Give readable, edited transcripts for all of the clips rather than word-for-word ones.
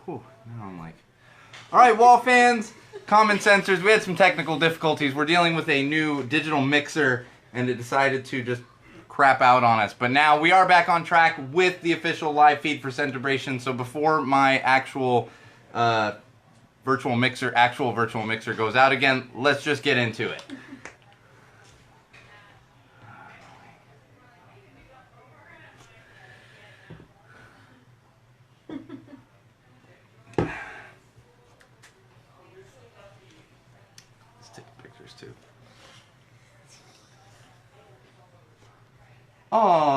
Whew, now I'm like... Alright, Wall fans, common sensors, we had some technical difficulties. We're dealing with a new digital mixer, and it decided to just crap out on us. But now we are back on track with the official live feed for Centibration. So before my actual virtual mixer goes out again, let's just get into it. Let's take pictures too. Alright,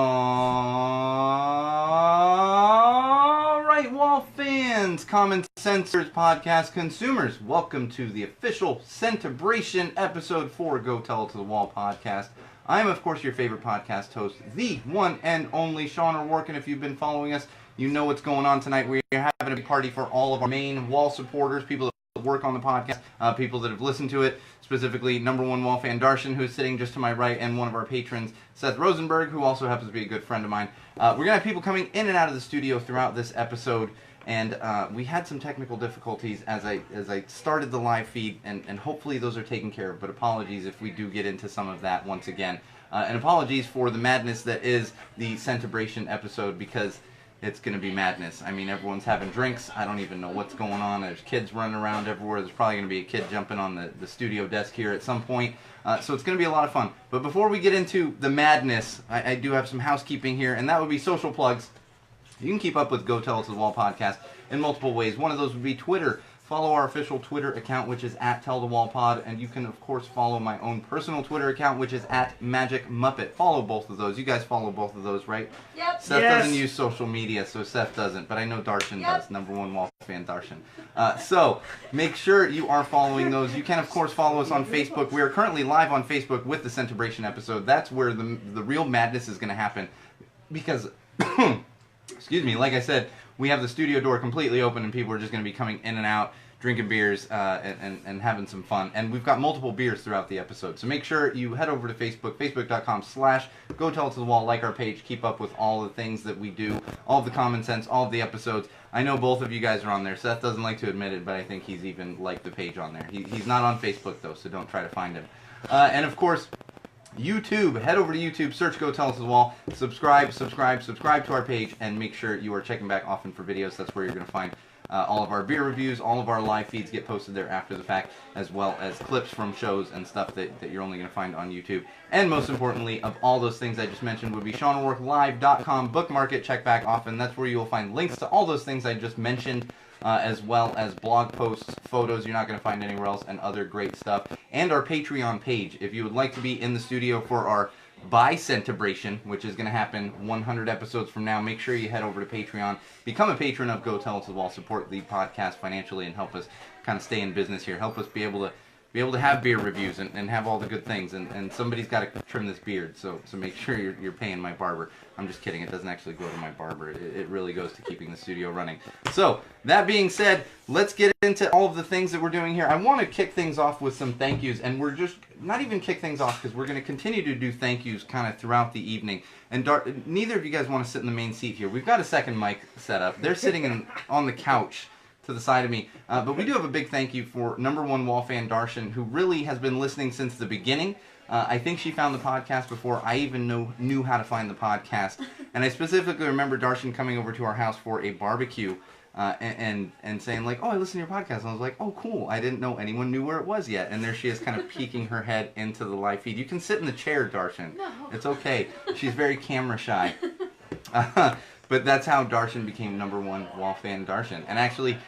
Wall fans, Common Sensors Podcast consumers, welcome to the official Centibration episode 4 Go Tell It to the Wall podcast. I am, of course, your favorite podcast host, the one and only Sean O'Rourke, and if you've been following us, you know what's going on tonight. We're having a big party for all of our main Wall supporters, people that work on the podcast, people that have listened to it, specifically number one Wall fan Darshan, who's sitting just to my right, and one of our patrons, Seth Rosenberg, who also happens to be a good friend of mine. We're going to have people coming in and out of the studio throughout this episode, and we had some technical difficulties as I started the live feed, and hopefully those are taken care of, but apologies if we do get into some of that once again. And apologies for the madness that is the Centibration episode, because it's going to be madness. I mean, everyone's having drinks. I don't even know what's going on. There's kids running around everywhere. There's probably going to be a kid jumping on the studio desk here at some point. So it's going to be a lot of fun. But before we get into the madness, I do have some housekeeping here, and that would be social plugs. You can keep up with Go Tell It to the Wall podcast in multiple ways. One of those would be Twitter. Follow our official Twitter account, which is @TellTheWallPod, and you can, of course, follow my own personal Twitter account, which is @MagicMuppet. Follow both of those. You guys follow both of those, right? Yep. Seth doesn't use social media, so Seth doesn't, but I know Darshan does. Number one Wall fan Darshan. So make sure you are following those. You can, of course, follow us on Facebook. We are currently live on Facebook with the Centibration episode. That's where the real madness is going to happen, because, excuse me, like I said, we have the studio door completely open, and people are just going to be coming in and out, drinking beers, and having some fun. And we've got multiple beers throughout the episode. So make sure you head over to Facebook, facebook.com/Go Tell It to the Wall, like our page, keep up with all the things that we do, all of the common sense, all of the episodes. I know both of you guys are on there. Seth doesn't like to admit it, but I think he's even liked the page on there. He's not on Facebook, though, so don't try to find him. And of course, YouTube. Head over to YouTube, search Go Tell It to the Wall, subscribe to our page, and make sure you are checking back often for videos. That's where you're going to find all of our beer reviews. All of our live feeds get posted there after the fact, as well as clips from shows and stuff that you're only going to find on YouTube. And most importantly, of all those things I just mentioned, would be SeanO'RourkeLive.com. Bookmark it, check back often. That's where you will find links to all those things I just mentioned, as well as blog posts, photos you're not going to find anywhere else, and other great stuff. And our Patreon page. If you would like to be in the studio for our Centibration, which is going to happen 100 episodes from now, make sure you head over to Patreon, become a patron of Go Tell It to the Wall, support the podcast financially, and help us kind of stay in business here. Help us be able to have beer reviews and have all the good things. And somebody's got to trim this beard, so make sure you're paying my barber. I'm just kidding. It doesn't actually go to my barber. It really goes to keeping the studio running. So that being said, let's get into all of the things that we're doing here. I want to kick things off with some thank yous, and we're just not even kick things off, because we're going to continue to do thank yous kind of throughout the evening. And neither of you guys want to sit in the main seat here. We've got a second mic set up. They're sitting on the couch to the side of me. But we do have a big thank you for number one Wall fan Darshan, who really has been listening since the beginning. I think she found the podcast before I even knew how to find the podcast. And I specifically remember Darshan coming over to our house for a barbecue and saying, like, oh, I listen to your podcast. And I was like, oh, cool. I didn't know anyone knew where it was yet. And there she is, kind of peeking her head into the live feed. You can sit in the chair, Darshan. No. It's okay. She's very camera shy. But that's how Darshan became number one Wall fan Darshan. And actually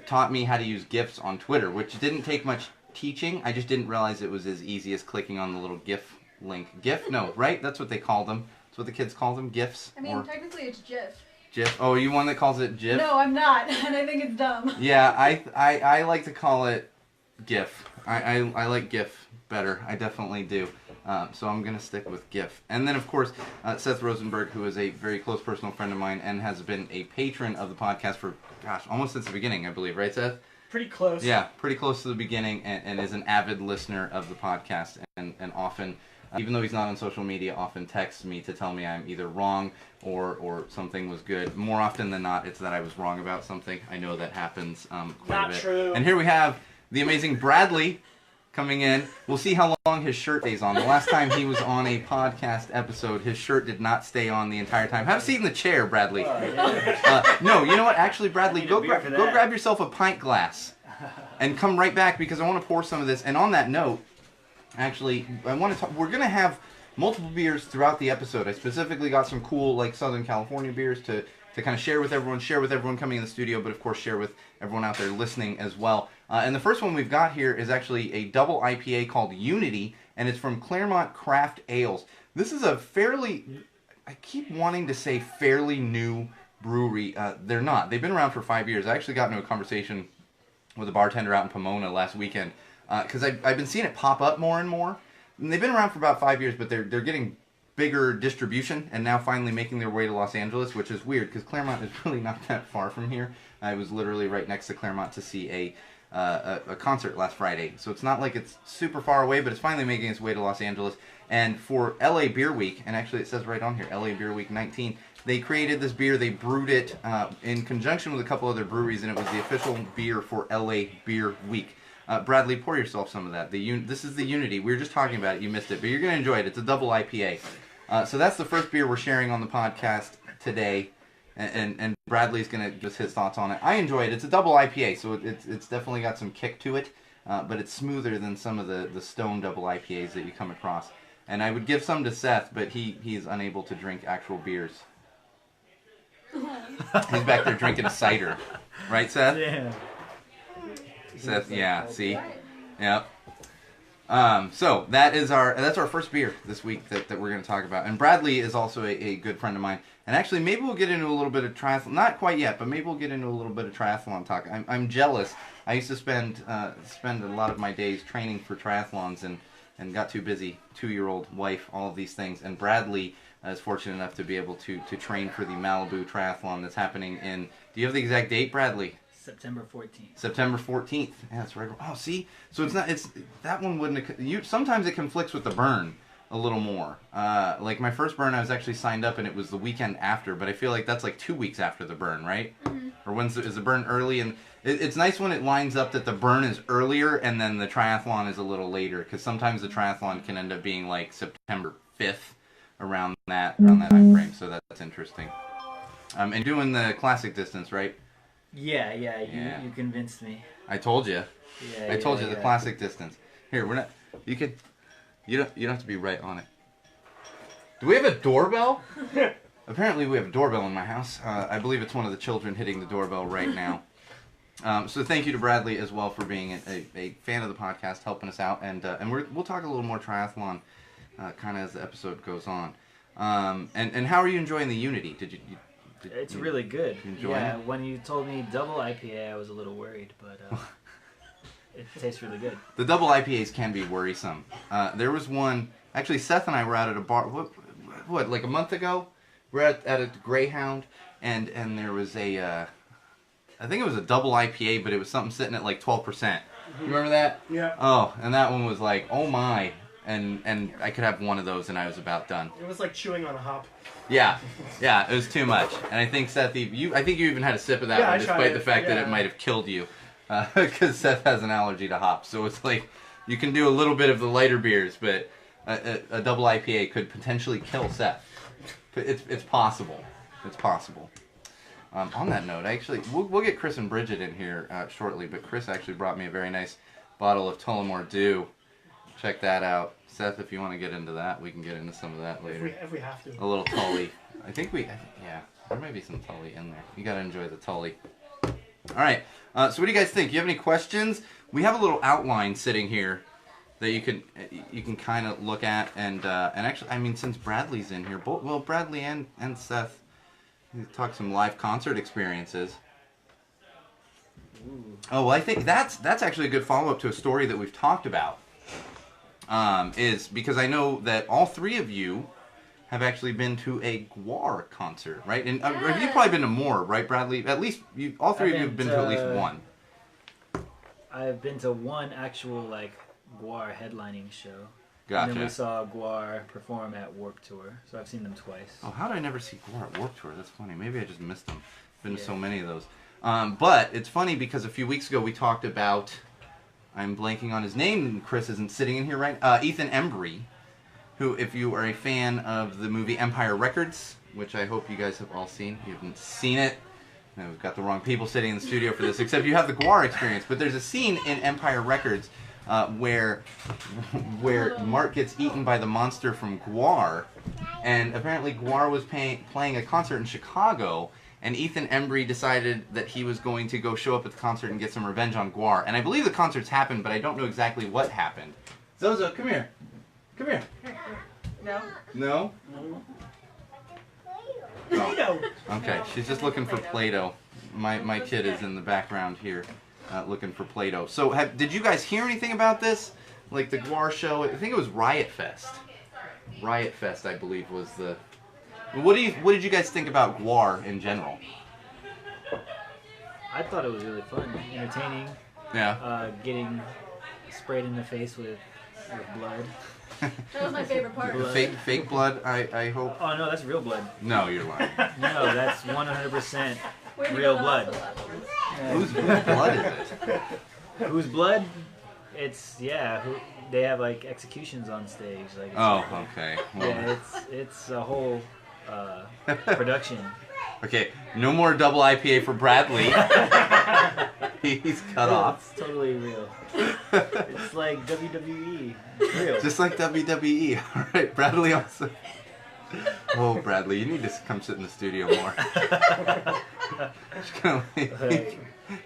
taught me how to use GIFs on Twitter, which didn't take much teaching. I just didn't realize it was as easy as clicking on the little GIF link. GIF? No, right? That's what they call them. That's what the kids call them, GIFs. I mean, technically it's GIF. GIF? Oh, are you one that calls it GIF? No, I'm not, and I think it's dumb. Yeah, I like to call it GIF. I like GIF better. I definitely do. So I'm going to stick with GIF. And then, of course, Seth Rosenberg, who is a very close personal friend of mine and has been a patron of the podcast for, gosh, almost since the beginning, I believe. Right, Seth? Pretty close. Yeah, pretty close to the beginning, and is an avid listener of the podcast, and often even though he's not on social media, often texts me to tell me I'm either wrong or something was good. More often than not, it's that I was wrong about something. I know that happens quite a bit. True. And here we have the amazing Bradley coming in. We'll see how long his shirt stays on. The last time he was on a podcast episode, his shirt did not stay on the entire time. Have a seat in the chair, Bradley. No, you know what? Actually, Bradley, go grab yourself a pint glass and come right back because I want to pour some of this. And on that note, actually, I want to talk. We're gonna have multiple beers throughout the episode. I specifically got some cool, like, Southern California beers to kind of share with everyone coming in the studio, but of course share with everyone out there listening as well. And the first one we've got here is actually a double IPA called Unity, and it's from Claremont Craft Ales. This is a fairly, I keep wanting to say fairly new brewery. They're not. They've been around for 5 years. I actually got into a conversation with a bartender out in Pomona last weekend because I've been seeing it pop up more and more. And they've been around for about 5 years, but they're getting bigger distribution and now finally making their way to Los Angeles, which is weird because Claremont is really not that far from here. I was literally right next to Claremont to see a concert last Friday, so it's not like it's super far away, but it's finally making its way to Los Angeles. And for LA Beer Week, and actually it says right on here, LA Beer Week 19, they created this beer. They brewed it in conjunction with a couple other breweries, and it was the official beer for LA Beer Week. Bradley, pour yourself some of that. This is the Unity. We were just talking about it. You missed it, but you're going to enjoy it. It's a double IPA. So that's the first beer we're sharing on the podcast today, and Bradley's going to give us his thoughts on it. I enjoy it. It's a double IPA, so it's definitely got some kick to it, but it's smoother than some of the Stone double IPAs that you come across. And I would give some to Seth, but he is unable to drink actual beers. He's back there drinking a cider. Right, Seth? Yeah. Seth, yeah, see? Yep. So that's our first beer this week that we're going to talk about. And Bradley is also a good friend of mine. And actually, maybe we'll get into a little bit of triathlon. Not quite yet, but maybe we'll get into a little bit of triathlon talk. I'm jealous. I used to spend a lot of my days training for triathlons and got too busy. 2-year-old wife, all of these things. And Bradley is fortunate enough to be able to train for the Malibu Triathlon that's happening in... Do you have the exact date, Bradley? September 14th. September 14th. Yeah, that's right. Oh, see? So that one wouldn't... Sometimes it conflicts with the burn a little more. Like my first burn, I was actually signed up and it was the weekend after, but I feel like that's like 2 weeks after the burn, right? Mm-hmm. Or is the burn early? And it's nice when it lines up that the burn is earlier and then the triathlon is a little later, because sometimes the triathlon can end up being like September 5th around that time frame, so that's interesting. And doing the classic distance, right? Yeah, you convinced me. I told you. Yeah, I told you the classic distance. Here, we're not. You don't have to be right on it. Do we have a doorbell? Apparently, we have a doorbell in my house. I believe it's one of the children hitting the doorbell right now. So thank you to Bradley as well for being a fan of the podcast, helping us out, and we'll talk a little more triathlon kind of as the episode goes on. And how are you enjoying the Unity? It's really good. Yeah, when you told me double IPA, I was a little worried, but it tastes really good. The double IPAs can be worrisome. There was one, actually Seth and I were out at a bar, what like a month ago? We're at a Greyhound, and there was I think it was a double IPA, but it was something sitting at like 12%. Mm-hmm. You remember that? Yeah. Oh, and that one was like, oh my. And I could have one of those and I was about done. It was like chewing on a hop. Yeah, it was too much. And I think Seth, I think you even had a sip of that one, despite the fact that it might have killed you, because Seth has an allergy to hops. So it's like you can do a little bit of the lighter beers, but a double IPA could potentially kill Seth. It's possible. It's possible. On that note, actually, we'll get Chris and Bridget in here shortly, but Chris actually brought me a very nice bottle of Tullamore Dew. Check that out. Seth, if you want to get into that, we can get into some of that later. If we have to. A little Tully. Yeah, there might be some Tully in there. You got to enjoy the Tully. All right, so what do you guys think? Do you have any questions? We have a little outline sitting here that you can kind of look at, and actually, I mean, since Bradley's in here, Bradley and Seth talk some live concert experiences. Ooh. Oh, well, I think that's actually a good follow-up to a story that we've talked about. Is because I know that all three of you have actually been to a GWAR concert, right? And you've probably been to more, right, Bradley? At least all three of you have been to at least one. I've been to one actual GWAR headlining show. Gotcha. And then we saw Guar perform at Warped Tour, so I've seen them twice. Oh, how did I never see Guar at Warped Tour? That's funny. Maybe I just missed them. Been to Yeah. so many of those. But it's funny because a few weeks ago we talked about, I'm blanking on his name, Chris isn't sitting in here right, Ethan Embry, who, if you are a fan of the movie Empire Records, which I hope you guys have all seen, you haven't seen it, no, we've got the wrong people sitting in the studio for this, except you have the Guar experience, but there's a scene in Empire Records where Mark gets eaten by the monster from Guar, and apparently Guar was playing a concert in Chicago, and Ethan Embry decided that he was going to go show up at the concert and get some revenge on Guar. And I believe the concerts happened, but I don't know exactly what happened. Zozo, come here. Come here. No. No? Oh. Okay, she's just looking for Play-Doh. My kid is in the background here looking for Play-Doh. So did you guys hear anything about this? Like the Guar show? I think it was Riot Fest. Riot Fest, I believe, was the... What did you guys think about Guar in general? I thought it was really fun, entertaining. Yeah. Getting sprayed in the face with blood. That was my favorite part. Fake blood, I hope. Oh no, that's real blood. No, you're lying. No, that's 100% Where'd you real go to blood. hospital afterwards? Whose blood is it? Whose blood? It's they have like executions on stage. Like it's Oh, okay. Well, Yeah, it's a whole production. okay, no more double IPA for Bradley. He's cut off. It's totally real. It's like WWE. It's real. Just like WWE. All right, Bradley also. Oh, Bradley, you need to come sit in the studio more. Just gonna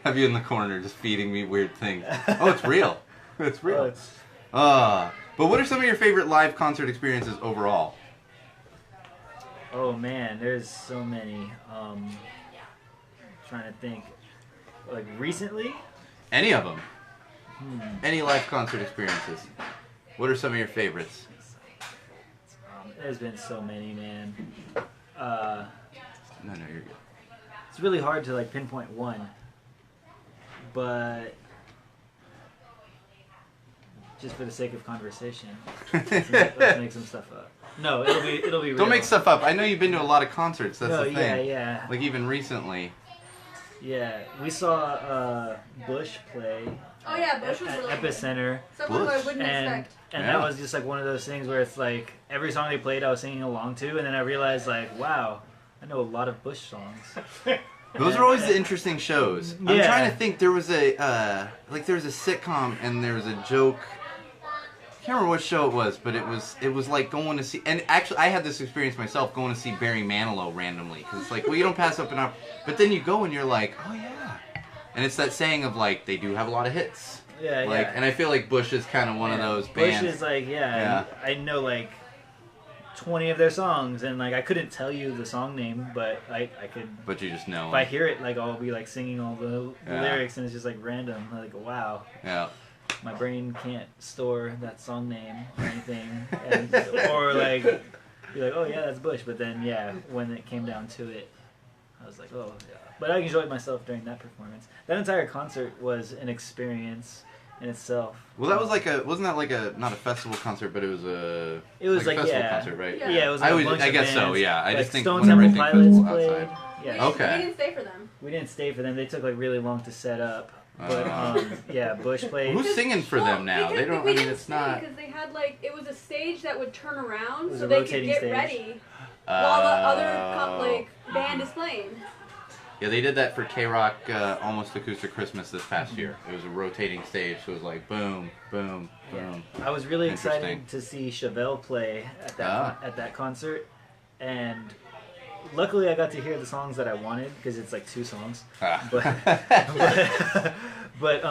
have you in the corner just feeding me weird things. Oh, it's real. It's real. But what are some of your favorite live concert experiences overall? Oh man, there's so many. Trying to think. Like recently? Any of them. Any live concert experiences. What are some of your favorites? There's been so many, man. No, you're good. It's really hard to like pinpoint one, but just for the sake of conversation, let's make some stuff up. No, it'll be real. Don't make stuff up. I know you've been to a lot of concerts. That's No, the thing. yeah. Like even recently. Yeah, we saw Bush play. Oh yeah, Bush was at really Epicenter. Someone who I Bush. wouldn't expect. And Yeah. that was just like one of those things where it's like every song they played I was singing along to, and then I realized like, wow, I know a lot of Bush songs. Those are always the interesting shows. I'm Yeah. trying to think. There was a there was a sitcom and there was a joke. I can't remember what show it was, but it was like going to see. And actually, I had this experience myself going to see Barry Manilow randomly because it's like, well, you don't pass up an opportunity, but then you go and you're like, oh yeah, and it's that saying of like they do have a lot of hits. Yeah, Like, yeah. and I feel like Bush is kind of one of those bands. Bush is like, Yeah. I know like 20 of their songs, and like I couldn't tell you the song name, but I could. But you just know. If I hear it, like I'll be like singing all the Yeah. lyrics, and it's just like random. I'm like, wow, Yeah. my brain can't store that song name or anything, and, or like be like, oh yeah, that's Bush. But then yeah, when it came down to it, I was like, oh yeah. But I enjoyed myself during that performance. That entire concert was an experience in itself. Well, that was like wasn't that like not a festival concert, but it was a. It was a like, festival yeah. concert, right? Yeah. Yeah, it was like I guess so. Yeah, I like just think Stone whenever I Temple think Pilots festival played. outside. Yeah. Okay. We didn't stay for them. We didn't stay for them. They took like really long to set up. But yeah, Bush played. Who's singing for them now? They don't. I mean, it's not. Because they had like it was a stage that would turn around It was so a they could rotating get stage. ready while the other band is playing. Yeah, they did that for K-Rock Almost Acoustic Christmas this past year. It was a rotating stage, so it was like boom, boom, boom. I was really Interesting. excited to see Chevelle play at that concert, and luckily I got to hear the songs that I wanted because it's like 2 songs. But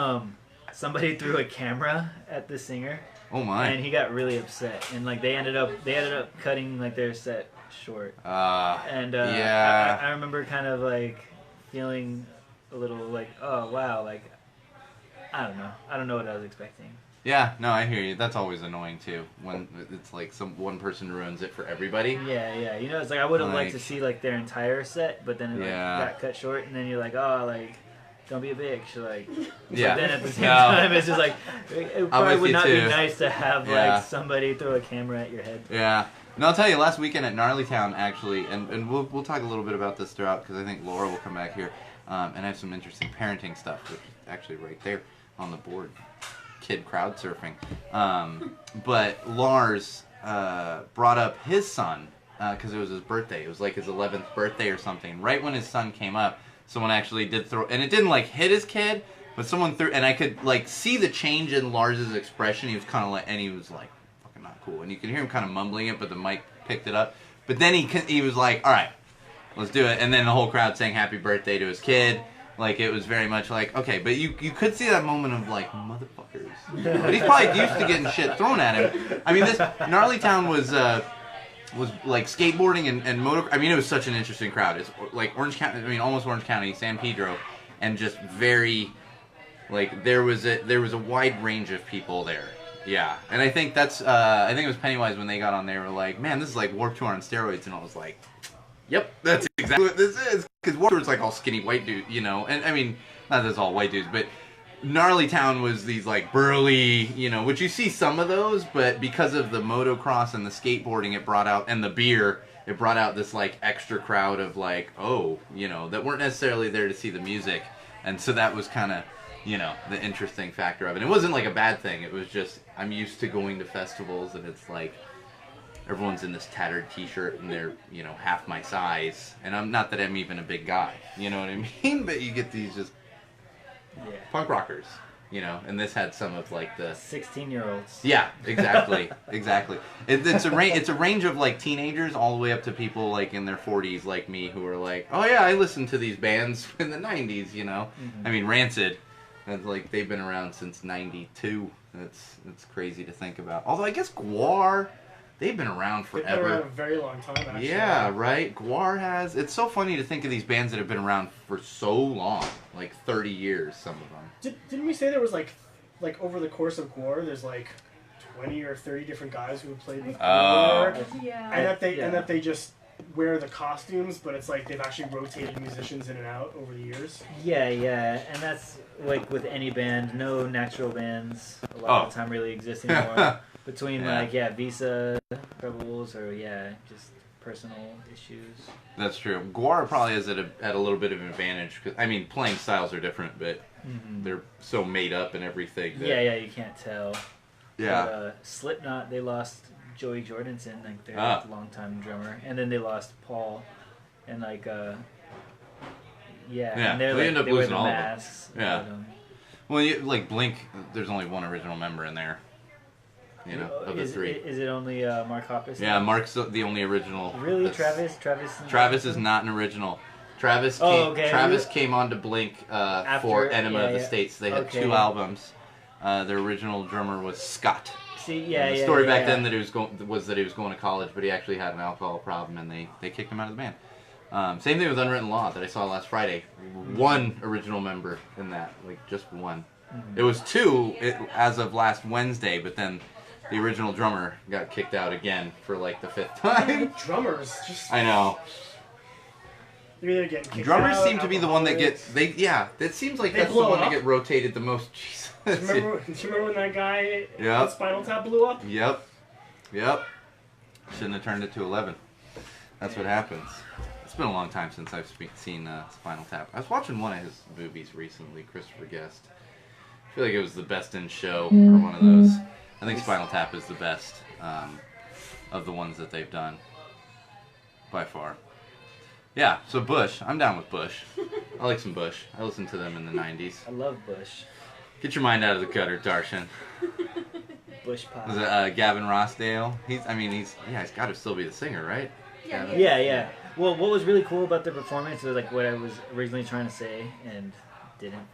somebody threw a camera at the singer, Oh my. and he got really upset, and like they ended up cutting like their set short. And yeah. I remember kind of like feeling a little like, oh wow, like I don't know what I was expecting. Yeah, no, I hear you. That's always annoying too when it's like one person ruins it for everybody. Yeah, it's like I would have liked to Like- see like their entire set, but then it like, Yeah. got cut short, and then you're like, oh, like don't be a bitch. Like, Yeah. But then at the same No. time, it's just like it probably with would you not too. be nice to have Yeah. like somebody throw a camera at your head. Yeah. And I'll tell you, last weekend at Gnarly Town, actually, and we'll talk a little bit about this throughout, because I think Laura will come back here, and I have some interesting parenting stuff, which is actually right there on the board. Kid crowd surfing. But Lars brought up his son, because it was his birthday. It was like his 11th birthday or something. Right when his son came up, someone actually did throw, and it didn't like hit his kid, but someone threw, and I could like see the change in Lars's expression. He was kind of like, and he was like, fucking not cool. And you could hear him kind of mumbling it, but the mic picked it up. But then he was like, all right, let's do it. And then the whole crowd sang happy birthday to his kid. Like, it was very much like, okay, but you could see that moment of like, motherfuckers. But he's probably used to getting shit thrown at him. I mean, this Gnarly Town was like skateboarding and motor. I mean, it was such an interesting crowd. It's like Orange County. I mean, almost Orange County, San Pedro, and just very like there was a wide range of people there. Yeah, and I think that's I think it was Pennywise when they got on there. Were like, man, this is like Warped Tour on steroids, and I was like, yep, that's exactly what this is. Because Warped Tour is like all skinny white dudes, you know, and I mean, not that it's all white dudes, but Gnarly Town was these like burly, you know, which you see some of those, but because of the motocross and the skateboarding, it brought out, and the beer, it brought out this like extra crowd of like, oh, you know, that weren't necessarily there to see the music, and so that was kind of, you know, the interesting factor of it. It wasn't like a bad thing. It was just, I'm used to going to festivals and it's like everyone's in this tattered t-shirt and they're, you know, half my size, and I'm not that I'm even a big guy, you know what I mean? But you get these just punk rockers, you know, and this had some of like the 16-year-olds. Yeah, exactly, exactly. It's a range of like teenagers all the way up to people like in their 40s like me who are like, oh yeah, I listened to these bands in the 90s, you know. Mm-hmm. I mean, Rancid, and like they've been around since '92. It's crazy to think about. Although I guess Gwar, they've been around They've forever. been around a very long time, actually. Yeah, right. Gwar has. It's so funny to think of these bands that have been around for so long, like 30 years. Some of them. Didn't we say there was like over the course of Gore, there's like 20 or 30 different guys who have played with Gore, Yeah. and that they just wear the costumes, but it's like they've actually rotated musicians in and out over the years. Yeah, and that's like with any band, no natural bands a lot of the time really exist anymore. Between visa troubles or just personal issues. That's true. Gwar probably has at a little bit of an advantage. Cause, I mean, playing styles are different, but they're so made up and everything. That, you can't tell. Yeah. But, Slipknot, they lost Joey Jordanson, like their longtime drummer, and then they lost Paul, and like and they're, they like, end up they wear losing the all of them. masks. Yeah. But, Well, like Blink, there's only one original member in there. You know, of the three. Is it only Mark Hoppus? Yeah, Mark's the only original. Really, Travis? Travis is not an original. Travis came on to Blink for Enema of the States. They had 2 albums. Their original drummer was Scott. The story back then that he was going to college, but he actually had an alcohol problem, and they kicked him out of the band. Same thing with Unwritten Law that I saw last Friday. One original member in that, like just one. It was 2 as of last Wednesday, but then the original drummer got kicked out again for like the 5th time. Drummers, just I know. they're either getting kicked Drummers out, seem to be the one that gets It seems like that's the blow one up. that get rotated the most. Jesus. Do you remember when that guy Yeah. with Spinal Tap blew up? Yep. Shouldn't have turned it to 11. That's what happens. It's been a long time since I've seen Spinal Tap. I was watching one of his movies recently, Christopher Guest. I feel like it was the Best in Show or one of those. I think Spinal Tap is the best of the ones that they've done by far. Yeah, so Bush. I'm down with Bush. I like some Bush. I listened to them in the 90s. I love Bush. Get your mind out of the gutter, Darshan. Bush pop. Was it Gavin Rossdale? He's got to still be the singer, right? Yeah. Yeah. Well, what was really cool about the performance was like what I was originally trying to say and didn't.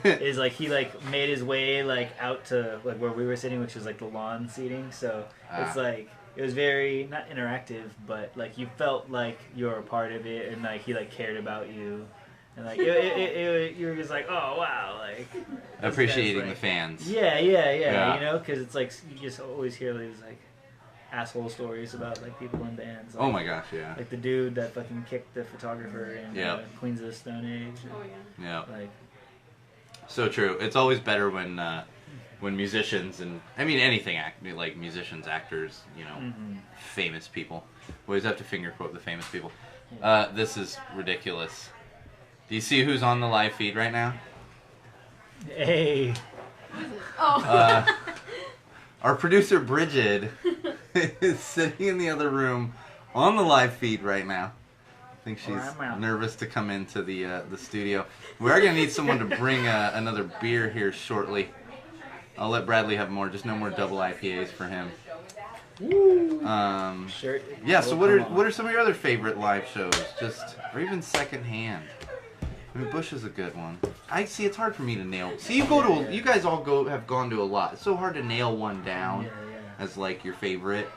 Is like he like made his way like out to like where we were sitting, which was like the lawn seating. So it's like it was very not interactive, but like you felt like you were a part of it, and like he like cared about you, and like you were just like, oh wow, like appreciating like, the fans. Yeah. You know, because it's like you just always hear these like asshole stories about like people in bands. Like, Oh my gosh, yeah. Like the dude that fucking kicked the photographer in Queens of the Stone Age. Oh yeah. Yeah. Like So true. It's always better when musicians and I mean anything like musicians, actors, you know, famous people. We always have to finger quote the famous people. This is ridiculous. Do you see who's on the live feed right now? Hey. Oh. Our producer Bridget is sitting in the other room on the live feed right now. I think she's nervous to come into the studio. We are gonna need someone to bring another beer here shortly. I'll let Bradley have more. Just no more double IPAs for him. Sure. Yeah. So what are some of your other favorite live shows? Or even secondhand? I mean, Bush is a good one. I see. It's hard for me to nail. See, you guys all have gone to a lot. It's so hard to nail one down as like your favorite.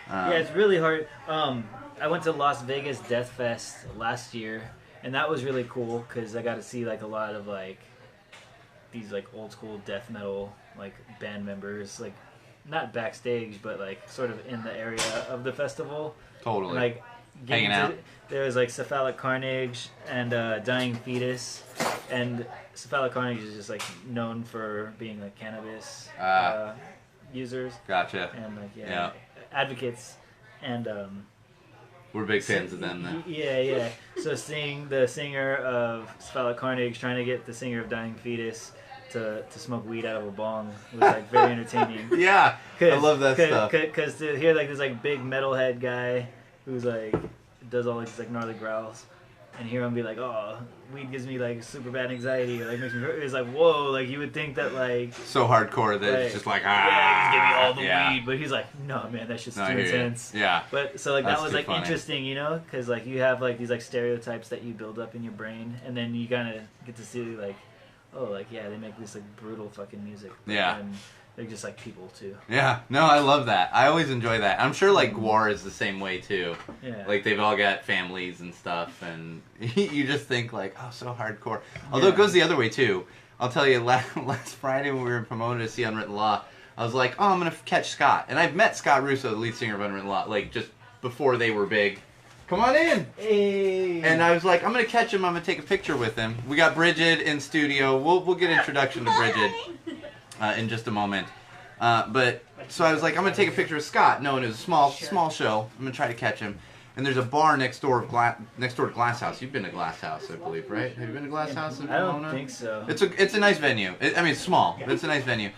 Yeah, it's really hard. I went to Las Vegas Death Fest last year, and that was really cool because I got to see like a lot of like these like old school death metal like band members, like not backstage, but like sort of in the area of the festival. Totally. And, like hanging out. There was like Cephalic Carnage and Dying Fetus, and Cephalic Carnage is just like known for being like cannabis users. Gotcha. And like advocates, and we're big fans of them then. Yeah. So seeing the singer of Cephalic Carnage trying to get the singer of Dying Fetus to smoke weed out of a bong was like very entertaining. Yeah, I love that stuff. Because to hear like this like big metalhead guy who's like does all these like gnarly growls, and hear him be like, "Oh, weed gives me like super bad anxiety," or like makes me hurt. It's like, whoa, like you would think that like so hardcore that it's just like just give me all the weed. But he's like, no, man, that's just too intense. Yeah. But so like That's that was like funny. interesting, you know, because like you have like these like stereotypes that you build up in your brain, and then you kind of get to see like, oh, like yeah, they make this like brutal fucking music. Yeah. And they're just like people too. Yeah, no, I love that. I always enjoy that. I'm sure like Gwar is the same way too. Yeah. Like they've all got families and stuff, and you just think like, oh, so hardcore. Although it goes the other way too. I'll tell you, last Friday when we were in Pomona to see Unwritten Law, I was like, oh, I'm gonna catch Scott, and I've met Scott Russo, the lead singer of Unwritten Law, like just before they were big. Come on in. Hey. And I was like, I'm gonna catch him. I'm gonna take a picture with him. We got Bridget in studio. We'll get introduction to Bridget in just a moment. But so I was like, I'm gonna take a picture of Scott. No, and it was a small show. I'm gonna try to catch him. And there's a bar next door to Glass House. You've been to Glass House, I believe, right? Have you been to Glass House in Pomona? I don't think so. It's a nice venue. I mean, it's small, but it's a nice venue.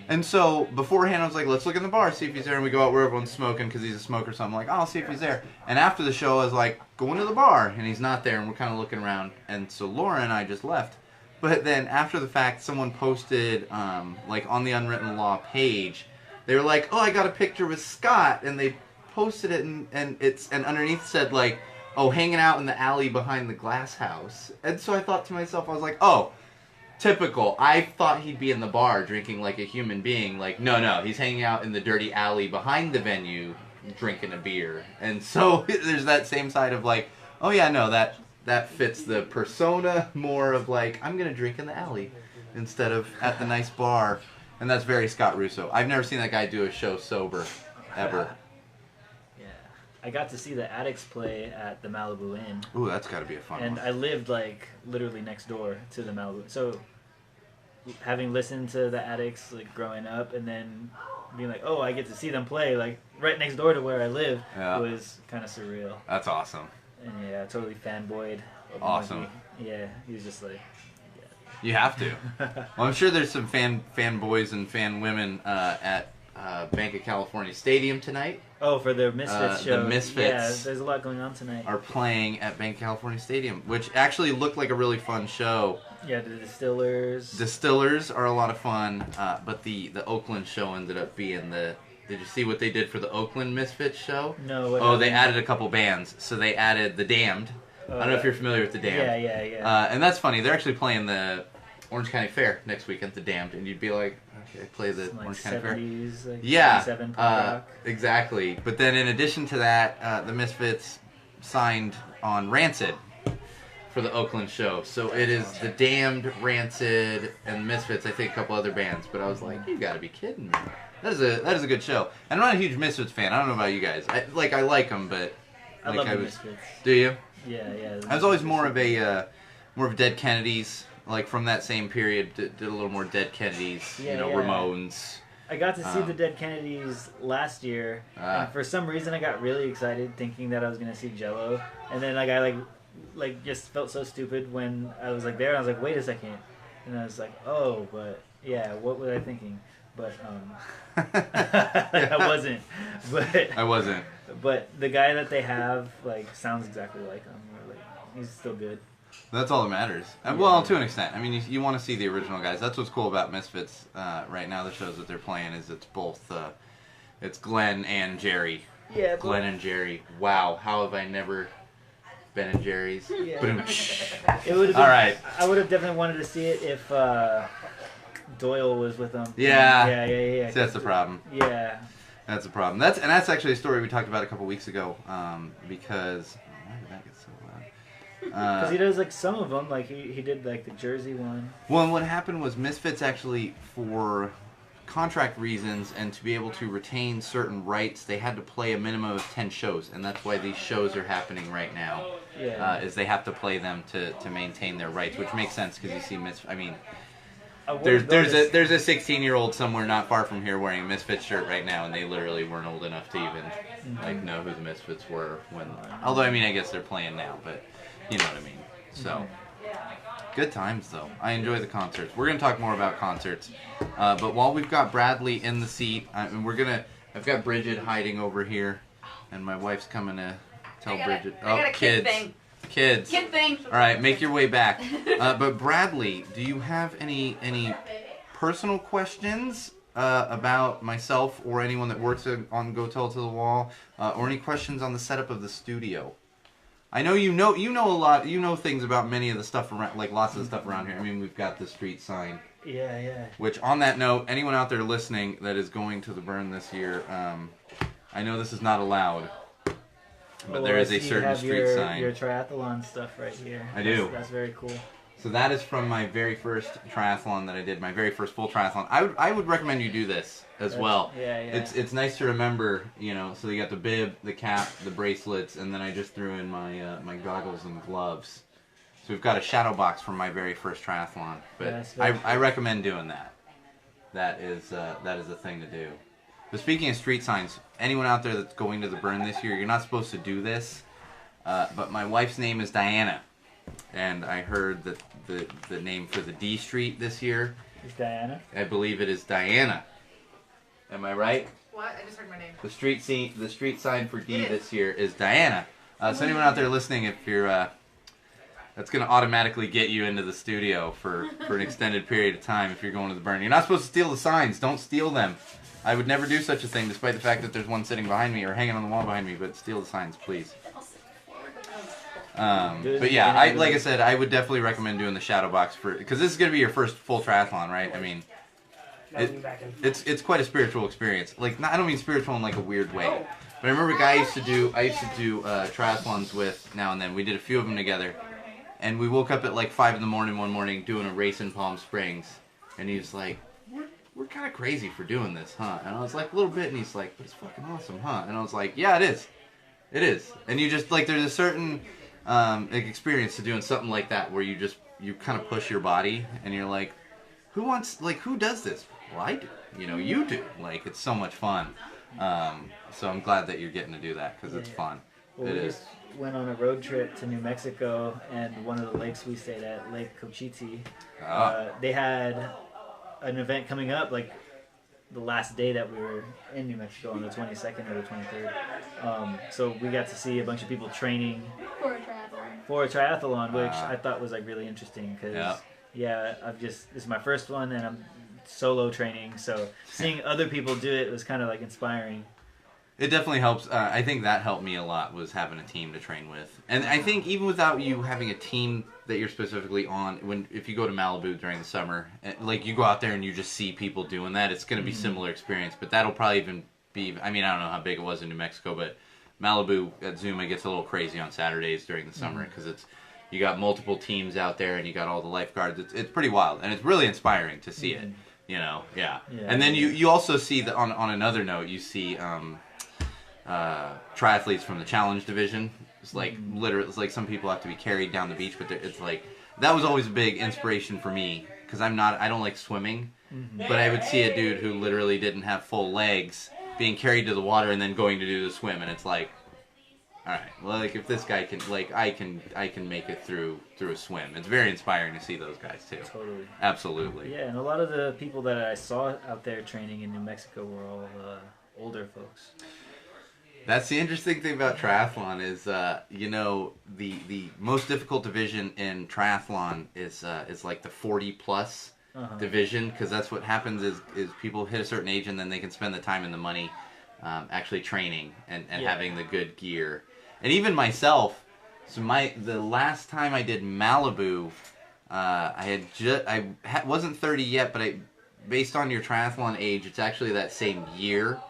And so beforehand, I was like, let's look in the bar, see if he's there. And we go out where everyone's smoking because he's a smoker. So I'm like, oh, I'll see if he's there. And after the show, I was like, go into the bar, and he's not there. And we're kind of looking around. And so Laura and I just left. But then after the fact, someone posted like on the Unwritten Law page, they were like, oh, I got a picture with Scott, and they posted it, and underneath said like, oh, hanging out in the alley behind the Glass House. And so I thought to myself, I was like, oh, typical. I thought he'd be in the bar drinking like a human being. Like, no, he's hanging out in the dirty alley behind the venue drinking a beer. And so there's that same side of like, oh yeah, no, that fits the persona more of like, I'm gonna drink in the alley instead of at the nice bar. And that's very Scott Russo. I've never seen that guy do a show sober, ever. I got to see the Addicts play at the Malibu Inn. Ooh, that's got to be a fun one. And I lived like literally next door to the Malibu. So having listened to the Addicts like growing up, and then being like, oh, I get to see them play like right next door to where I live, was kind of surreal. That's awesome. And yeah, I totally fanboyed. Awesome. Yeah, he was just like. You have to. Well, I'm sure there's some fanboys and fan women at Bank of California Stadium tonight. Oh, for the Misfits show. The Misfits. Yeah, there's a lot going on tonight. Are playing at Bank of California Stadium, which actually looked like a really fun show. Yeah, the Distillers. Distillers are a lot of fun, but the Oakland show ended up being the... Did you see what they did for the Oakland Misfits show? No. They added a couple bands. So they added The Damned. I don't know if you're familiar with The Damned. Yeah. And that's funny. They're actually playing the Orange County Fair next weekend, The Damned, and you'd be like, okay, play the Some, Orange County Fair. 70s, like Yeah, 77 punk rock. Exactly. But then in addition to that, the Misfits signed on Rancid for the Oakland show. So it is The Damned, Rancid, and Misfits. I think a couple other bands. But I was like, you got to be kidding me. That is a good show. And I'm not a huge Misfits fan. I don't know about you guys. I like them, but I love the Misfits. Do you? Yeah. I was always more of Dead Kennedys like from that same period, did a little more Dead Kennedys, Yeah, yeah. Ramones. I got to see the Dead Kennedys last year, and for some reason I got really excited thinking that I was gonna see Jello, and then like I just felt so stupid when I was like there, and I was like, wait a second, and I was like, oh, but yeah, what was I thinking? But I wasn't. But I wasn't. But the guy that they have like sounds exactly like him. Or, like, he's still good. That's all that matters. Well, to an extent. I mean, you want to see the original guys. That's what's cool about Misfits right now. The shows that they're playing is it's both, it's Glenn and Jerry. Yeah. Glenn and Jerry. Wow, how have I never been in Jerry's? Yeah. Boom. It would have. All right. I would have definitely wanted to see it if Doyle was with them. Yeah. Yeah. See, that's the problem. Yeah. That's the problem. That's actually a story we talked about a couple weeks ago. Because why did that get so loud? Because he does like some of them, like he did like the Jersey one. Well, and what happened was Misfits actually, for contract reasons and to be able to retain certain rights, they had to play a minimum of 10 shows, and that's why these shows are happening right now. Yeah. Is they have to play them to maintain their rights, which makes sense because you see I mean, I there's noticed- a 16-year-old somewhere not far from here wearing a Misfits shirt right now, and they literally weren't old enough to even like know who the Misfits were when. Although I mean, I guess they're playing now, but you know what I mean. So. Good times, though. I enjoy the concerts. We're going to talk more about concerts. But while we've got Bradley in the seat, I've got Bridget hiding over here, and my wife's coming to tell Bridget. I got a kid kids. thing. Kids. Kid thing. All right, make your way back. But Bradley, do you have any personal questions about myself or anyone that works on Go Tell It to the Wall, or any questions on the setup of the studio? I know you know a lot. You know things about many of the stuff around, like lots of the stuff around here. I mean, we've got the street sign. Yeah. Which, on that note, anyone out there listening that is going to the Burn this year, I know this is not allowed, but there is a certain street sign. Your triathlon stuff right here. I do. That's very cool. So that is from my very first triathlon that I did, my very first full triathlon. I would recommend you do this as well. Yeah. It's nice to remember, you know. So you got the bib, the cap, the bracelets, and then I just threw in my my goggles and gloves. So we've got a shadow box from my very first triathlon. But I recommend doing that. That is a thing to do. But speaking of street signs, anyone out there that's going to the Burn this year, you're not supposed to do this. But my wife's name is Diana. And I heard that the name for the D Street this year is Diana. I believe it is Diana. Am I right? What? I just heard my name. The street sign for D this year is Diana. So anyone out there listening, if you're that's going to automatically get you into the studio for an extended period of time if you're going to the Burn. You're not supposed to steal the signs. Don't steal them. I would never do such a thing, despite the fact that there's one sitting behind me or hanging on the wall behind me. But steal the signs, please. But yeah, like I said, I would definitely recommend doing the shadow box because this is going to be your first full triathlon, right? I mean, it's quite a spiritual experience. Like, I don't mean spiritual in like a weird way, but I remember a guy I used to do triathlons with now and then. We did a few of them together, and we woke up at like 5 in the morning one morning doing a race in Palm Springs, and he was like, "We're kind of crazy for doing this, huh?" And I was like, "A little bit," and he's like, "But it's fucking awesome, huh?" And I was like, "Yeah, it is." And you just like there's a certain experience to doing something like that where you kind of push your body and you're like, who does this? Well, I do. You know, you do. Like, it's so much fun. So I'm glad that you're getting to do that because it's fun. Well, we just went on a road trip to New Mexico, and one of the lakes we stayed at, Lake Cochiti, they had an event coming up like the last day that we were in New Mexico, on the 22nd or the 23rd. So we got to see a bunch of people training for a triathlon, which I thought was like really interesting because this is my first one and I'm solo training, so seeing other people do it was kind of like inspiring. It definitely helps. I think that helped me a lot, was having a team to train with. And I think even without you having a team that you're specifically on, if you go to Malibu during the summer, like you go out there and you just see people doing that, it's going to be similar experience. But that'll probably even be, I mean, I don't know how big it was in New Mexico, but Malibu at Zuma gets a little crazy on Saturdays during the summer because you got multiple teams out there and you got all the lifeguards. It's pretty wild, and it's really inspiring to see it. You know, yeah. And then you also see that on another note, you see triathletes from the challenge division. It's like literally, it's like some people have to be carried down the beach, but it's like that was always a big inspiration for me because I don't like swimming, but I would see a dude who literally didn't have full legs being carried to the water and then going to do the swim, and it's like, all right, well, like if this guy can, like I can make it through a swim. It's very inspiring to see those guys too. Totally. Absolutely. Yeah, and a lot of the people that I saw out there training in New Mexico were all older folks. That's the interesting thing about triathlon is, you know, the most difficult division in triathlon is like the 40 plus division, because that's what happens is people hit a certain age and then they can spend the time and the money actually training and having the good gear. And even myself, so the last time I did Malibu, I wasn't 30 yet, but based on your triathlon age, it's actually that same year.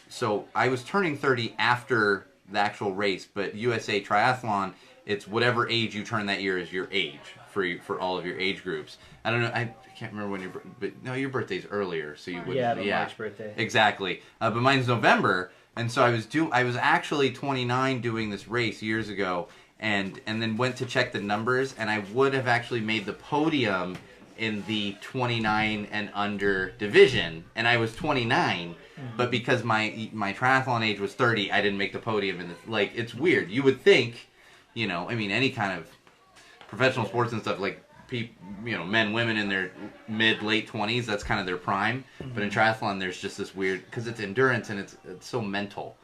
So I was turning 30 after the actual race, but USA Triathlon, it's whatever age you turn that year is your age for all of your age groups. I don't know, I can't remember when your birthday's earlier, so you wouldn't. Yeah, March birthday. Exactly. But mine's November, and so I was actually 29 doing this race years ago, and then went to check the numbers, and I would have actually made the podium in the 29 and under division, and I was 29. But because my triathlon age was 30, I didn't make the podium. Like, it's weird. You would think, you know, I mean, any kind of professional sports and stuff, like, you know, men, women in their late 20s, that's kind of their prime. But in triathlon, there's just this weird, because it's endurance and it's so mental,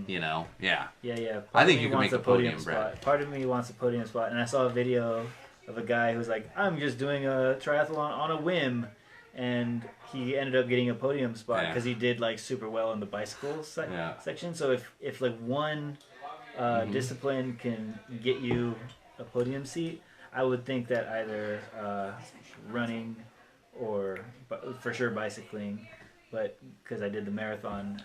you know? Yeah. Yeah. I think you can make the podium, Brad. Part of me wants a podium spot, and I saw a video of a guy who was like, I'm just doing a triathlon on a whim. And he ended up getting a podium spot because he did like super well in the bicycle section. So if like one discipline can get you a podium seat, I would think that either running or for sure bicycling, but because I did the marathon,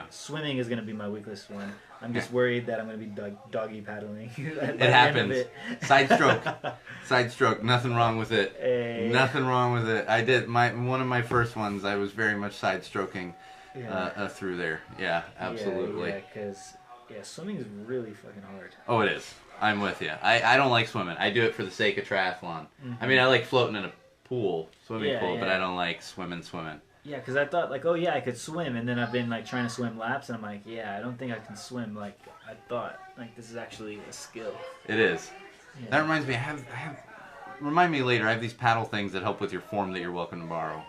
swimming is going to be my weakest one. I'm just worried that I'm going to be doggy paddling. It happens. Side stroke. Nothing wrong with it. Hey. Nothing wrong with it. I did one of my first ones. I was very much side stroking through there. Yeah, absolutely. Yeah, because swimming is really fucking hard. Oh, it is. I'm with you. I don't like swimming. I do it for the sake of triathlon. I mean, I like floating in a swimming pool, but I don't like swimming. Yeah, because I thought, like, oh, yeah, I could swim, and then I've been, like, trying to swim laps, and I'm like, yeah, I don't think I can swim like I thought. Like, this is actually a skill. It is. Yeah. That reminds me, remind me later, I have these paddle things that help with your form that you're welcome to borrow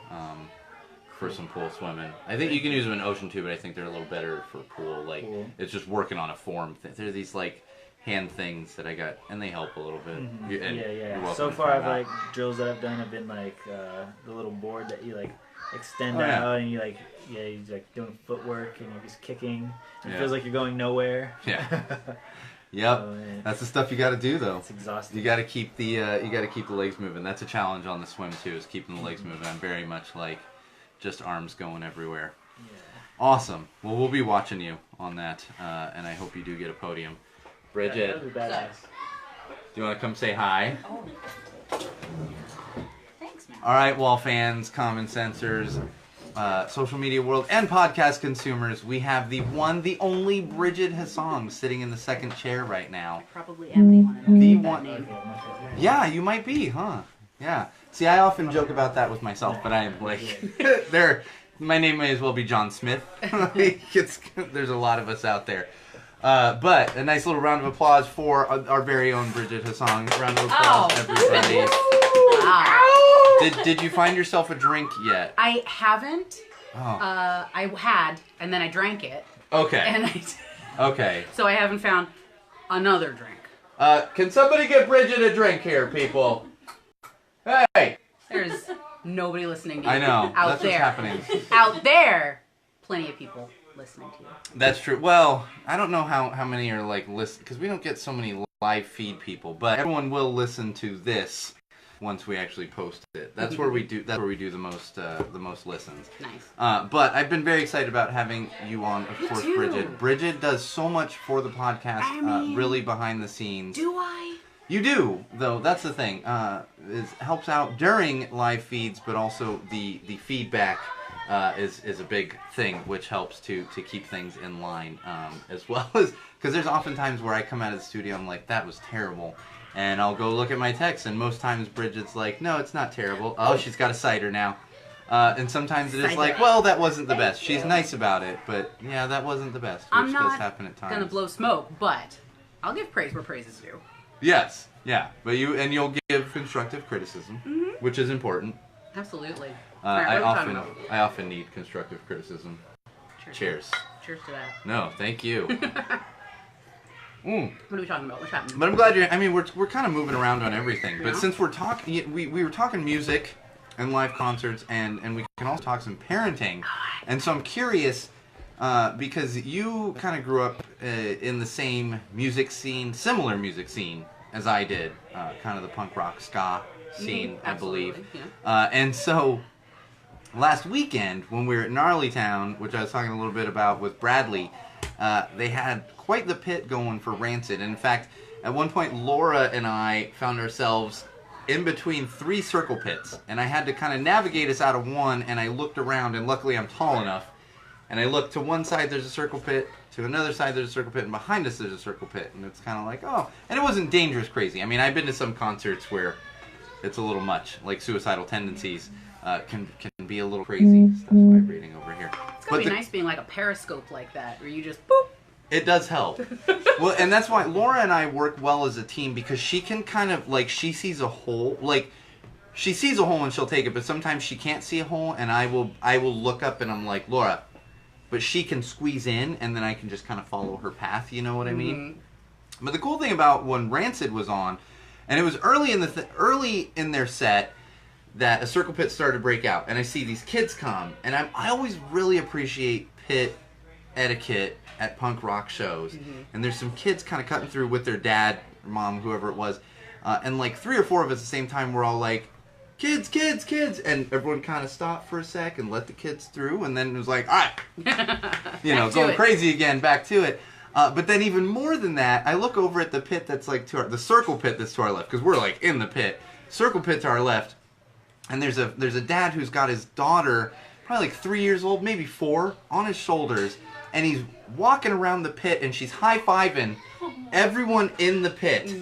for some pool swimming. I think you can use them in ocean, too, but I think they're a little better for pool. Like, it's just working on a form. They're these, like, hand things that I got, and they help a little bit. Yeah. So far, like, drills that I've done have been, like, the little board that you, like, extend out and you're doing footwork and you're just kicking and it feels like you're going nowhere. Yep. That's the stuff you got to do though. It's exhausting. You got to keep the legs moving. That's a challenge on the swim too, is keeping the legs moving. I'm very much like just arms going everywhere. Awesome. Well, we'll be watching you on that and I hope you do get a podium. Bridget, that would be badass. Do you want to come say hi? Oh. All right, wall fans, common sensors, social media world, and podcast consumers, we have the one, the only Bridget Hassong sitting in the second chair right now. I probably am the one. The one. Yeah, you might be, huh? Yeah. See, I often joke about that with myself, but I am like, my name may as well be John Smith. There's a lot of us out there. But a nice little round of applause for our very own Bridget Hassong. Round of applause, everybody. Wow. Did you find yourself a drink yet? I haven't. Oh. I had, and then I drank it. Okay. And Okay. So I haven't found another drink. Can somebody get Bridget a drink here, people? Hey! There's nobody listening to you. I know. Out That's there. what's happening. Out there, plenty of people listening to you. That's true. Well, I don't know how many are like listen, because we don't get so many live feed people, but everyone will listen to this once we actually post it. That's where we do. That's where we do the most listens. Nice. But I've been very excited about having you on, of course, too. Bridget. Bridget does so much for the podcast, I mean, really behind the scenes. Do I? You do, though. That's the thing. Helps out during live feeds, but also the feedback is a big thing, which helps to keep things in line, as well as because there's often times where I come out of the studio, I'm like, that was terrible. And I'll go look at my text, and most times Bridget's like, no, it's not terrible. Oh, she's got a cider now. And sometimes it is like, well, that wasn't the best. She's nice about it, but yeah, that wasn't the best, which I'm does not happen at times. gonna blow smoke, but I'll give praise where praise is due. Yes, yeah, but you'll give constructive criticism, which is important. Absolutely. I what are we talking often need constructive criticism. Cheers. Cheers to that. No, thank you. What are we talking about? What's happening? But I'm glad you're. I mean, we're kind of moving around on everything. But Yeah. since we're talking, we were talking music and live concerts, and we can also talk some parenting. And so I'm curious, because you kind of grew up in the same music scene, similar music scene as I did, kind of the punk rock ska scene, I believe. Absolutely, yeah. And so last weekend when we were at Gnarlytown, which I was talking a little bit about with Bradley, they had quite the pit going for Rancid. And in fact, at one point, Laura and I found ourselves in between 3 circle pits, and I had to kind of navigate us out of one, and I looked around, and luckily I'm tall enough, and I looked to one side, there's a circle pit, to another side, there's a circle pit, and behind us, there's a circle pit, and it's kind of like, oh, and it wasn't dangerous crazy. I mean, I've been to some concerts where it's a little much, like Suicidal Tendencies can be a little crazy. Stuff vibrating over here. It's gonna be nice being like a periscope like that, where you just boop. It does help. Well, and that's why Laura and I work well as a team, because she can kind of, like, she sees a hole, like, she sees a hole and she'll take it, but sometimes she can't see a hole, and I will look up and I'm like, Laura, but she can squeeze in, and then I can just kind of follow her path, you know what I mean? But the cool thing about when Rancid was on, and it was early in their set, that a circle pit started to break out, and I see these kids come, and I always really appreciate pit etiquette at punk rock shows, and there's some kids kind of cutting through with their dad, or mom, whoever it was, and like 3 or 4 of us at the same time were all like, kids, kids, kids, and everyone kind of stopped for a sec and let the kids through, and then it was like, all right, you know, going crazy again, back to it. But then even more than that, I look over at the pit that's like the circle pit that's to our left, because we're like in the pit, circle pit to our left, and there's a dad who's got his daughter, probably like 3 years old, maybe 4, on his shoulders, and he's walking around the pit, and she's high-fiving everyone in the pit.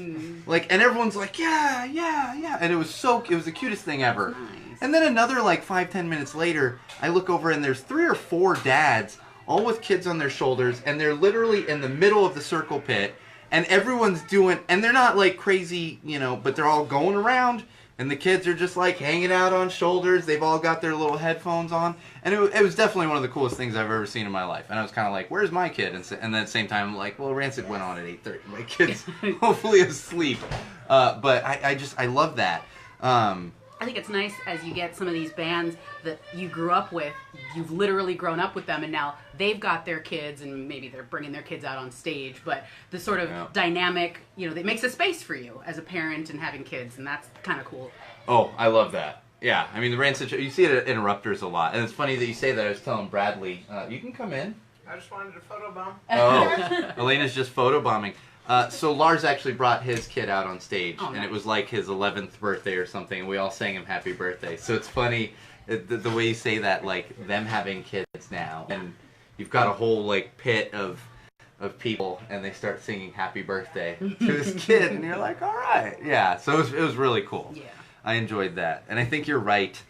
Like, and everyone's like, yeah, yeah, yeah. And it was the cutest thing ever. Nice. And then another, like, 5-10 minutes later, I look over, and there's 3 or 4 dads, all with kids on their shoulders, and they're literally in the middle of the circle pit, and everyone's doing, and they're not, like, crazy, you know, but they're all going around, and the kids are just, like, hanging out on shoulders. They've all got their little headphones on. And it was definitely one of the coolest things I've ever seen in my life. And I was kind of like, where's my kid? And then at the same time, I'm like, well, Rancid went on at 8:30. My kid's hopefully asleep. But I love that. I think it's nice as you get some of these bands that you grew up with, you've literally grown up with them, and now they've got their kids, and maybe they're bringing their kids out on stage, but the sort of dynamic, you know, that makes a space for you as a parent and having kids, and that's kind of cool. Oh, I love that. Yeah, I mean, the Rancid show, you see it at Interrupters a lot, and it's funny that you say that. I was telling Bradley, you can come in. I just wanted to photobomb. Oh, Elena's just photobombing. So Lars actually brought his kid out on stage, and it was like his 11th birthday or something, and we all sang him happy birthday. So it's funny, the way you say that, like, them having kids now, and you've got a whole, like, pit of people, and they start singing happy birthday to his kid, and you're like, all right. Yeah, so it was really cool. Yeah. I enjoyed that. And I think you're right,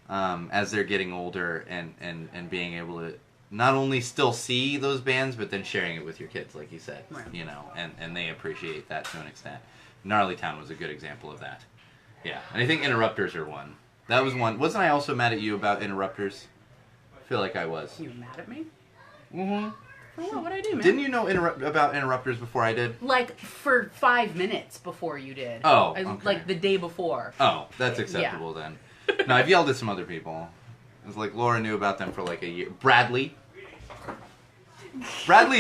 as they're getting older and being able to not only still see those bands, but then sharing it with your kids, like you said, you know, and they appreciate that to an extent. Gnarlytown was a good example of that. Yeah, and I think Interrupters are one. That was one. Wasn't I also mad at you about Interrupters? I feel like I was. You were mad at me? Mm-hmm. For what? What'd I do, man? Didn't you know about Interrupters before I did? Like, for 5 minutes before you did. Oh, okay. Like, the day before. Oh, that's acceptable then. No, I've yelled at some other people. It was like Laura knew about them for like a year. Bradley's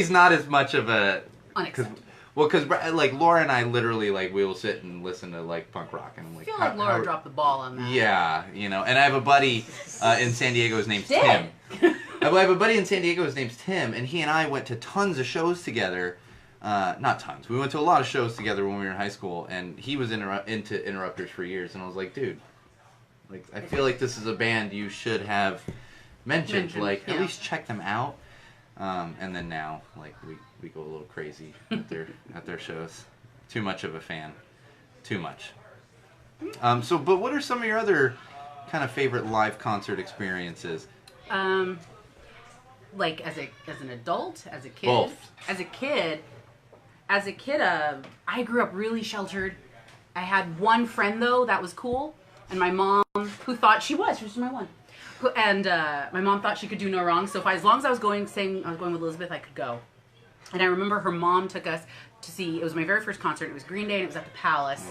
not as much of a... Unacceptable. Well, because like Laura and I literally, like, we will sit and listen to, like, punk rock. And I'm like, I feel like Laura dropped the ball on that. Yeah, you know. And I have a buddy in San Diego. His name's Tim. I have a buddy in San Diego. His name's Tim. And he and I went to tons of shows together. Not tons. We went to a lot of shows together when we were in high school. And he was into Interrupters for years. And I was like, dude, like, I feel like this is a band you should have mentioned. Like, at least check them out. And then now, like, we go a little crazy at their shows. Too much of a fan. Too much. But what are some of your other kind of favorite live concert experiences? Like as an adult, as a kid. Both. As a kid, I grew up really sheltered. I had one friend though that was cool, and my mom, who thought she was my one, and my mom thought she could do no wrong. So as long as I was going with Elizabeth, I could go. And I remember her mom took us to see. It was my very first concert. It was Green Day, and it was at the Palace.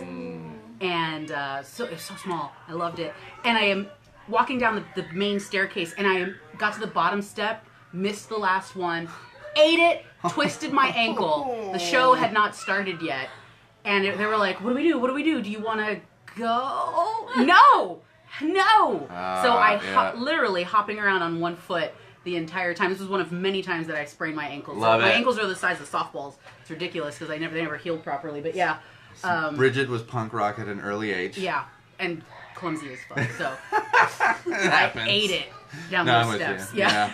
And so it was so small. I loved it. And I am walking down the main staircase, and I got to the bottom step, missed the last one, ate it, twisted my ankle. The show had not started yet, and they were like, "What do we do? What do we do? Do you want to go?" No. So I literally hopping around on one foot the entire time. This was one of many times that I sprained my ankles. Love it. My ankles are the size of softballs. It's ridiculous because they never healed properly. But yeah. Bridget was punk rock at an early age. Yeah, and clumsy as fuck. So It I happens. ate it down No, I'm those with steps. you. Yeah.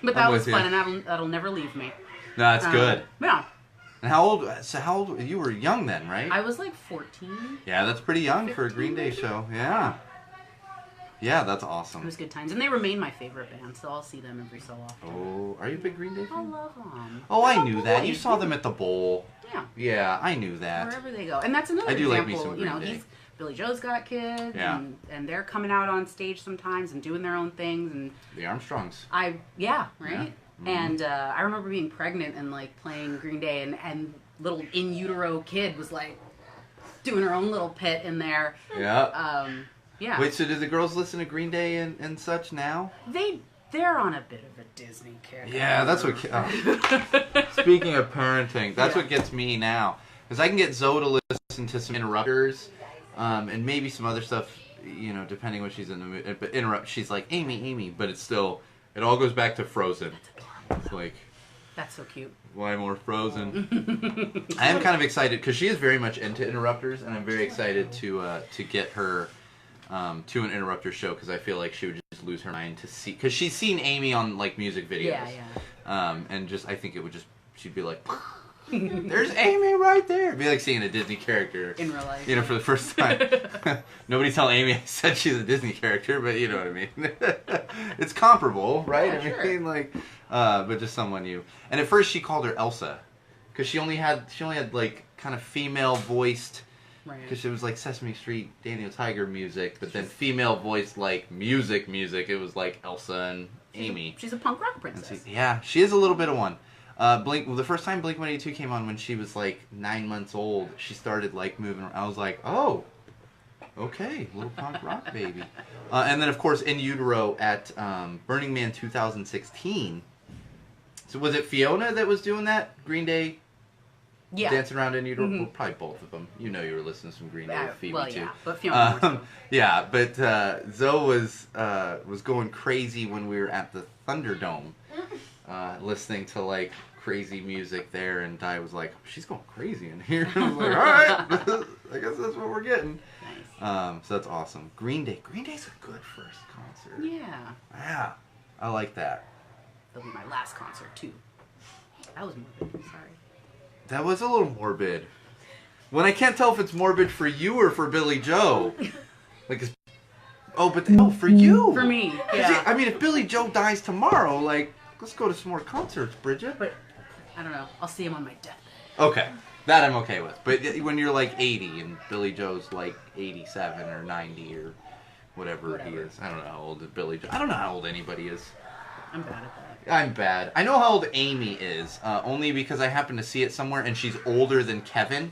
But that I'm was with fun, you. and that'll never leave me. No, that's good. Yeah. And how old? You were young then, right? I was like 14. Yeah, that's pretty young for a Green Day show. Yeah. Yeah, that's It awesome. was good times, and they remain my favorite band, so I'll see them every so often. Oh, are you a big Green Day I fan? love them. Oh, I knew that. You saw them at the Bowl. Yeah. Yeah, I knew that. Wherever they go, and that's another I do like me example. some You know, Green Day. he's Billy Joe's got kids, Yeah. and they're coming out on stage sometimes and doing their own things, and The Armstrongs. right. Yeah. Mm-hmm. And I remember being pregnant and like playing Green Day, and little in utero kid was like doing her own little pit in there. Yeah. Yeah. Wait, so do the girls listen to Green Day and such now? They're on a bit of a Disney kick. Yeah, that's what. Speaking of parenting, that's what gets me now. Because I can get Zoe to listen to some Interrupters, and maybe some other stuff, you know, depending when she's in the mood. But she's like, Amy, but it's still, it all goes back to Frozen. It's like, That's so cute. why more Frozen? I am kind of excited, because she is very much into Interrupters, and I'm very excited to get her to an Interrupter show, because I feel like she would just lose her mind to see, because she's seen Amy on like music videos. Yeah. And just, I think it would just, she'd be like, there's Amy right there. It'd be like seeing a Disney character. In real life. You know, for the first time. Nobody tell Amy I said she's a Disney character, but you know what I mean. It's comparable, right? Yeah, I sure. mean, like, but just someone new. And at first she called her Elsa, because she only had like kind of female voiced, Right. because it was like Sesame Street, Daniel Tiger music, but then female voiced like music. It was like Elsa and Amy. She's a punk rock And princess. yeah, she is a little bit of one. The first time Blink-182 came on when she was like 9 months old, she started like moving around. I was like, oh, okay, little punk rock baby. And then of course In Utero at Burning Man 2016. So was it Fiona that was doing that? Green Day Yeah. dancing around In Utero? Well, probably both of them. You know you were listening to some Green Day with Phoebe well, too. yeah, but Fiona more so. Yeah, but Zoe was going crazy when we were at the Thunderdome, listening to like crazy music there, and Di was like, "She's going crazy in here." I was like, "All right, I guess that's what we're getting." Nice. So that's awesome. Green Day's a good first concert. Yeah. Yeah, I like that. That'll be my last concert too. That was morbid. Sorry. That was a little morbid. When I can't tell if it's morbid for you or for Billy Joe. Like, for you. For me. 'Cause Yeah. I mean, if Billy Joe dies tomorrow, like, let's go to some more concerts, Bridget. But I don't know. I'll see him on my deathbed. Okay, that I'm okay with. But when you're like 80 and Billy Joe's like 87 or 90 or whatever he is, I don't know how old Billy Joe. I don't know how old anybody is. I'm bad at that. I'm bad. I know how old Amy is, only because I happened to see it somewhere, and she's older than Kevin.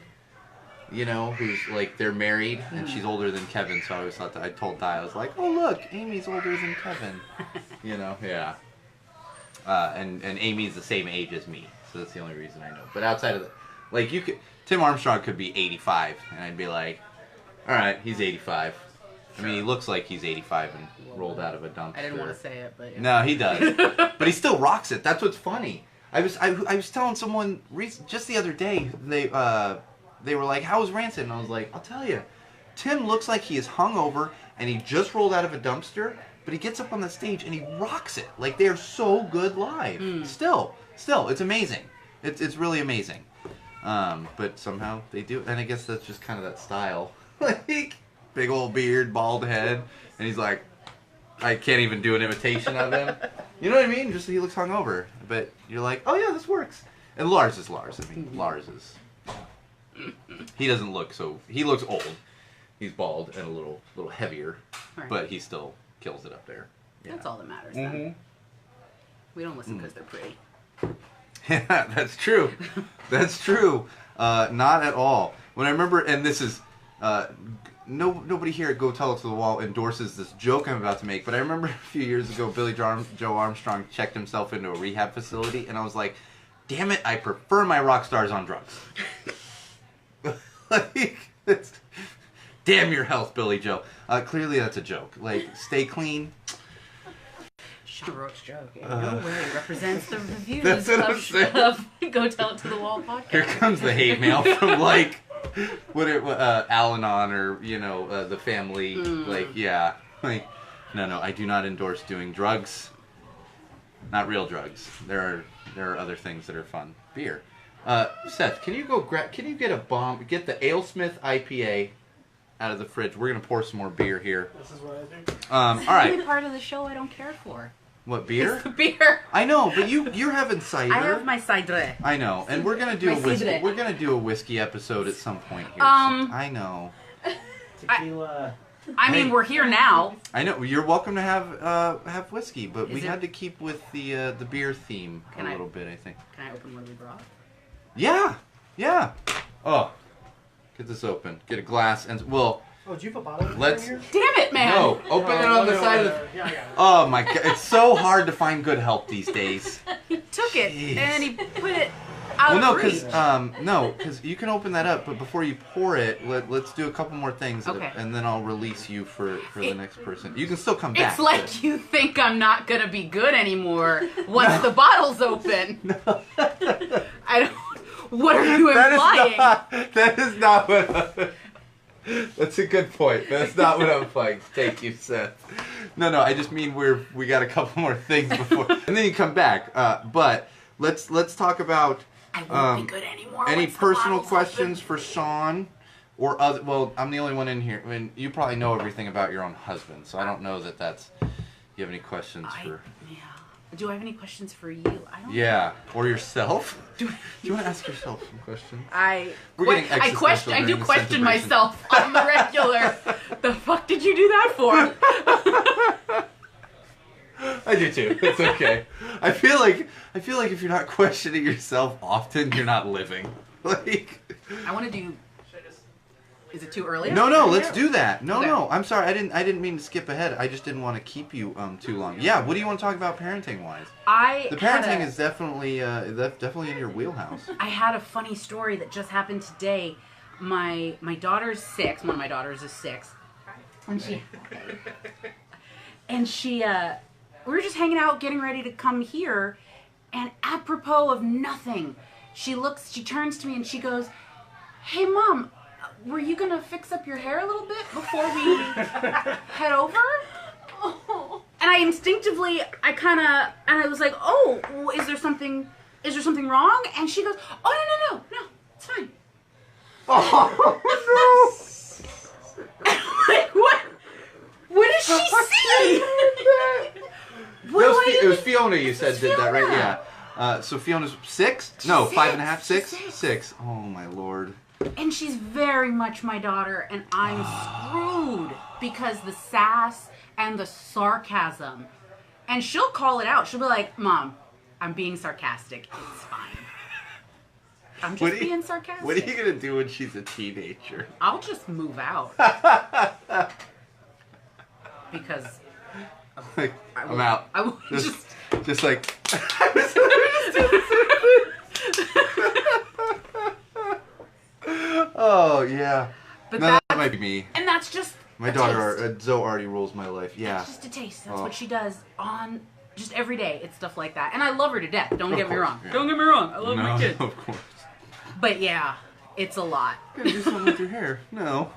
You know, who's like, they're married, and she's older than Kevin, so I always thought that, I told Di, I was like, oh look, Amy's older than Kevin. You know, yeah. And Amy's the same age as me, so that's the only reason I know. But outside of that, like, Tim Armstrong could be 85, and I'd be like, alright, he's 85. I mean, he looks like he's 85 and rolled out of a dumpster. I didn't want to say it, but yeah. No, he does. But he still rocks it. That's what's funny. I was telling someone just the other day, they were like, how was Rancid? And I was like, I'll tell you. Tim looks like he is hungover and he just rolled out of a dumpster, but he gets up on the stage and he rocks it. Like, they're so good live. Still, it's amazing. It's really amazing. But somehow they do, and I guess that's just kind of that style. Like, big old beard, bald head, and he's like, I can't even do an imitation of him. You know what I mean? Just he looks hungover, but you're like, oh yeah, this works. And Lars is Lars. I mean, Lars is. He doesn't look so. He looks old. He's bald and a little heavier, Right. but he still kills it up there. Yeah. That's all that matters. Then. Mhm. We don't listen because they're pretty. Yeah, that's true. That's true. Not at all. When I remember, and this is, nobody here at Go Tell It to the Wall endorses this joke I'm about to make, but I remember a few years ago, Joe Armstrong checked himself into a rehab facility, and I was like, damn it, I prefer my rock stars on drugs. Like, damn your health, Billy Joe. Clearly that's a joke. Like, stay clean. Sean Rourke's joke. In no way represents the reviews That's what I'm saying. of Go Tell It to the Wall podcast. Here comes the hate mail from, like, Al-Anon or, the family. Like, yeah. Like, no, I do not endorse doing drugs. Not real drugs. There are other things that are fun. Beer. Seth, can you get the AleSmith IPA out of the fridge? We're going to pour some more beer here. This is what I do. All The right. only part of the show I don't care for. What, beer? It's the beer. I know, but you're having cider. I have my cider. I know, and we're gonna do My a whiskey. cidre. We're gonna do a whiskey episode at some point here. I know. Tequila. I mean, we're here now. I know. You're welcome to have whiskey, but we Is it- had to keep with the beer theme Can a I- little bit. I think. Can I open what we brought? Yeah. Oh, get this open. Get a glass and Oh, did you have a bottle in Let's- here? Damn it, man! no. Open it on the side of the. Yeah, I got it. Oh my god! It's so hard to find good help these days. He took it Jeez. and he put it out Well, of reach. because you can open that up, but before you pour it, let's do a couple more things, Okay. and then I'll release you for the next person. You can still come back. It's like you think I'm not gonna be good anymore once the bottle's open. No. I don't. What are you implying? That is not what. That's a good point. That's not what I'm implying. Thank you, Seth. No. I just mean we got a couple more things before, and then you come back. But let's talk about I won't be good anymore. any once the personal bottle's questions open. for Sean, or other. Well, I'm the only one in here. I mean, you probably know everything about your own husband, so I don't know that that's. You have any questions for? Yeah. Do I have any questions for you? I don't. Yeah, or yourself. Do Do you want to ask yourself some questions? We're getting I existential I do during the question Centibration. myself on the regular. The fuck did you do that for? I do too. It's okay. I feel like if you're not questioning yourself often, you're not living. Like. I want to do. Is it too early? No, let's do that. No. I'm sorry. I didn't mean to skip ahead. I just didn't want to keep you too long. Yeah. What do you want to talk about parenting wise? The parenting is definitely definitely in your wheelhouse. I had a funny story that just happened today. My daughter's 6. One of my daughters is 6, and she we were just hanging out, getting ready to come here, and apropos of nothing, she turns to me and she goes, "Hey, Mom, were you gonna fix up your hair a little bit before we head over?" And I instinctively, I was like, "Oh, is there something wrong?" And she goes, "Oh, no, it's fine." Oh Like, what did she see? What no! do I It was even- Fiona. You said It's did that right? Fiona. Yeah. So Fiona's 6? No, She's 5.5, 6? She's 6. 6. Oh my lord. And she's very much my daughter, and I'm screwed because the sass and the sarcasm. And she'll call it out. She'll be like, "Mom, I'm being sarcastic. It's fine. I'm just being sarcastic." What are you gonna do when she's a teenager? I'll just move out. Because Like, I I'm will, out. I will Just like. Oh yeah. But No, that might be me. And that's just My a daughter, taste. Zoe, already rules my life. Yeah. That's just a taste. That's Oh. what she does on just every day. It's stuff like that. And I love her to death. Don't Of get me course, wrong. yeah. Don't get me wrong. I love No, my kids. of course. But yeah, it's a lot. You gotta do something with your hair. No.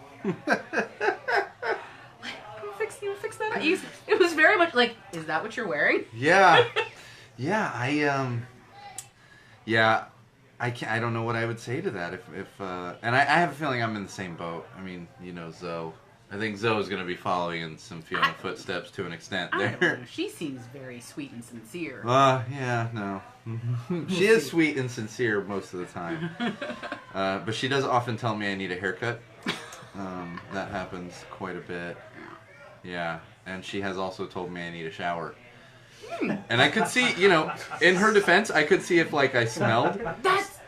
You fix that up. It was very much like, is that what you're wearing? Yeah. Yeah, I don't know what I would say to that and I have a feeling I'm in the same boat. I mean, you know, Zoe. I think Zoe's going to be following in some Fiona footsteps to an extent I don't there. know. She seems very sweet and sincere. Yeah, no. She is sweet and sincere most of the time. But she does often tell me I need a haircut. That happens quite a bit. Yeah. And she has also told me I need a shower. And I could see, you know, in her defense, I could see if, like, I smelled. That's...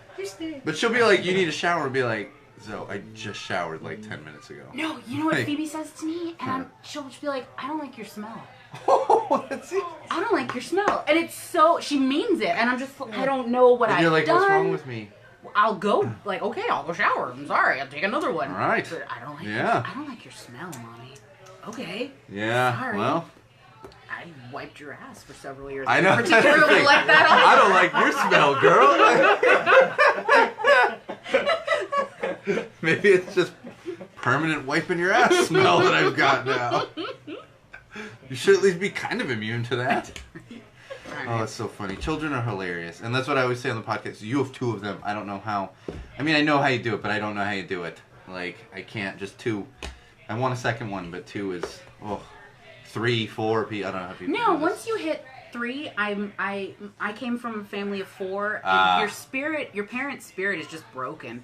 But she'll be like, you need a shower, and be like, Zoe, I just showered like 10 minutes ago. No, you know what Like- Phoebe says to me? And she'll just be like, I don't like your smell. Oh, that's it. I don't like your smell. And it's so... She means it. And I'm just... I don't know what And I've you're like, done. what's wrong with me? I'll go, like, okay, I'll go shower. I'm sorry, I'll take another one. All right. But I don't like Yeah. I don't like your smell, Mommy. Okay. Yeah, Sorry. well, I wiped your ass for several years. I know. Particularly like that. I don't like your smell, girl. Maybe it's just permanent wiping your ass smell that I've got now. You should at least be kind of immune to that. Oh, that's so funny. Children are hilarious. And that's what I always say on the podcast. You have 2 of them. I don't know how. I mean, I know how you do it, but I don't know how you do it. Like, I can't. Just 2. I want a second one, but 2 is, 3, 4. I don't know how people No, do this. once you hit 3, I came from a family of 4. Ah. And your parents' spirit is just broken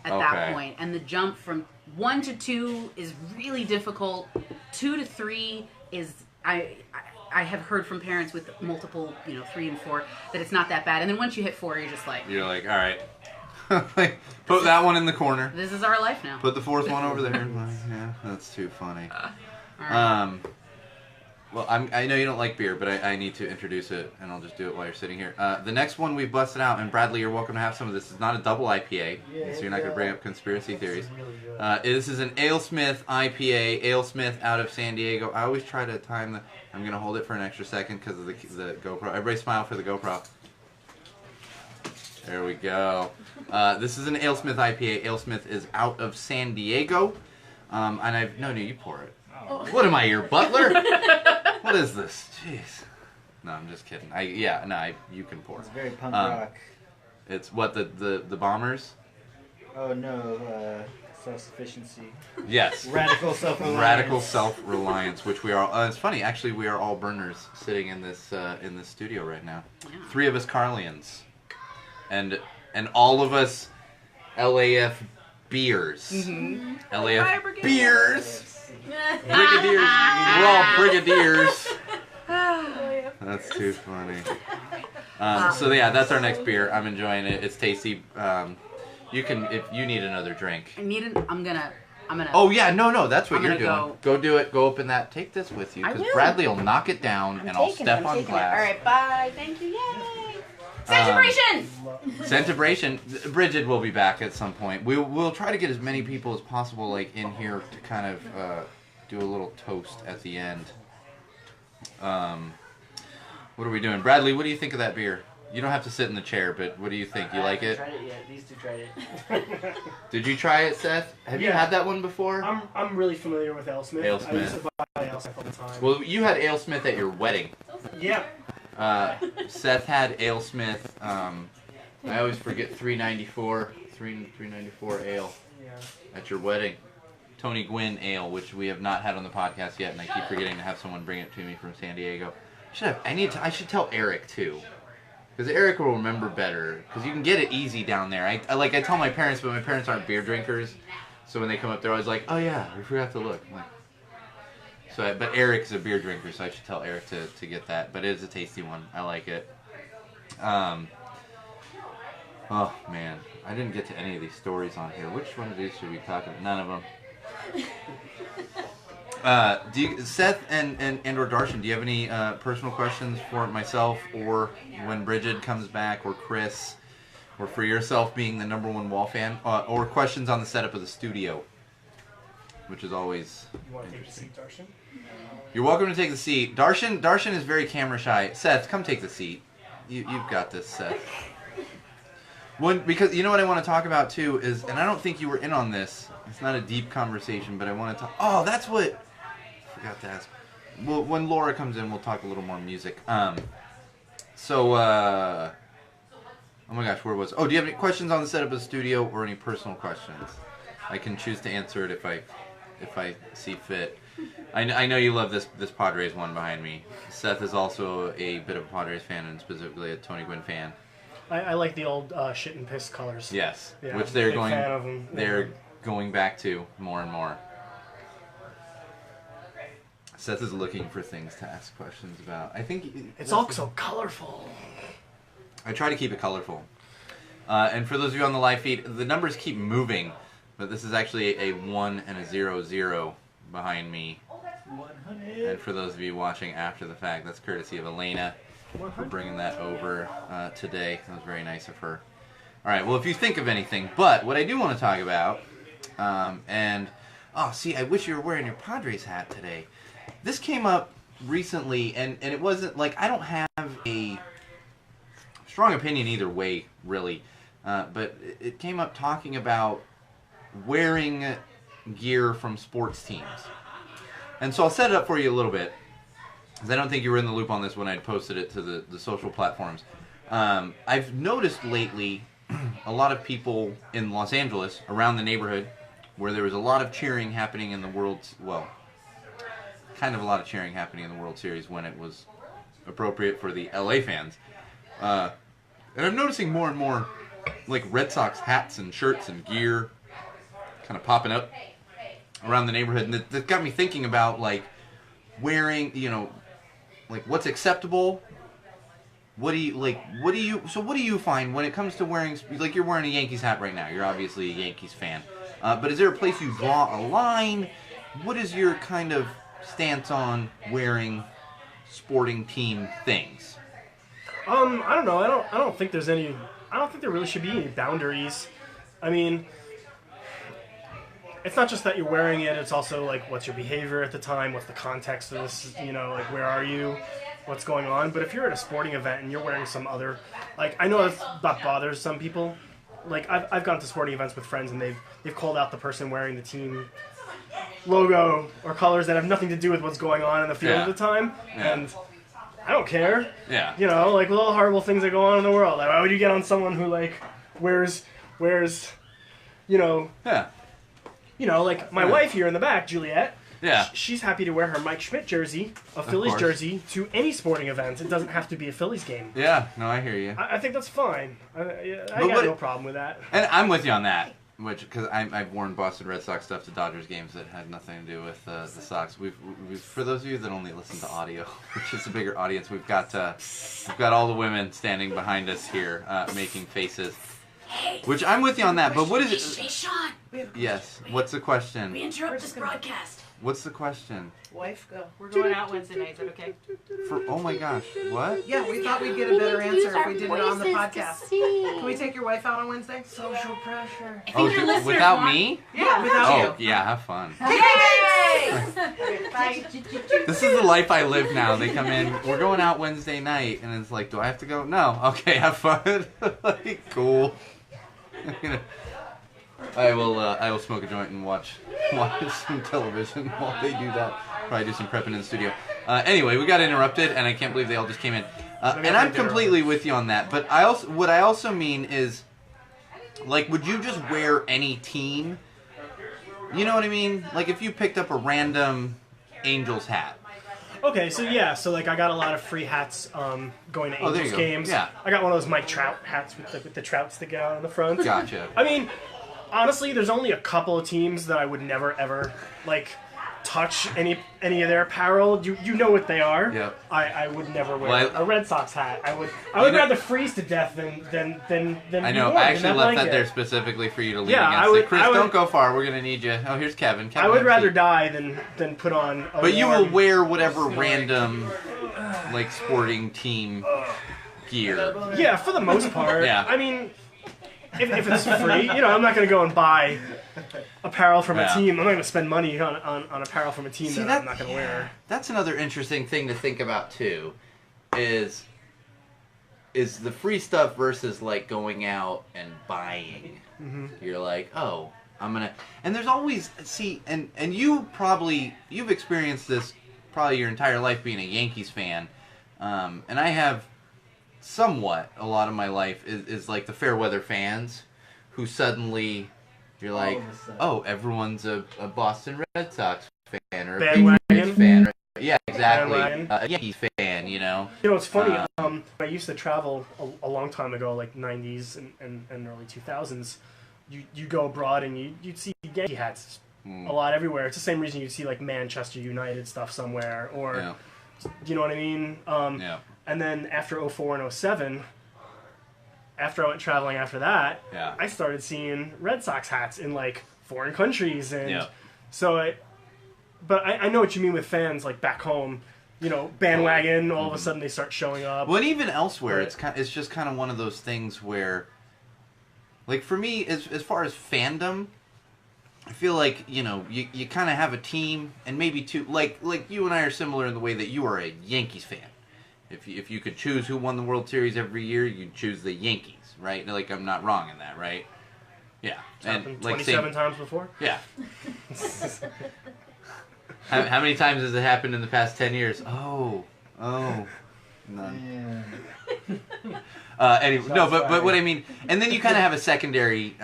at Okay. that point. And the jump from 1 to 2 is really difficult. 2 to 3 is I have heard from parents with multiple, 3 and 4, that it's not that bad. And then once you hit 4, you're just like, You're like, all right. Like, put that one in the corner. this is our life now. Put the 4th one over there. Like, yeah, that's too funny. All right. Well, I know you don't like beer, but I need to introduce it, and I'll just do it while you're sitting here. The next one we've busted out, and Bradley, you're welcome to have some of this. It's not a double IPA, so you're not going to bring up conspiracy theories. This is really good. This is an AleSmith IPA, AleSmith out of San Diego. I always try to time the... I'm going to hold it for an extra second because of the GoPro. Everybody smile for the GoPro. There we go. This is an AleSmith IPA. AleSmith is out of San Diego. And I've... No, you pour it. What am I, your butler? What is this? Jeez. No, I'm just kidding. You can pour. It's very punk Um, rock. It's what, the Bombers? Oh no, self-sufficiency. Yes. Radical self-reliance. Radical self-reliance, which we are. It's funny, actually, we are all burners sitting in this studio right now. Yeah. 3 of us Carlians, and all of us LAF beers. Mm-hmm. LAF Brigadiers. beers. Brigadiers. We're all brigadiers. Oh, yeah. That's too funny. So yeah, that's our next beer. I'm enjoying it. It's tasty. You can, if you need another drink. I'm gonna. Oh yeah, no, that's what I'm you're gonna doing. Go do it. Go open that. Take this with you I because will. Bradley will knock it down and I'll step on glass. All right, bye. Thank you. Yay. Centibration! Centibration. Bridget will be back at some point. We'll try to get as many people as possible like in here to kind of do a little toast at the end. What are we doing, Bradley? What do you think of that beer? You don't have to sit in the chair, but what do you think? You like it? I haven't tried it yet. These 2 tried it. Did you try it, Seth? Have you Yeah. had that one before? I'm really familiar with AleSmith. AleSmith. I used to buy AleSmith all the time. Well, you had AleSmith at your wedding. Yeah. Seth had AleSmith. I always forget 394 ale Yeah. at your wedding. Tony Gwynn ale, which we have not had on the podcast yet, and I keep forgetting to have someone bring it to me from San Diego. I should tell Eric too, because Eric will remember better. Because you can get it easy down there. I tell my parents, but my parents aren't beer drinkers, so when they come up, they're always like, "Oh yeah, we forgot to look." I'm like, but Eric is a beer drinker, so I should tell Eric to get that. But it is a tasty one. I like it. Oh man, I didn't get to any of these stories on here. Which one of these should we talk about? None of them. Seth and or Darshan, do you have any personal questions for myself, or when Bridget comes back, or Chris, or for yourself being the #1 Wall fan, or questions on the setup of the studio, which is always You want to take a interesting. seat, Darshan? You're welcome to take the seat. Darshan is very camera shy. Seth, come take the seat. You've got this, Seth. Because you know what I want to talk about too is, and I don't think you were in on this. It's not a deep conversation, but I want to talk. Oh, that's what. I forgot to ask. Well, when Laura comes in, we'll talk a little more music. Oh my gosh, where was? Oh, do you have any questions on the setup of the studio or any personal questions? I can choose to answer it if I see fit. I know you love this Padres one behind me. Seth is also a bit of a Padres fan and specifically a Tony Gwynn fan. I like the old shit and piss colors. Yes, Yeah, which they're big going fan of them. they're going back to more and more. Seth is looking for things to ask questions about. I think It's all so colorful. I try to keep it colorful. And for those of you on the live feed, the numbers keep moving, but this is actually a 1 and a 0 behind me. 100. And for those of you watching after the fact, that's courtesy of Elena for bringing that over today. That was very nice of her. All right, well, if you think of anything, but what I do want to talk about, see, I wish you were wearing your Padres hat today. This came up recently, and it wasn't, like, I don't have a strong opinion either way, really. But it came up talking about wearing gear from sports teams. And so I'll set it up for you a little bit, because I don't think you were in the loop on this when I posted it to the social platforms. I've noticed lately a lot of people in Los Angeles, around the neighborhood, where there was a lot of cheering happening in the kind of a lot of cheering happening in the World Series when it was appropriate for the LA fans. And I'm noticing more and more, like, Red Sox hats and shirts and gear kind of popping up around the neighborhood. And that got me thinking about, like, wearing, like, what's acceptable. What do you find when it comes to wearing, like, you're wearing a Yankees hat right now. You're obviously a Yankees fan. But is there a place you draw a line? What is your kind of stance on wearing sporting team things? I don't know. I don't think there's any. I don't think there really should be any boundaries. I mean, it's not just that you're wearing it. It's also like, what's your behavior at the time? What's the context of this? Like, where are you? What's going on? But if you're at a sporting event and you're wearing some other, like, I know that bothers some people. Like, I've gone to sporting events with friends and they've called out the person wearing the team logo or colors that have nothing to do with what's going on in the field at the time. Yeah. And I don't care. Yeah. Like, with all the horrible things that go on in the world. Like, why would you get on someone who, like, wears, Yeah. Like, my wife here in the back, Juliet. Yeah. She's happy to wear her Mike Schmidt jersey, a Phillies course. jersey, to any sporting event. It doesn't have to be a Phillies game. Yeah. No, I hear you. I think that's fine. I got no problem with that. And I'm with you on that. Because I've worn Boston Red Sox stuff to Dodgers games that had nothing to do with the Sox. We've for those of you that only listen to audio, which is a bigger audience, we've got all the women standing behind us here making faces. Hey, Which I'm with you on that. But what is it? Hey, Sean. Yes. What's the question? We interrupt this broadcast. What's the question? Wife, go. We're going out Wednesday night. Is that okay? Oh my gosh! What? Yeah, we thought we'd get a better answer if we did it on the podcast. Can we take your wife out on Wednesday? Social pressure. I think your listeners without want- me? Yeah, without you. Yeah, have fun. Bye. This is the life I live now. They come in, we're going out Wednesday night, and it's like, do I have to go? No. Okay, have fun. Like, cool. I will smoke a joint and watch some television while they do that. Probably do some prepping in the studio. Anyway, we got interrupted, and I can't believe they all just came in. And I'm completely with you on that. But what I also mean is, like, would you just wear any team? You know what I mean? Like, if you picked up a random Angels hat. Okay, so like, I got a lot of free hats going to Oh, there Angels you go. games. Yeah. I got one of those Mike Trout hats with the trout sticking out on the front. Gotcha. I mean, honestly, there's only a couple of teams that I would never ever, like, touch any of their apparel. You know what they are. Yep. I would never wear Well, a Red Sox hat. I would rather freeze to death than I know. be warm I in actually left that blanket. there specifically for you to lean Yeah, against. I would- Like, Chris, I would- don't go far. We're gonna need you. Oh, here's Kevin. I would MC. rather die than put on a But you will warm- wear whatever random, like, sporting team gear. Yeah, for the most part. Yeah. I mean, if it's free, I'm not going to go and buy apparel from a Yeah. team. I'm not going to spend money on apparel from a team See, that I'm not going to wear. That's another interesting thing to think about too, is the free stuff versus, like, going out and buying. Mm-hmm. You're like, oh, I'm gonna, and there's always, see, and you've experienced this probably your entire life being a Yankees fan, and I have somewhat a lot of my life is like the fair weather fans who suddenly you're like, oh, everyone's a Boston Red Sox fan or a Patriots fan. Yeah, exactly. A Yankees fan, you know. You know, it's funny. I used to travel a long time ago, like 90s and early 2000s. You go abroad and you'd see Yankee hats a lot everywhere. It's the same reason you'd see like Manchester United stuff somewhere, or you know what I mean? And then after 04 and 07, after I went traveling after that, I started seeing Red Sox hats in like foreign countries, and so but I know what you mean with fans like back home. You know, bandwagon. All of a sudden, they start showing up. Well, and even elsewhere, it's just kind of one of those things where, like for me, as far as fandom, I feel like you know you kind of have a team and maybe two. Like you and I are similar in the way that you are a Yankees fan. If you could choose who won the World Series every year, you'd choose the Yankees, right? Like I'm not wrong in that, right? Yeah, it's happened 27 times before. Yeah. How many times has it happened in the past 10 years? Oh, none. Anyway, no, but what I mean, and then you kind of have a secondary,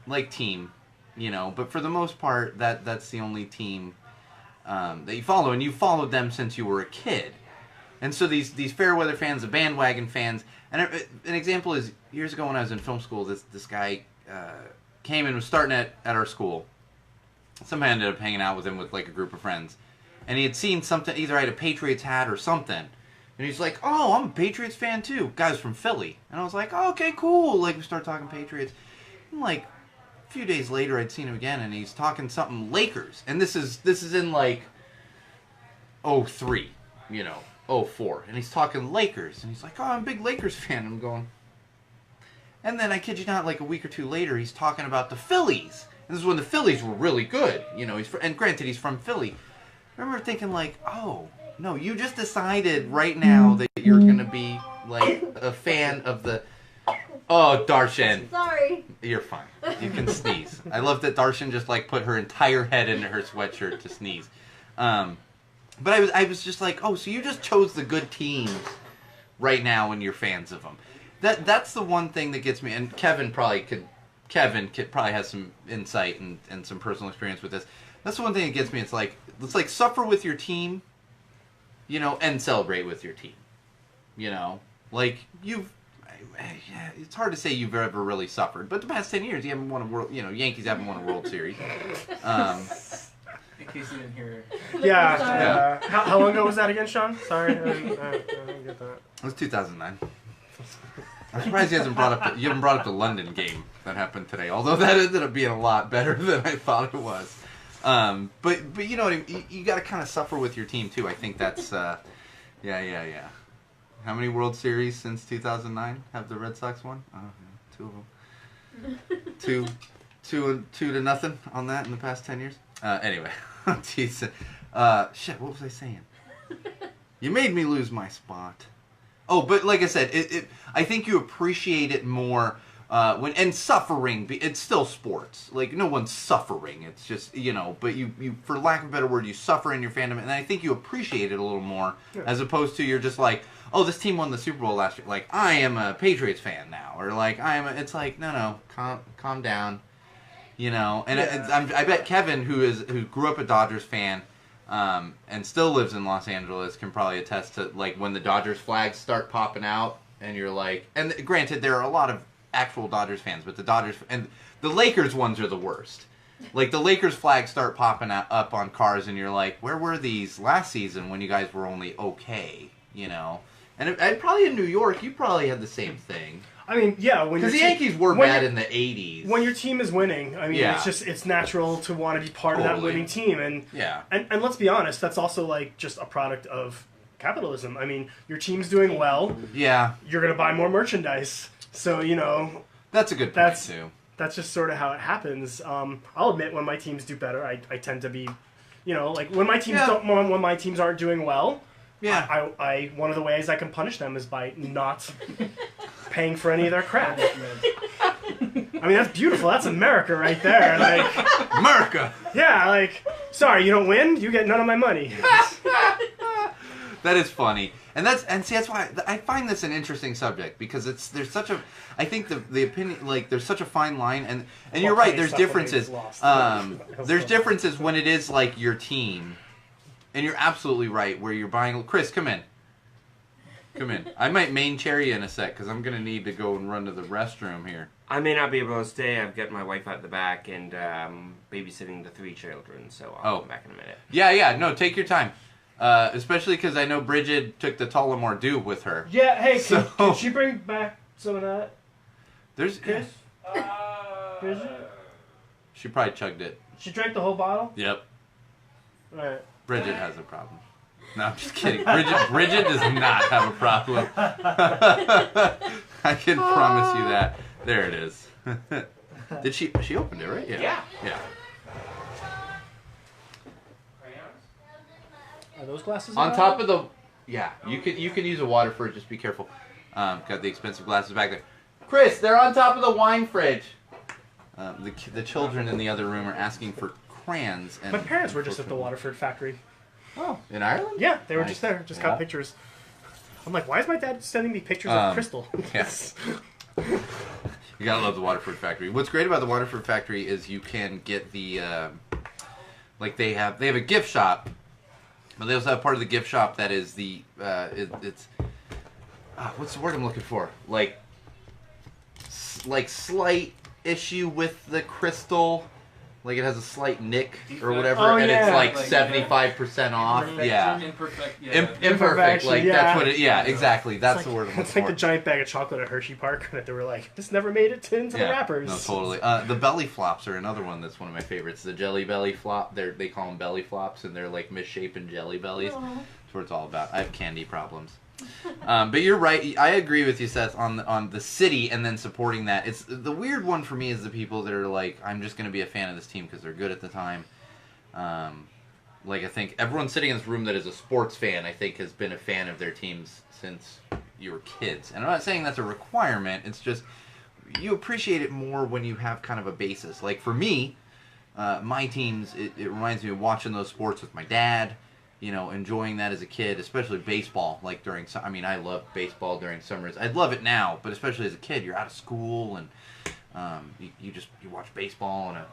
like team, you know. But for the most part, that's the only team that you follow, and you followed them since you were a kid. And so these fair weather fans, the bandwagon fans, and an example is years ago when I was in film school, this guy came and was starting at our school. Somehow I ended up hanging out with him with like a group of friends. And he had seen something, either I had a Patriots hat or something. And he's like, oh, I'm a Patriots fan too. Guy's from Philly. And I was like, oh, okay, cool. Like we start talking Patriots. And like a few days later I'd seen him again and he's talking something Lakers. And this is in like 03, you know, 04. And he's talking Lakers. And he's like, oh, I'm a big Lakers fan. And I'm going. And then I kid you not, like a week or two later, he's talking about the Phillies. And this is when the Phillies were really good, you know. And granted, he's from Philly. I remember thinking, like, oh, no, you just decided right now that you're going to be, like, a fan of the... Oh, Darshan. Sorry. You're fine. You can sneeze. I love that Darshan just, like, put her entire head into her sweatshirt to sneeze. But I was just like, oh, so you just chose the good teams right now and you're fans of them. That's the one thing that gets me, and Kevin probably has some insight and some personal experience with this. That's the one thing that gets me. It's like suffer with your team, you know, and celebrate with your team. You know, like it's hard to say you've ever really suffered, but the past 10 years you haven't won a world. You know, Yankees haven't won a World Series. In case you didn't hear. Yeah. How long ago was that again, Sean? Sorry, I didn't get that. It was 2009. I'm surprised you haven't brought up the London game that happened today. Although that ended up being a lot better than I thought it was. But you know what I mean? You got to kind of suffer with your team too. I think that's yeah. How many World Series since 2009 have the Red Sox won? Oh, yeah, 2 of them. two to nothing on that in the past 10 years. Anyway, jeez. Shit. What was I saying? You made me lose my spot. Oh, but like I said, I think you appreciate it more and suffering. It's still sports. Like no one's suffering. It's just but you for lack of a better word, you suffer in your fandom, and I think you appreciate it a little more as opposed to you're just like, oh, this team won the Super Bowl last year. Like I am a Patriots fan now, or like it's like no, calm down, And I bet Kevin, who grew up a Dodgers fan. And still lives in Los Angeles, can probably attest to like when the Dodgers flags start popping out, and you're like, and granted there are a lot of actual Dodgers fans, but the Dodgers and the Lakers ones are the worst. Like the Lakers flags start popping up on cars, and you're like, where were these last season when you guys were only okay, And probably in New York, you probably had the same thing. I mean, yeah, because the Yankees were bad in the '80s. When your team is winning, I mean, it's natural to want to be part of that winning team, and let's be honest, that's also like just a product of capitalism. I mean, your team's doing well. Yeah, you're gonna buy more merchandise, so that's a good point too. That's just sort of how it happens. I'll admit when my teams do better, I tend to be, like when my teams when my teams aren't doing well. Yeah, I one of the ways I can punish them is by not paying for any of their crap. I mean, that's beautiful. That's America right there. Like America. Yeah, like sorry, you don't win, you get none of my money. That is funny, and see that's why I find this an interesting subject because there's such a I think the opinion like there's such a fine line and you're right, there's differences. There's differences when it is like your team, and you're absolutely right where you're buying. Chris, come in. I might main chair you in a sec because I'm gonna need to go and run to the restroom here. I may not be able to stay. I've got my wife out the back and babysitting the 3 children, so I'll come back in a minute. Yeah. No, take your time. Especially because I know Bridget took the Tullamore Dew with her. Yeah, hey, So- can she bring back some of that? There's Chris? Bridget? She probably chugged it. She drank the whole bottle? Yep. Alright. Bridget has a problem. No, I'm just kidding. Bridget does not have a problem. I can promise you that. There it is. Did she opened it, right? Yeah. Are those glasses On top of the you can use a Waterford, just be careful. Got the expensive glasses back there. Chris, they're on top of the wine fridge. The children in the other room are asking for crayons. And My parents were just at the Waterford factory. Oh, in Ireland? Yeah, they were Nice. just there. Just Yeah. got pictures. I'm like, why is my dad sending me pictures of Crystal? Yes. You gotta love the Waterford factory. What's great about the Waterford factory is you can get the like they have a gift shop, but they also have part of the gift shop that is the it's what's the word I'm looking for? Like slight issue with the crystal. Like it has a slight nick or whatever, Oh, and yeah. it's like Like, 75% off. Yeah. Imperfect. Yeah. Imperfect. Imperfection, Like yeah. that's what it. Yeah, exactly. That's the word I'm It's looking like for. the giant bag of chocolate at Hershey Park that they were like, this never made it into the wrappers. No, totally. The belly flops are another one that's one of my favorites. The jelly belly flop. They call them belly flops, and they're like misshapen jelly bellies. That's what it's all about. I have candy problems. But you're right. I agree with you, Seth, on the city and then supporting that. It's the weird one for me is the people that are like, I'm just going to be a fan of this team because they're good at the time. Like I think everyone sitting in this room that is a sports fan, I think, has been a fan of their teams since you were kids. And I'm not saying that's a requirement. It's just you appreciate it more when you have kind of a basis. Like for me, my teams, it reminds me of watching those sports with my dad. You know, enjoying that as a kid, especially baseball. Like I love baseball during summers. I'd love it now, but especially as a kid, you're out of school and you watch baseball on a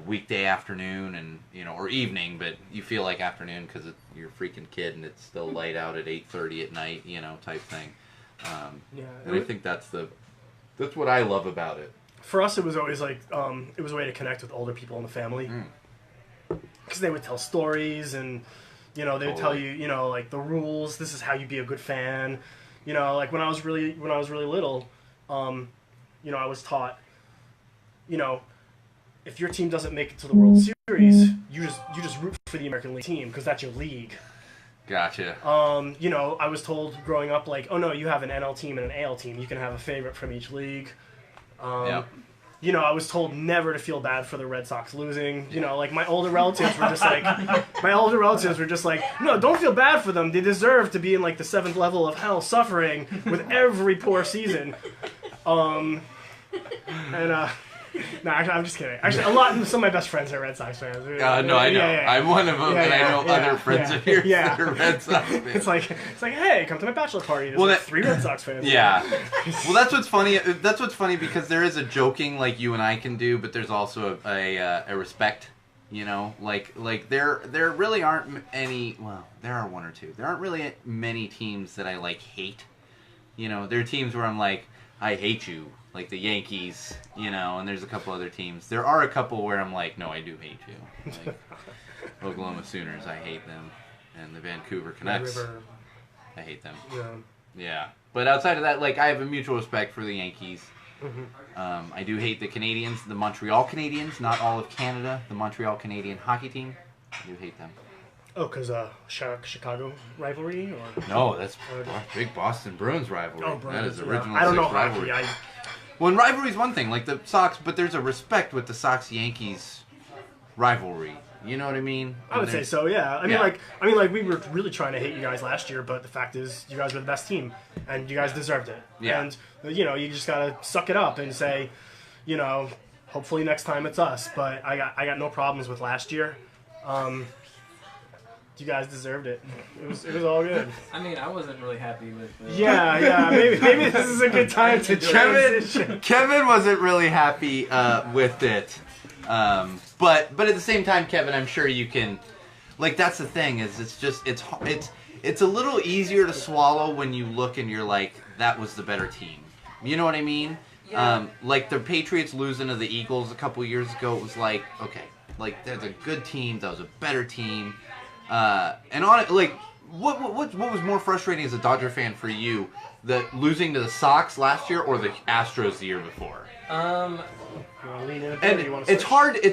weekday afternoon and or evening, but you feel like afternoon because you're a freaking kid and it's still light out at 8:30 at night, type thing. And I think that's what I love about it. For us, it was always like, it was a way to connect with older people in the family. Because they would tell stories and, they would tell you, like the rules, this is how you be a good fan. Like when I was really little, I was taught, if your team doesn't make it to the World Series, you just root for the American League team because that's your league. Gotcha. I was told growing up, like, oh no, you have an NL team and an AL team. You can have a favorite from each league. Yep. I was told never to feel bad for the Red Sox losing. Like my older relatives were just like, no, don't feel bad for them. They deserve to be in like the 7th level of hell, suffering with every poor season. No, actually, I'm just kidding. Actually, some of my best friends are Red Sox fans. No, I know. Yeah. I'm one of them, and I know other friends of yours Yeah. that are Red Sox fans. It's like, hey, come to my bachelor party. There's like 3 Red Sox fans. Yeah. Well, that's what's funny. That's what's funny because there is a joking like you and I can do, but there's also a respect. Like there really aren't any. Well, there are 1 or 2. There aren't really many teams that I like hate. There are teams where I'm like, I hate you. Like the Yankees, and there's a couple other teams. There are a couple where I'm like, no, I do hate you. Like Oklahoma Sooners, I hate them. And the Vancouver Canucks, I hate them. Yeah. But outside of that, like, I have a mutual respect for the Yankees. I do hate the Canadians, the Montreal Canadiens, not all of Canada, the Montreal Canadian hockey team. I do hate them. Oh, because Chicago rivalry? Or No, that's big Boston Bruins rivalry. Oh, Bruins, that is yeah. original I don't know six rivalry. hockey. Well, and rivalry's one thing, like the Sox, but there's a respect with the Sox-Yankees rivalry. You know what I mean? I would say so, yeah. I mean, like we were really trying to hate you guys last year, but the fact is, you guys were the best team, and you guys deserved it. Yeah. And you just gotta suck it up and say, hopefully next time it's us. But I got no problems with last year. You guys deserved it. It was all good. I mean, I wasn't really happy with. Yeah. Maybe this is a good time to transition. Kevin wasn't really happy with it, but at the same time, Kevin, I'm sure you can. Like, that's the thing, is it's a little easier to swallow when you look and you're like, that was the better team. You know what I mean? Yeah. Like the Patriots losing to the Eagles a couple years ago, it was like, okay, like there's a good team, that was a better team. And on it, like, what was more frustrating as a Dodger fan for you, the losing to the Sox last year or the Astros the year before? You want to lean in? And you want to it's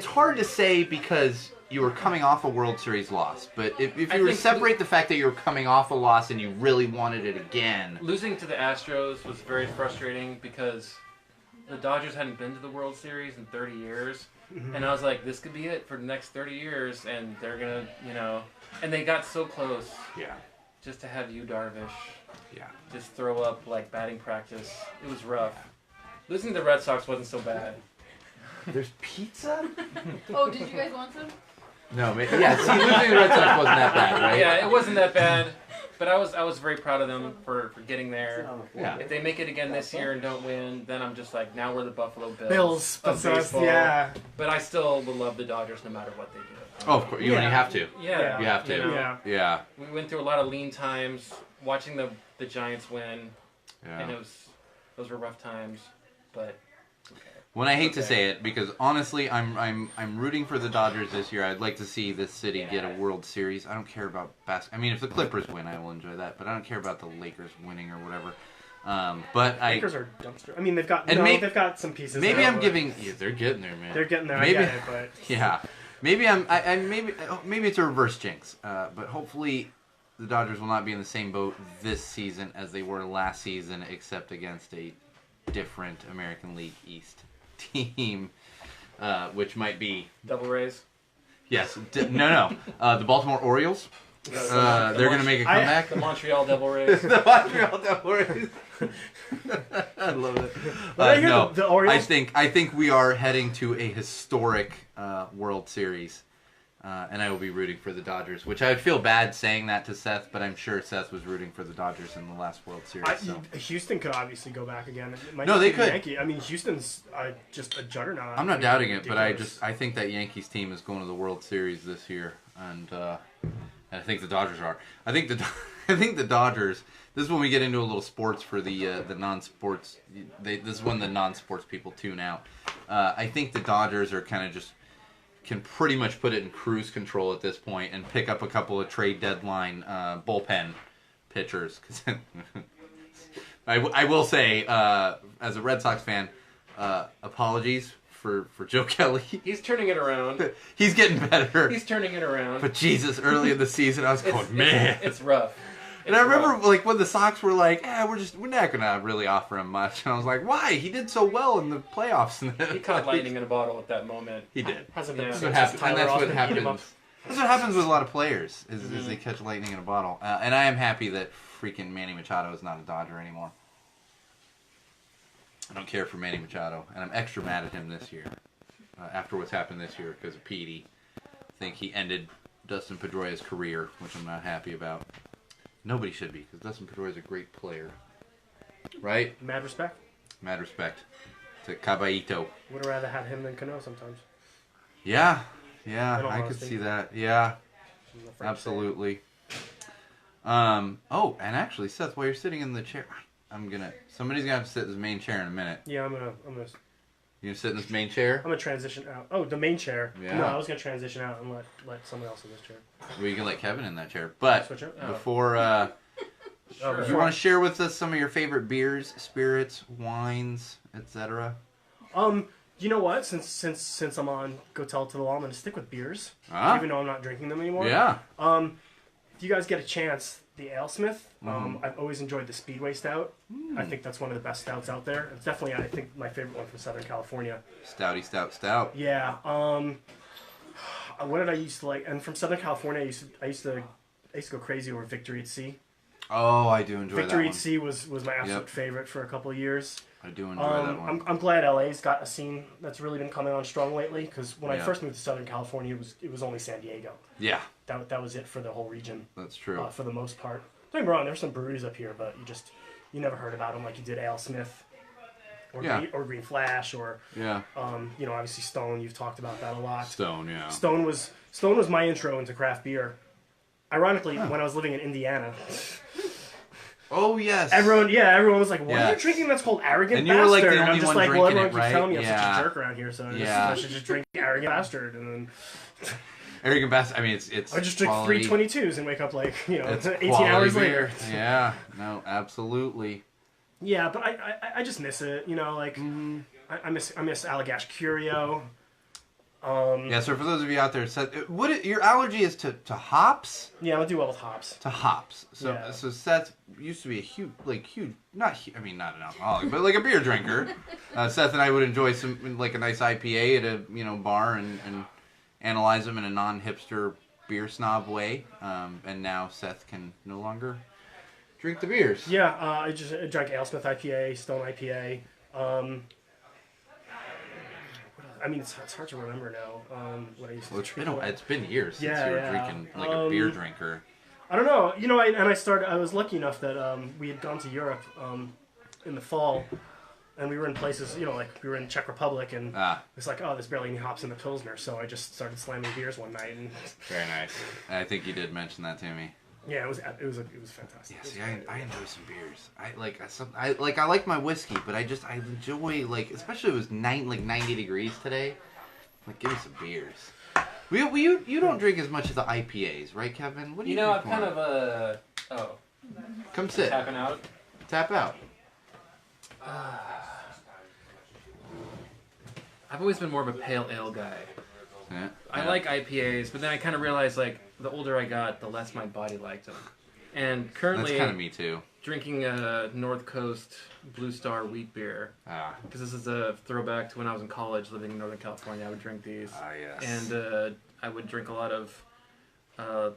hard to say because you were coming off a World Series loss. But if you were to separate the fact that you were coming off a loss and you really wanted it again. Losing to the Astros was very frustrating because the Dodgers hadn't been to the World Series in 30 years. And I was like, this could be it for the next 30 years, and they're going to, and they got so close. Yeah. Just to have you, Darvish, Yeah. just throw up, like, batting practice. It was rough. Losing to the Red Sox wasn't so bad. There's pizza? Oh, did you guys want some? No, yeah, see, losing to the Red Sox wasn't that bad, right? Yeah, it wasn't that bad. But I was very proud of them for getting there. Yeah. If they make it again this year and don't win, then I'm just like, now we're the Buffalo Bills. Bills, of baseball. yeah. But I still will love the Dodgers no matter what they do. Oh, of course, you have to. Yeah. You have to. You know, Yeah. Yeah. We went through a lot of lean times watching the Giants win, and those were rough times. But When I hate to say it, because honestly, I'm rooting for the Dodgers this year. I'd like to see this city get a World Series. I don't care about basketball. I mean, if the Clippers win, I will enjoy that. But I don't care about the Lakers winning or whatever. But Lakers are dumpster. I mean, they've got they've got some pieces. Maybe there, I'm but giving. Yeah, they're getting there, man. They're getting there. Maybe, I get it, but yeah. Maybe maybe it's a reverse jinx. But hopefully, the Dodgers will not be in the same boat this season as they were last season, except against a different American League East team, which might be Double Rays. yes, no, the Baltimore Orioles. They're going to make a comeback. The Montreal Devil Rays. The Montreal Devil Rays. I love it. No, the Orioles. I think we are heading to a historic World Series. And I will be rooting for the Dodgers, which I would feel bad saying that to Seth, but I'm sure Seth was rooting for the Dodgers in the last World Series. Houston could obviously go back again. It might No, they be could. Yankee. I mean, Houston's just a juggernaut. I'm not doubting it, but ridiculous. I think that Yankees team is going to the World Series this year, and I think the Dodgers are. I think the Dodgers. This is when we get into a little sports for the non-sports. This is when the non-sports people tune out. I think the Dodgers are kind of just can pretty much put it in cruise control at this point and pick up a couple of trade deadline bullpen pitchers. I will say, as a Red Sox fan, apologies for Joe Kelly. He's turning it around. He's getting better. He's turning it around. But Jesus, early in the season, I was going, man. It's rough. And I remember, like, when the Sox were like, we're not gonna really offer him much. And I was like, why? He did so well in the playoffs. He caught lightning in a bottle at that moment. He did. Hasn't been Yeah. That's since what happens. Tyler And that's what Austin beat him up. happens. That's what happens with a lot of players. Is they catch lightning in a bottle. And I am happy that freaking Manny Machado is not a Dodger anymore. I don't care for Manny Machado, and I'm extra mad at him this year. After what's happened this year because of Petey, I think he ended Dustin Pedroia's career, which I'm not happy about. Nobody should be, because Dustin Pedroia is a great player. Right? Mad respect. Mad respect to Caballito. Would have rather had him than Cano sometimes. Yeah, In all I could honesty. see that. Yeah, I'm afraid to say it. absolutely. Oh, and actually, Seth, while you're sitting in the chair, somebody's gonna have to sit in this main chair in a minute. Yeah, I'm gonna You gonna sit in this main chair? transition out. Oh, the main chair. Yeah. No, I was gonna transition out and let someone else in this chair. Well, you can let Kevin in that chair. But Switch out? before, Sure. you want to share with us some of your favorite beers, spirits, wines, etc.? You know what? Since I'm on Go Tell It to the Law, I'm gonna stick with beers, Ah. even though I'm not drinking them anymore. Yeah. If you guys get a chance, the AleSmith. I've always enjoyed the Speedway Stout. I think that's one of the best stouts out there. It's definitely, I think, my favorite one from Southern California. Stouty stout. Yeah. What did I used to like? And from Southern California, I used to go crazy over Victory at Sea. Oh, I do enjoy Victory that at one. Sea was my absolute Yep. favorite for a couple of years. I do enjoy that one. I'm glad LA's got a scene that's really been coming on strong lately. Because when I Yeah. first moved to Southern California, it was only San Diego. Yeah, That was it for the whole region. that's true. For the most part. Don't get me wrong, there's some breweries up here, but you never heard about them like you did AleSmith or Yeah. Green Flash or Yeah. obviously Stone. You've talked about that a lot. Stone, yeah. Stone was my intro into craft beer. Ironically, when I was living in Indiana, Oh, yes. everyone was like, "What are you Yes. drinking? That's called Arrogant And you were, like, Bastard." the And I'm only just one like, "Well, drinking everyone it, keeps right? telling me I'm Yeah. such a jerk around here, so Yeah. I should just drink Arrogant Bastard." And then Arrogant Bastard, I mean, it's I just drink quality. 322s and wake up like It's 18 quality hours beer. later. Yeah, no, absolutely. Yeah, but I just miss it. Like I miss Allagash Curio. Yeah, so for those of you out there, Seth, your allergy is to hops? Yeah, I do well with hops. To hops. So Yeah. so Seth used to be a huge, not an alcoholic, but like a beer drinker. Seth and I would enjoy some, like a nice IPA at a, bar and analyze them in a non-hipster beer snob way. And now Seth can no longer drink the beers. Yeah, I drank AleSmith IPA, Stone IPA. I mean, it's hard to remember now what I used to drink. It's been years since Yeah, you were yeah. drinking like a beer drinker. I don't know. I was lucky enough that we had gone to Europe in the fall, and we were in places, like we were in Czech Republic, and it's like, oh, there's barely any hops in the Pilsner, so I just started slamming beers one night, and Very nice. I think you did mention that to me. yeah, it was fantastic. Yeah, see, I enjoy some beers. I like my whiskey, but I enjoy especially it was 90 degrees today. Like, give me some beers. You don't drink as much of the IPAs, right, Kevin? What do you? I'm drink kind more? of Come sit. tapping out. Tap out. I've always been more of a pale ale guy. Yeah. I like IPAs, but then I kind of realized the older I got, the less my body liked them. And currently, That's kind of me too. drinking a North Coast Blue Star wheat beer. Because this is a throwback to when I was in college living in Northern California. I would drink these. Yes. And I would drink a lot of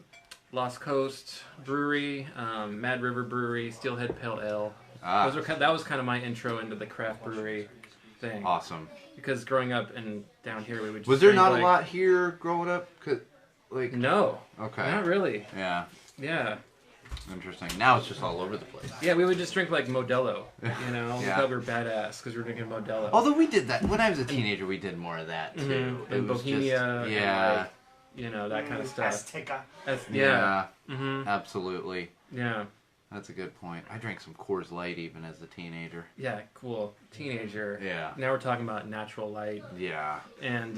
Lost Coast Brewery, Mad River Brewery, Steelhead Pale Ale. That was kind of my intro into the craft brewery thing. Awesome. Because growing up and down here, we would just Was there drink, not a lot here growing up? No. Okay. Not really. Yeah. Yeah. Interesting. Now it's just all over the place. Yeah, we would just drink like Modelo, We Yeah. thought we were badass because we were drinking Modelo. Although we did that when I was a teenager, we did more of that too. And was Bohemia, just, yeah, and that kind of stuff. Azteca. yeah, Mm-hmm. absolutely. Yeah. That's a good point. I drank some Coors Light even as a teenager. Yeah, cool. Teenager. Yeah. Now we're talking about natural light Yeah. and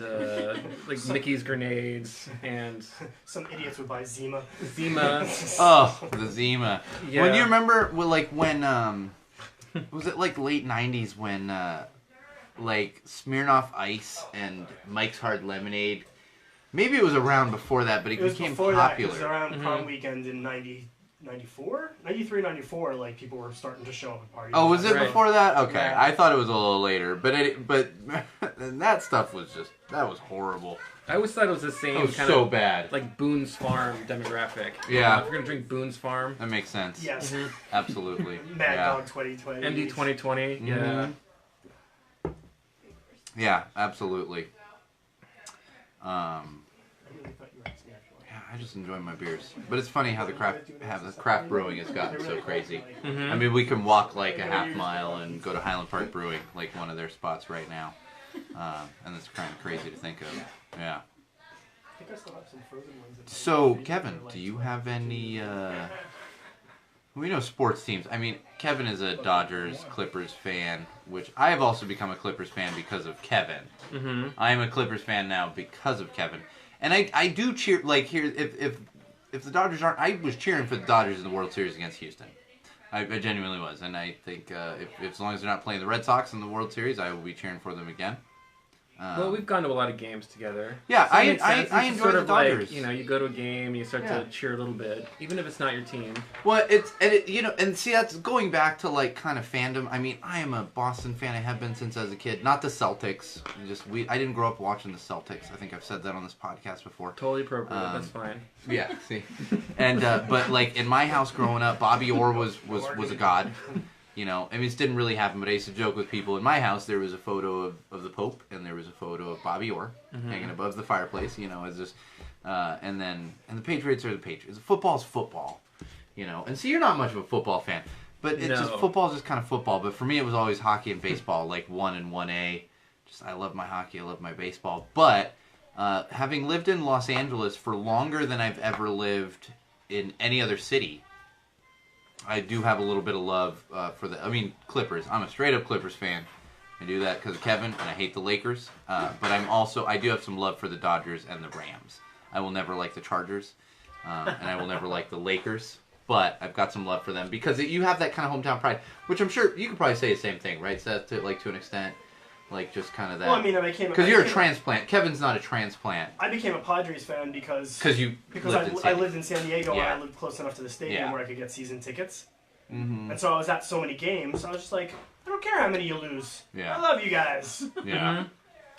like Mickey's grenades and Some idiots would buy Zima. Zima. Oh, the Zima. Yeah. When you remember, when was it like late '90s when like Smirnoff Ice and Mike's Hard Lemonade? Maybe it was around before that, but it was became before popular. that. It was around prom weekend in 94, 93, 94. Like people were starting to show up at parties. Oh, was it Right. before that? Okay, Yeah. I thought it was a little later, but that stuff was that was horrible. I always thought it was the same It was kind so of bad. like Boone's Farm demographic. Yeah. If you're gonna drink Boone's Farm, That makes sense. Yes. Absolutely. Mad yeah. Dog 2020. MD 2020. Yeah. Mhm. Yeah, absolutely. I really thought you were asking actually. Yeah, I just enjoy my beers. But it's funny how the craft brewing has gotten so crazy. Mm-hmm. I mean, we can walk like a half mile and go to Highland Park Brewing, like one of their spots right now. And it's kind of crazy to think of. Yeah. I think I still have some frozen ones. in the So, freezer. Kevin, do you have any... We know sports teams. I mean, Kevin is a Dodgers, Clippers fan, which I have also become a Clippers fan because of Kevin. Mm-hmm. I am a Clippers fan now because of Kevin. And I do cheer, like, here, if the Dodgers aren't... I was cheering for the Dodgers in the World Series against Houston. I genuinely was. And I think if as long as they're not playing the Red Sox in the World Series, I will be cheering for them again. Well, we've gone to a lot of games together. Yeah, So it makes sense. I It's enjoy sort the of like, Dodgers. you go to a game, you start Yeah. to cheer a little bit, even if it's not your team. Well, and see, that's going back to like kind of fandom. I mean, I am a Boston fan. I have been since I was a kid. Not the Celtics. I didn't grow up watching the Celtics. I think I've said that on this podcast before. Totally appropriate. That's fine. Yeah, see, and but like in my house growing up, Bobby Orr was a god. You know, I mean, it didn't really happen, but I used to joke with people in my house. There was a photo of the Pope, and there was a photo of Bobby Orr hanging above the fireplace. You know, as just, and the Patriots are the Patriots. Football's football, you know. And see, you're not much of a football fan, but it's just football's just kind of football. But for me, it was always hockey and baseball, like 1 and 1A. Just I love my hockey, I love my baseball. But having lived in Los Angeles for longer than I've ever lived in any other city, I do have a little bit of love for Clippers. I'm a straight up Clippers fan. I do that because of Kevin, and I hate the Lakers. But I do have some love for the Dodgers and the Rams. I will never like the Chargers, and I will never like the Lakers. But I've got some love for them because you have that kind of hometown pride, which I'm sure you could probably say the same thing, right, Seth? To an extent, like just kind of that. Well, I mean, because you're a transplant. Kevin's not a transplant. I became a Padres fan because I lived in San Diego Yeah. and I lived close enough to the stadium Yeah. where I could get season tickets. Mm-hmm. And so I was at so many games. I was just like, I don't care how many you lose. Yeah. I love you guys. Yeah.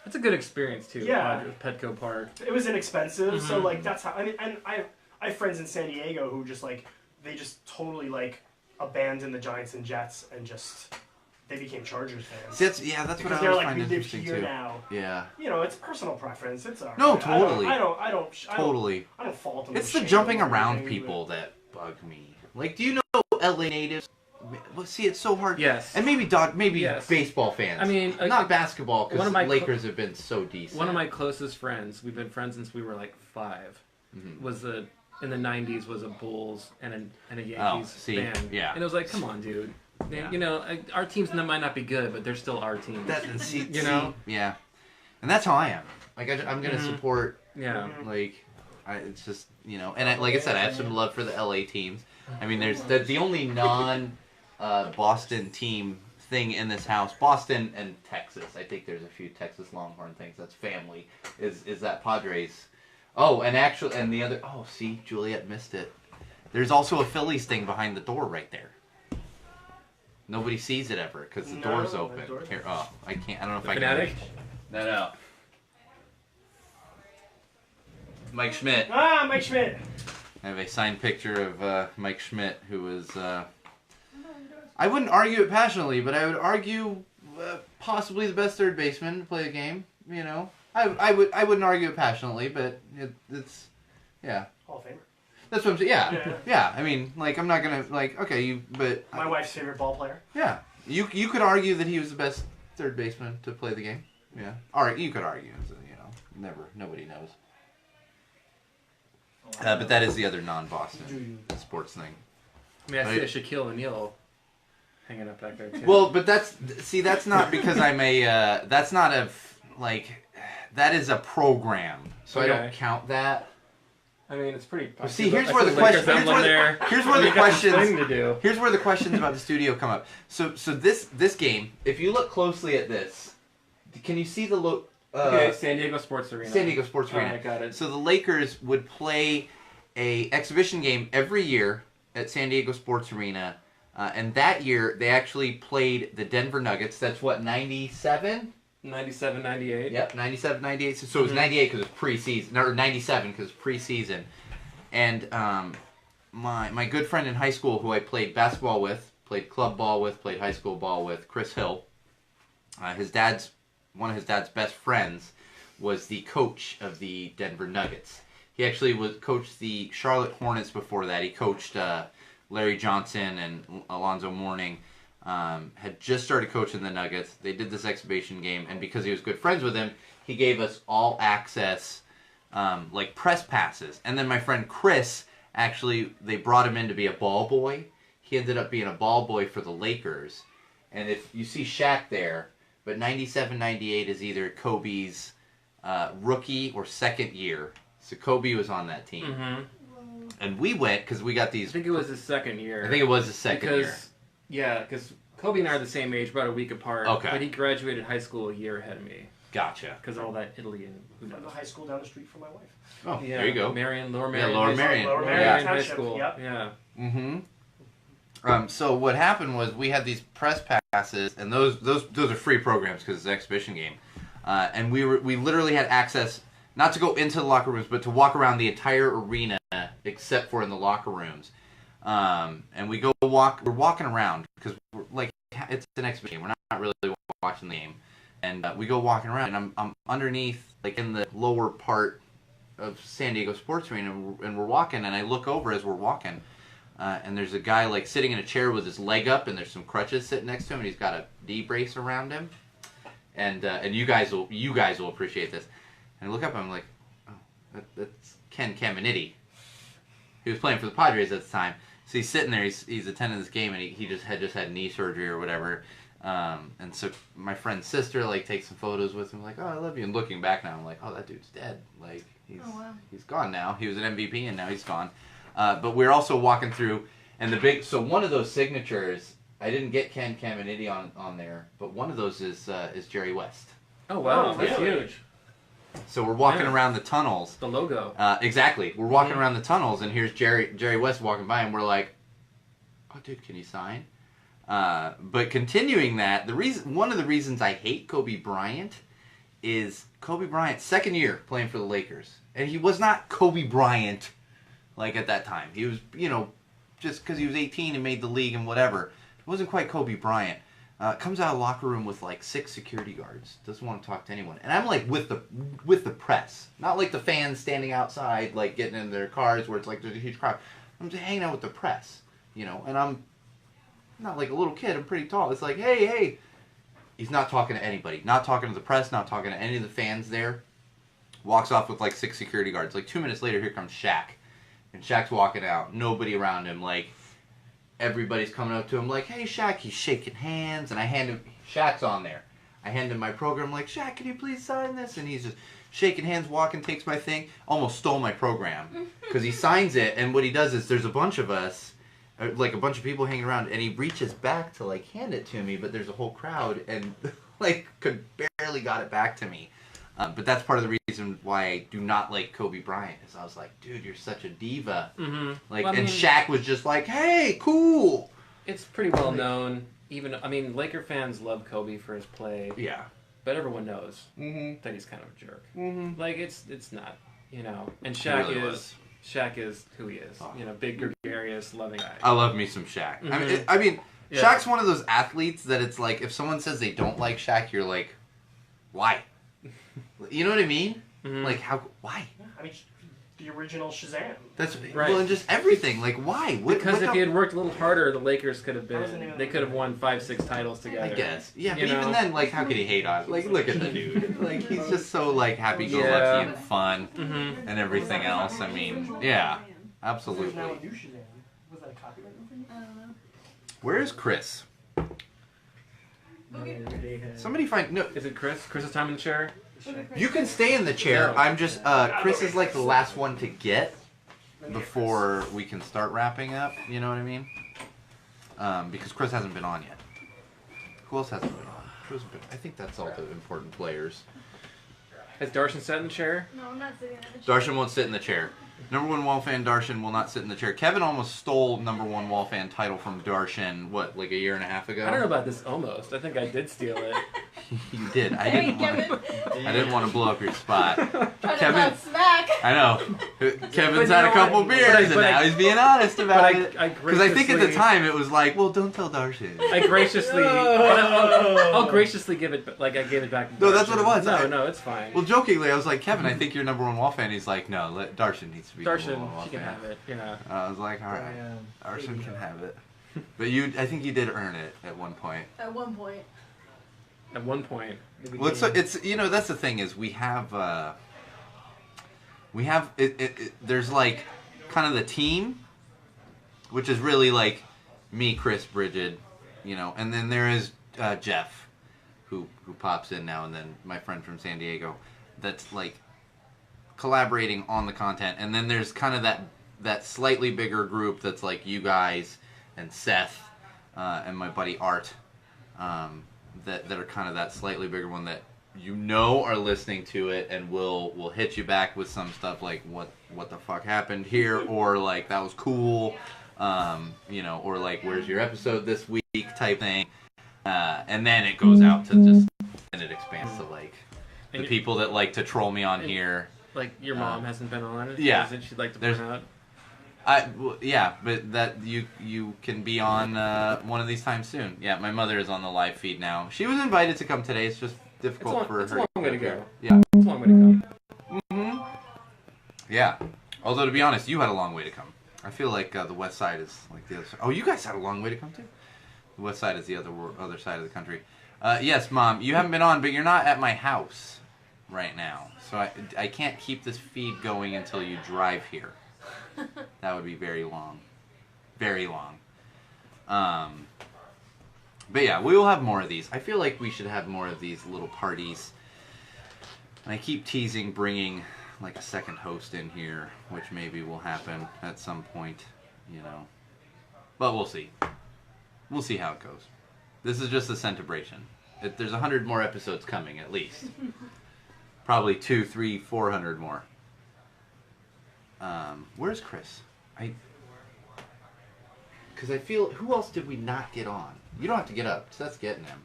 It's a good experience too. Yeah. Petco Park. It was inexpensive, so like that's how. I mean, and I have friends in San Diego who just like they just totally like abandoned the Giants and Jets and just they became Chargers fans. See, that's what because I they're always like, find we live interesting here too. now. Yeah. You know, it's personal preference. It's alright. No, totally. I don't Totally. I don't fault them. It's the jumping around people that bug me. Like, do you know LA natives? Well, see, it's so hard. Yes. And maybe Yes. baseball fans. I mean, not basketball because one of my Lakers have been so decent. One of my closest friends, we've been friends since we were like 5, was in the 90s was a Bulls and a Yankees fan. Yeah. And it was like, come on, dude. Yeah. You know, our teams might not be good, but they're still our teams. Yeah. And that's how I am. Like, I'm going to support. Yeah. Like, it's just, you know, and like I said, I have some love for the LA teams. I mean, there's the only Boston team thing in this house, Boston and Texas. I think there's a few Texas Longhorn things. That's family. Is that Padres? Oh, and the other. Oh, see, Juliet missed it. There's also a Phillies thing behind the door right there. Nobody sees it ever because the door's open. Here, I can't. I don't know if I can. Fanatic? No. Mike Schmidt. Ah, Mike Schmidt. I have a signed picture of Mike Schmidt, who was, I wouldn't argue it passionately, but I would argue possibly the best third baseman to play the game. You know, I wouldn't argue it passionately, but it's, yeah. Hall of Famer. That's what I'm saying. Yeah. I mean, like, I'm not gonna but my wife's favorite ball player. Yeah, you could argue that he was the best third baseman to play the game. Yeah, all right, you could argue. So, you know, nobody knows. But that is the other non-Boston sports thing. I mean, I see a Shaquille O'Neal hanging up back there too. Well, but that's not because I'm that's not that is a program, so Okay. I don't count that. I mean, it's pretty. See, here's where the questions about the studio come up. So this game, if you look closely at this, can you see the look? Okay, San Diego Sports Arena. San Diego Sports Arena. I got it. So the Lakers would play a exhibition game every year at San Diego Sports Arena, and that year they actually played the Denver Nuggets. That's what, 97? 97, 98. Yep, 97, 98. So it was 98 because it was preseason, or 97 because it was preseason. And my good friend in high school who I played basketball with, played club ball with, played high school ball with, Chris Hill, one of his dad's best friends was the coach of the Denver Nuggets. He actually coached the Charlotte Hornets before that. He coached Larry Johnson and Alonzo Mourning. Had just started coaching the Nuggets. They did this exhibition game, and because he was good friends with him, he gave us all access, like press passes. And then my friend Chris, actually, they brought him in to be a ball boy. He ended up being a ball boy for the Lakers. And if you see Shaq there, but 97, 98 is either Kobe's rookie or second year. So Kobe was on that team. Mm-hmm. And we went because we got these. I think it was his second year. I think it was his second year. Yeah, because Kobe and I are the same age, about a week apart. Okay. But he graduated high school a year ahead of me. Gotcha. because all that Italy and who From the knows. high school down the street from my wife. Oh, Yeah, there you go. Marion, Lower Yeah, Marion. Lower High School. Marion. Lower Yeah. Marion High Township. School. Yep. Yeah. So what happened was we had these press passes, and those are free programs because it's an exhibition game, and we literally had access not to go into the locker rooms, but to walk around the entire arena except for in the locker rooms. And we're walking around because it's an exhibition game. We're not really watching the game, and we go walking around, and I'm underneath, like in the lower part of San Diego Sports Arena, and we're walking, and I look over as we're walking. And there's a guy like sitting in a chair with his leg up, and there's some crutches sitting next to him, and he's got a knee brace around him. And you guys will appreciate this. And I look up, and I'm like, oh, that's Ken Caminiti. He was playing for the Padres at the time, so he's sitting there. He's attending this game, and he just had knee surgery or whatever. And so my friend's sister like takes some photos with him, like, oh, I love you. And looking back now, I'm like, oh, that dude's dead. Like he's gone now. He was an MVP, and now he's gone. But we're also walking through, and so one of those signatures, I didn't get Ken Caminiti on there, but one of those is Jerry West. Oh wow, Oh, that's really? huge. So we're walking Yeah. around the tunnels. The logo. Exactly. We're walking around the tunnels, and here's Jerry West walking by, and we're like, oh, dude, can you sign? But continuing that, one of the reasons I hate Kobe Bryant is Kobe Bryant's second year playing for the Lakers, and he was not Kobe Bryant. Like at that time, he was, just because he was 18 and made the league and whatever. It wasn't quite Kobe Bryant. Comes out of the locker room with like 6 security guards. Doesn't want to talk to anyone. And I'm like with the press, not like the fans standing outside, like getting in their cars where it's like there's a huge crowd. I'm just hanging out with the press, and I'm not like a little kid. I'm pretty tall. It's like, hey. He's not talking to anybody. Not talking to the press. Not talking to any of the fans there. Walks off with like 6 security guards. Like 2 minutes later, here comes Shaq. And Shaq's walking out, nobody around him, like, everybody's coming up to him, like, hey, Shaq, he's shaking hands, and I hand him, Shaq's on there. I hand him my program, like, Shaq, can you please sign this? And he's just shaking hands, walking, takes my thing, almost stole my program, because he signs it, and what he does is, there's a bunch of us, like, a bunch of people hanging around, and he reaches back to, like, hand it to me, but there's a whole crowd, and, like, could barely got it back to me. But that's part of the reason why I do not like Kobe Bryant. Is I was like, dude, you're such a diva. Mm-hmm. Like, Well, and Shaq was just like, hey, cool. It's pretty well known. Laker fans love Kobe for his play. Yeah. But everyone knows that he's kind of a jerk. Like it's not, And Shaq really is Shaq is who he is. Big, gregarious, loving guy. I love me some Shaq. Mhm. I mean, Yeah. Shaq's one of those athletes that it's like, if someone says they don't like Shaq, you're like, why? You know what I mean? Mhm. Like, why? I mean, the original Shazam. That's Right. well, and just everything. Like, why? Because if he had worked a little harder, the Lakers could have Wasn't been. even- They could have won 5-6 titles I together. guess. Yeah, You but even know? then, like, how could he hate on it? Like, look at the dude. Like, he's just so, like, happy-go-lucky Yeah. and fun Mm-hmm. and everything else. I mean, yeah, There's absolutely. now a new Shazam. Was that a copyright infringement? I don't know. Where's Chris? Somebody find... No, Is it Chris? Chris's time in the chair? you can stay in the chair. No. I'm just... Chris is, like, the last one to get before we can start wrapping up. You know what I mean? Because Chris hasn't been on yet. Who else hasn't been on? I think that's all the important players. Has Darshan sat in the chair? No, I'm not sitting in the chair. Darshan won't sit in the chair. Number one wall fan Darshan will not sit in the chair. Kevin almost stole number one wall fan title from Darshan, what, like a year and a half ago? I don't know about this almost. I think I did steal it. You did. I Hey, didn't want Kevin. I didn't want to blow up your spot. Trying to Kevin- talk smack. I know. Kevin's you had know a couple what? beers and But I- now he's being honest about but it. I Because I think at the graciously- time it was like, well, don't tell Darshan. I graciously, I'll graciously give it, like I gave it back. To No, that's what it was. No, it's fine. Well, jokingly, I was like, Kevin, I think you're number one wall fan. He's like, no, Darshan needs to be number one Darshan, wall she can fan. have it. Yeah. I was like, all right, Darshan can have it. But I think you did earn it at one point. At one point. At one point. Well, it's that's the thing is we have there's like kind of the team, which is really like me, Chris, Bridget, and then there is Jeff, who pops in now and then, my friend from San Diego, that's like collaborating on the content, and then there's kind of that slightly bigger group that's like you guys and Seth and my buddy Art. That are kind of that slightly bigger one that are listening to it and will hit you back with some stuff like what the fuck happened here, or like that was cool, or like where's your episode this week type thing, and then it goes out to just, and it expands to like the people that like to troll me on here. Like your mom hasn't been on it. Yeah, Isn't she'd like to point out? But that you can be on one of these times soon. Yeah, my mother is on the live feed now. She was invited to come today. It's just difficult for her. It's a long way to go. Yeah. It's a long way to come. Mm-hmm. Yeah. Although, to be honest, you had a long way to come. I feel like the west side is like the other side. Oh, you guys had a long way to come too? The west side is the other side of the country. Yes, Mom, you haven't been on, but you're not at my house right now. So I can't keep this feed going until you drive here. That would be very long. Very long. But yeah, we will have more of these. I feel like we should have more of these little parties. And I keep teasing bringing like a second host in here, which maybe will happen at some point, But we'll see. We'll see how it goes. This is just a Centibration. There's 100 more episodes coming, at least. Probably 200, 300, 400 more. Where's Chris? Because I feel, who else did we not get on? You don't have to get up. Seth's getting him.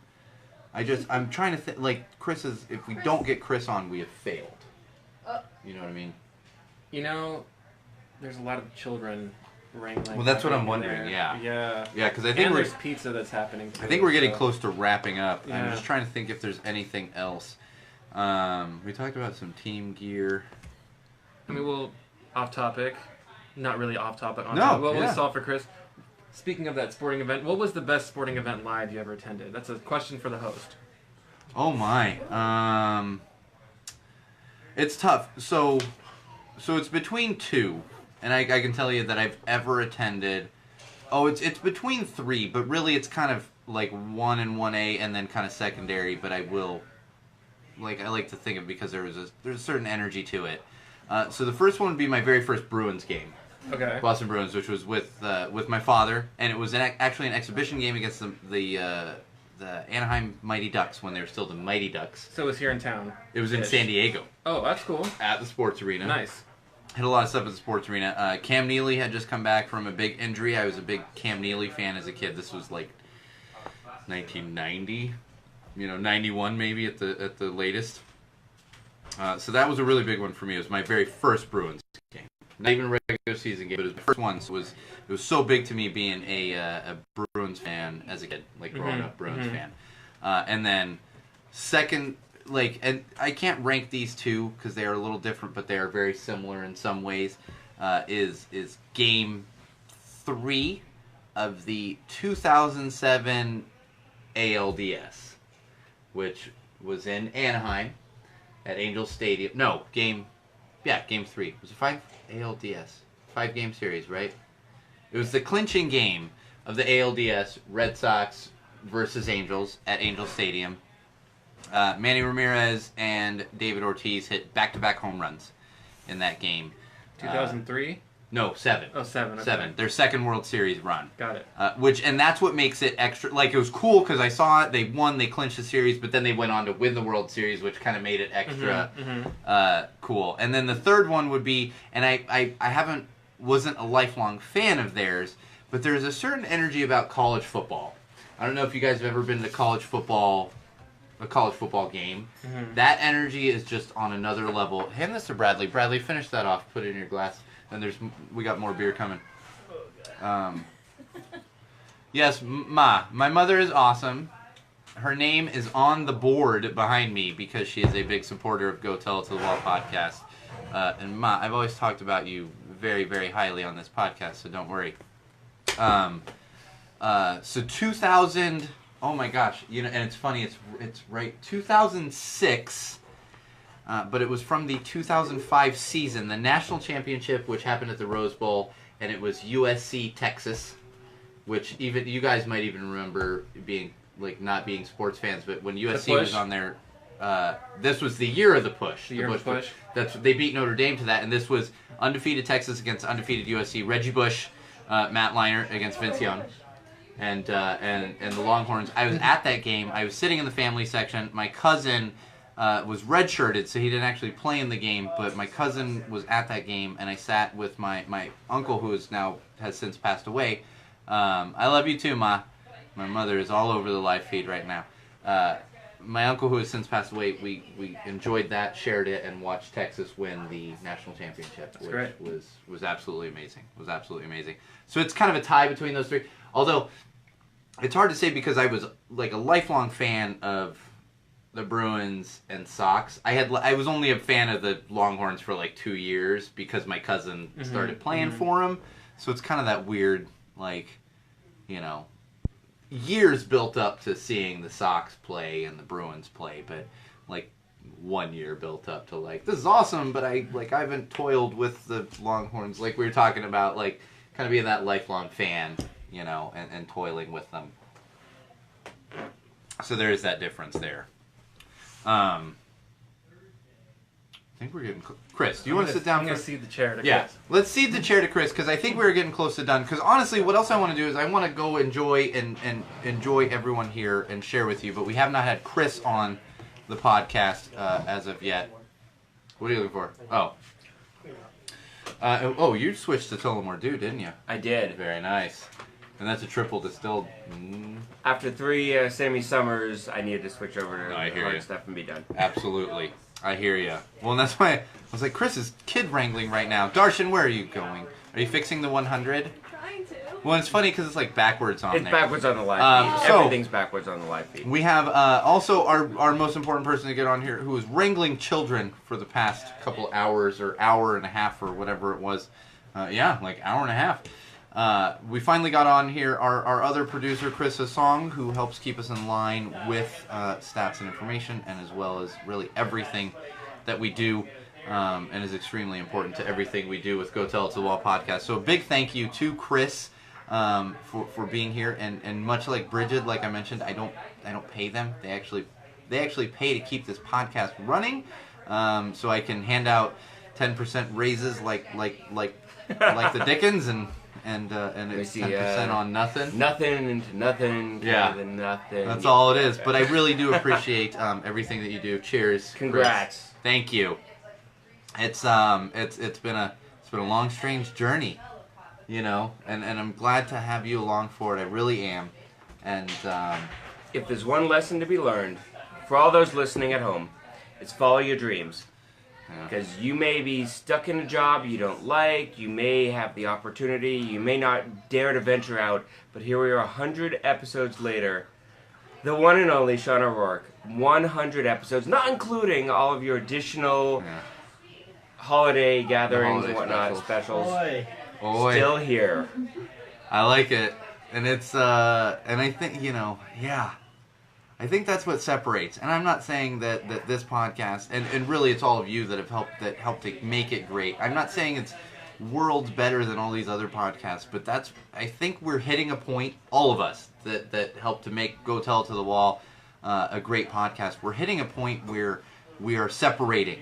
I'm trying to think, like, if we don't get Chris on, we have failed. You know what I mean? There's a lot of children wrangling. Well, that's what I'm wondering, there. yeah. Yeah. Yeah, because I think there's pizza that's happening too. I think we're getting close to wrapping up. Yeah. I'm just trying to think if there's anything else. We talked about some team gear. Off topic. Not really off topic. On No, topic. What yeah. was solved for Chris? Speaking of that sporting event, what was the best sporting event live you ever attended? That's a question for the host. Oh my. It's tough. So it's between two, and I can tell you that I've ever attended. Oh, it's between three, but really it's kind of like 1 and 1A, and then kind of secondary. But I like to think of it because there's a certain energy to it. So the first one would be my very first Bruins game. Okay. Boston Bruins, which was with my father, and it was actually an exhibition game against the Anaheim Mighty Ducks when they were still the Mighty Ducks. So it was here in town. It was in San Diego. Oh, that's cool. At the sports arena. Nice. Hit a lot of stuff at the sports arena. Cam Neely had just come back from a big injury. I was a big Cam Neely fan as a kid. This was like 1990, 91 maybe at the latest. So that was a really big one for me. It was my very first Bruins game. Not even a regular season game, but it was my first one. So it was so big to me being a Bruins fan as a kid, like growing up Bruins fan. And then second, and I can't rank these two because they are a little different, but they are very similar in some ways. Is Game 3 of the 2007 ALDS, which was in Anaheim at Angel Stadium. No, Game 3. Was it 5 ALDS? 5-game series, right? It was the clinching game of the ALDS, Red Sox versus Angels at Angel Stadium. Manny Ramirez and David Ortiz hit back-to-back home runs in that game. 2003? No, 7. Oh, 7. Okay. 7. Their second World Series run. Got it. And that's what makes it extra. Like, it was cool because I saw it. They won. They clinched the series, but then they went on to win the World Series, which kind of made it extra cool. And then the third one would be, and I wasn't a lifelong fan of theirs, but there's a certain energy about college football. I don't know if you guys have ever been to a college football game. That energy is just on another level. Hand this to Bradley. Bradley, finish that off. Put it in your glass. And we got more beer coming. Yes, my mother is awesome. Her name is on the board behind me because she is a big supporter of Go Tell It to the Wall podcast. And Ma, I've always talked about you very, very highly on this podcast, so don't worry. So 2000, oh my gosh, and it's funny, it's right, 2006. But it was from the 2005 season, the national championship, which happened at the Rose Bowl, and it was USC Texas, which even you guys might even remember being not being sports fans, but when USC was on there, this was the year of the push. The push. They beat Notre Dame to that, and this was undefeated Texas against undefeated USC. Reggie Bush, Matt Leinart against Vince Young, and the Longhorns. I was at that game. I was sitting in the family section. My cousin was redshirted, so he didn't actually play in the game. But my cousin was at that game, and I sat with my uncle, who has since passed away. I love you too, Ma. My mother is all over the live feed right now. My uncle, who has since passed away, we enjoyed that, shared it, and watched Texas win the national championship, which was absolutely amazing. Was absolutely amazing. So it's kind of a tie between those three. Although it's hard to say because I was like a lifelong fan of the Bruins and Sox. I was only a fan of the Longhorns for like 2 years because my cousin started playing for them. So it's kind of that weird, like, you know, years built up to seeing the Sox play and the Bruins play, but like 1 year built up to like, this is awesome, but I haven't toiled with the Longhorns like we were talking about, like kind of being that lifelong fan, you know, and toiling with them. So there is that difference there. I think we're getting Chris, do you want to sit down? I'm going to cede the chair to Chris. Yeah, let's cede the chair to Chris because I think we're getting close to done. Because honestly, what else I want to do is I want to go enjoy and enjoy everyone here and share with you. But we have not had Chris on the podcast as of yet. What are you looking for? Oh, you switched to Tullamore Dew, didn't you? I did. Very nice. And that's a triple distilled. After 3 Sammy Summers, I needed to switch over to I the hear hard you. stuff and be done. Absolutely. I hear you. Well, and that's why I was like, Chris is kid wrangling right now. Darshan, where are you going? Are you fixing the 100? Trying to. Well, it's funny because it's like backwards on It's there. backwards on the live feed. so- Everything's backwards on the live feed. We have also our most important person to get on here, who was wrangling children for the past couple hours or hour and a half or whatever it was. Like hour and a half. We finally got on here our other producer, Chris Hasong, who helps keep us in line with stats and information, and as well as really everything that we do, and is extremely important to everything we do with Go Tell It to the Wall podcast. So a big thank you to Chris for being here, and much like Bridget, like I mentioned, I don't pay them. They actually pay to keep this podcast running, so I can hand out 10% raises like the Dickens and it's 10% on nothing. Nothing into nothing. Yeah. To nothing. That's all it is. But I really do appreciate everything that you do. Cheers. Congrats. Chris. Thank you. It's been a long, strange journey, you know, and I'm glad to have you along for it. I really am. And If there's one lesson to be learned, for all those listening at home, it's follow your dreams. Because you may be stuck in a job you don't like, you may have the opportunity, you may not dare to venture out, but here we are 100 episodes later. The one and only Sean O'Rourke, 100 episodes, not including all of your additional holiday gatherings and whatnot, specials. Boy. Oi. Still here. I like it. And it's and I think, you know, yeah. I think that's what separates. And I'm not saying that this podcast, and really it's all of you that helped to make it great. I'm not saying it's worlds better than all these other podcasts, but I think we're hitting a point, all of us that helped to make Go Tell It to the Wall a great podcast. We're hitting a point where we are separating.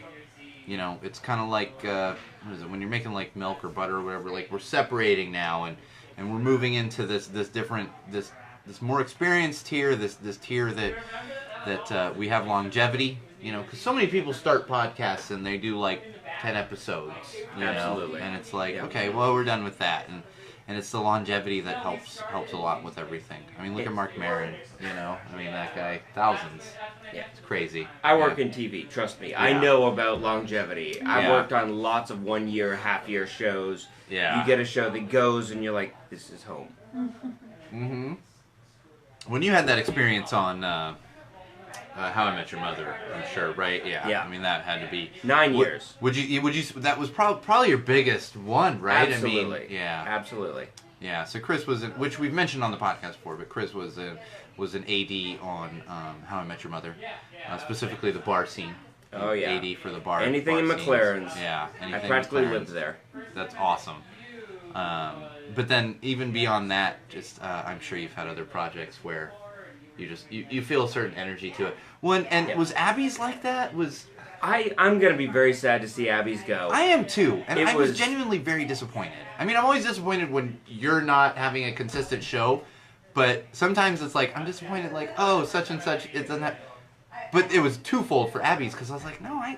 You know, it's kind of like what is it, when you're making like milk or butter or whatever, like we're separating now and we're moving into this different this more experienced tier, this tier that we have longevity, you know, because so many people start podcasts and they do like 10 episodes, you Absolutely. know, and it's like, okay, well, we're done with that, and it's the longevity that helps a lot with everything. I mean, look at Mark Maron, you know, I mean, that guy, thousands. Yeah. It's crazy. I work in TV, trust me. I know about longevity. I've worked on lots of 1 year, half year shows. Yeah. You get a show that goes and you're like, this is home. Mm-hmm. When you had that experience on How I Met Your Mother, I'm sure, right? Yeah. Yeah. I mean, that had to be 9 years. Would you? That was probably your biggest one, right? Absolutely. I mean, yeah. Absolutely. Yeah. So Chris was, which we've mentioned on the podcast before, but Chris was an AD on How I Met Your Mother, specifically the bar scene. Oh yeah. AD for the bar. Anything in bar McLaren's. scenes. Yeah. I practically McLaren's. lived there. That's awesome. But then even beyond that, just I'm sure you've had other projects where you feel a certain energy to it. Was Abby's like that? I'm gonna be very sad to see Abby's go. I am too, and It I was was- genuinely very disappointed. I mean, I'm always disappointed when you're not having a consistent show, but sometimes it's like I'm disappointed, like, oh, such and such, it doesn't have. but it was twofold for Abby's because I was like, no, I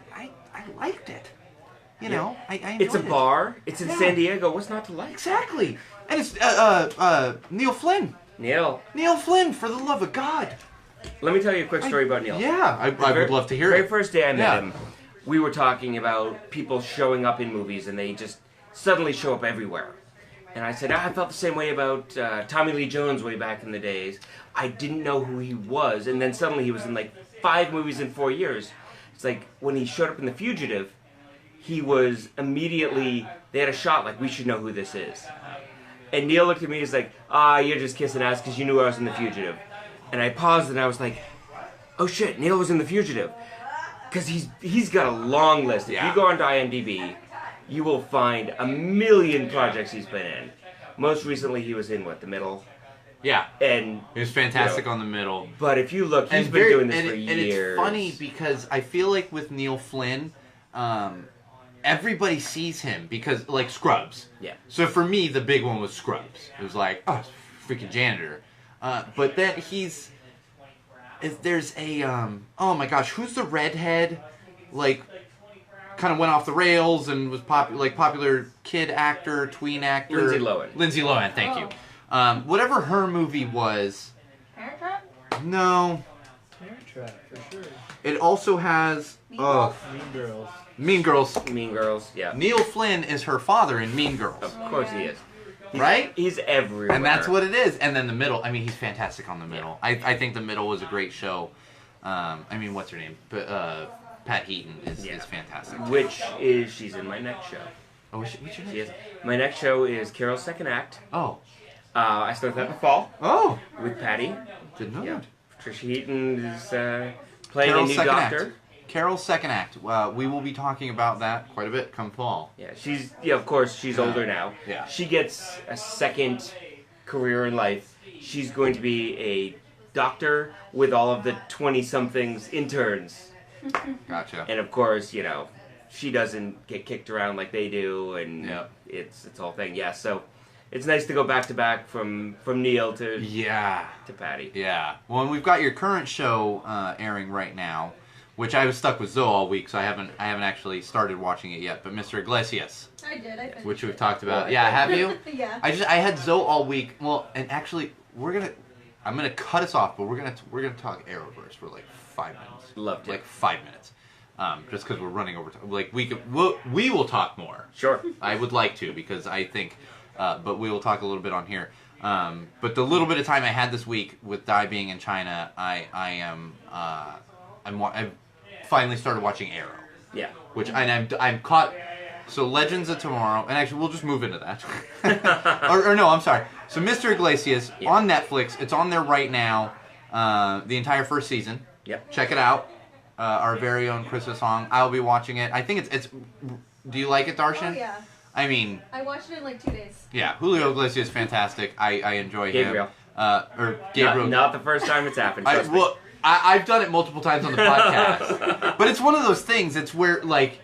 liked it. You know, I enjoyed It's a it. bar. It's in Yeah. San Diego. What's not to like? Exactly. And it's Neil Flynn. Neil, Neil Flynn, for the love of God. let me tell you a quick story about Neil. Yeah, I would love to hear Very it. first day I met Yeah. him, we were talking about people showing up in movies and they just suddenly show up everywhere. And I said, I felt the same way about Tommy Lee Jones way back in the days. I didn't know who he was, and then suddenly he was in like 5 movies in 4 years. It's like when he showed up in The Fugitive, he was immediately, they had a shot like, we should know who this is. And Neil looked at me, he's like, you're just kissing ass because you knew I was in The Fugitive. And I paused and I was like, oh shit, Neil was in The Fugitive. Because he's got a long list. If Yeah. you go onto IMDb, you will find a million projects he's been in. Most recently, he was in, The Middle? Yeah. And He was fantastic you know, on The Middle. But if you look, he's And been doing this and for it- years. And it's funny because I feel like with Neil Flynn, everybody sees him because, like, Scrubs. Yeah. So for me, the big one was Scrubs. It was like, oh, it's freaking janitor. But then there's a, oh my gosh, who's the redhead? Like, kind of went off the rails and was popular kid actor, tween actor. Lindsay Lohan. Lindsay Lohan, thank you. Whatever her movie was, Parent Trap? no. Parent Trap, for sure. It also has, Mean Girls. Mean Girls. Mean Girls, yeah. Neil Flynn is her father in Mean Girls, Of course he is. right? He's everywhere. And that's what it is. And then The Middle. I mean, he's fantastic on The Middle. I think The Middle was a great show. I mean, what's her name? Pat Heaton is fantastic. Which is, she's in my next show. Oh, what's your She name? is. My next show is Carol's Second Act. Oh. I start that in the fall Oh. with Patty. Didn't know Yeah. that. Patricia Heaton is playing Carol's a new second doctor. act. Carol's second act. We will be talking about that quite a bit come fall. Yeah, of course, she's older now. Yeah. She gets a second career in life. She's going to be a doctor with all of the 20-somethings interns. Gotcha. And of course, she doesn't get kicked around like they do, and Yep. it's a whole thing. Yeah, so it's nice to go back to back from Neil to Patty. Yeah. Well, and we've got your current show airing right now, which I was stuck with Zoe all week, so I haven't actually started watching it yet. But Mr. Iglesias, I did. I finished. which we've talked about. Well, Yeah, have you? Yeah. I had Zoe all week. Well, and actually, I'm gonna cut us off, but we're gonna talk Arrowverse for like 5 minutes. Loved it. Like 5 minutes. Just because we're running over time. Like we will talk more. Sure. I would like to because I think, but we will talk a little bit on here. But the little bit of time I had this week with Dai being in China, I've finally started watching Arrow. Yeah. Which I'm caught. So Legends of Tomorrow, and actually we'll just move into that. or no, I'm sorry. So Mr. Iglesias on Netflix. It's on there right now. The entire first season. Yep. Check it out. Our very own Christmas song. I'll be watching it. I think it's. Do you like it, Darshan? Oh yeah. I mean, I watched it in like 2 days. yeah, Julio Iglesias is fantastic. I enjoy Gabriel. him. Or Gabriel. Not the first time it's happened. Trust me. I've done it multiple times on the podcast, but it's one of those things. It's where like,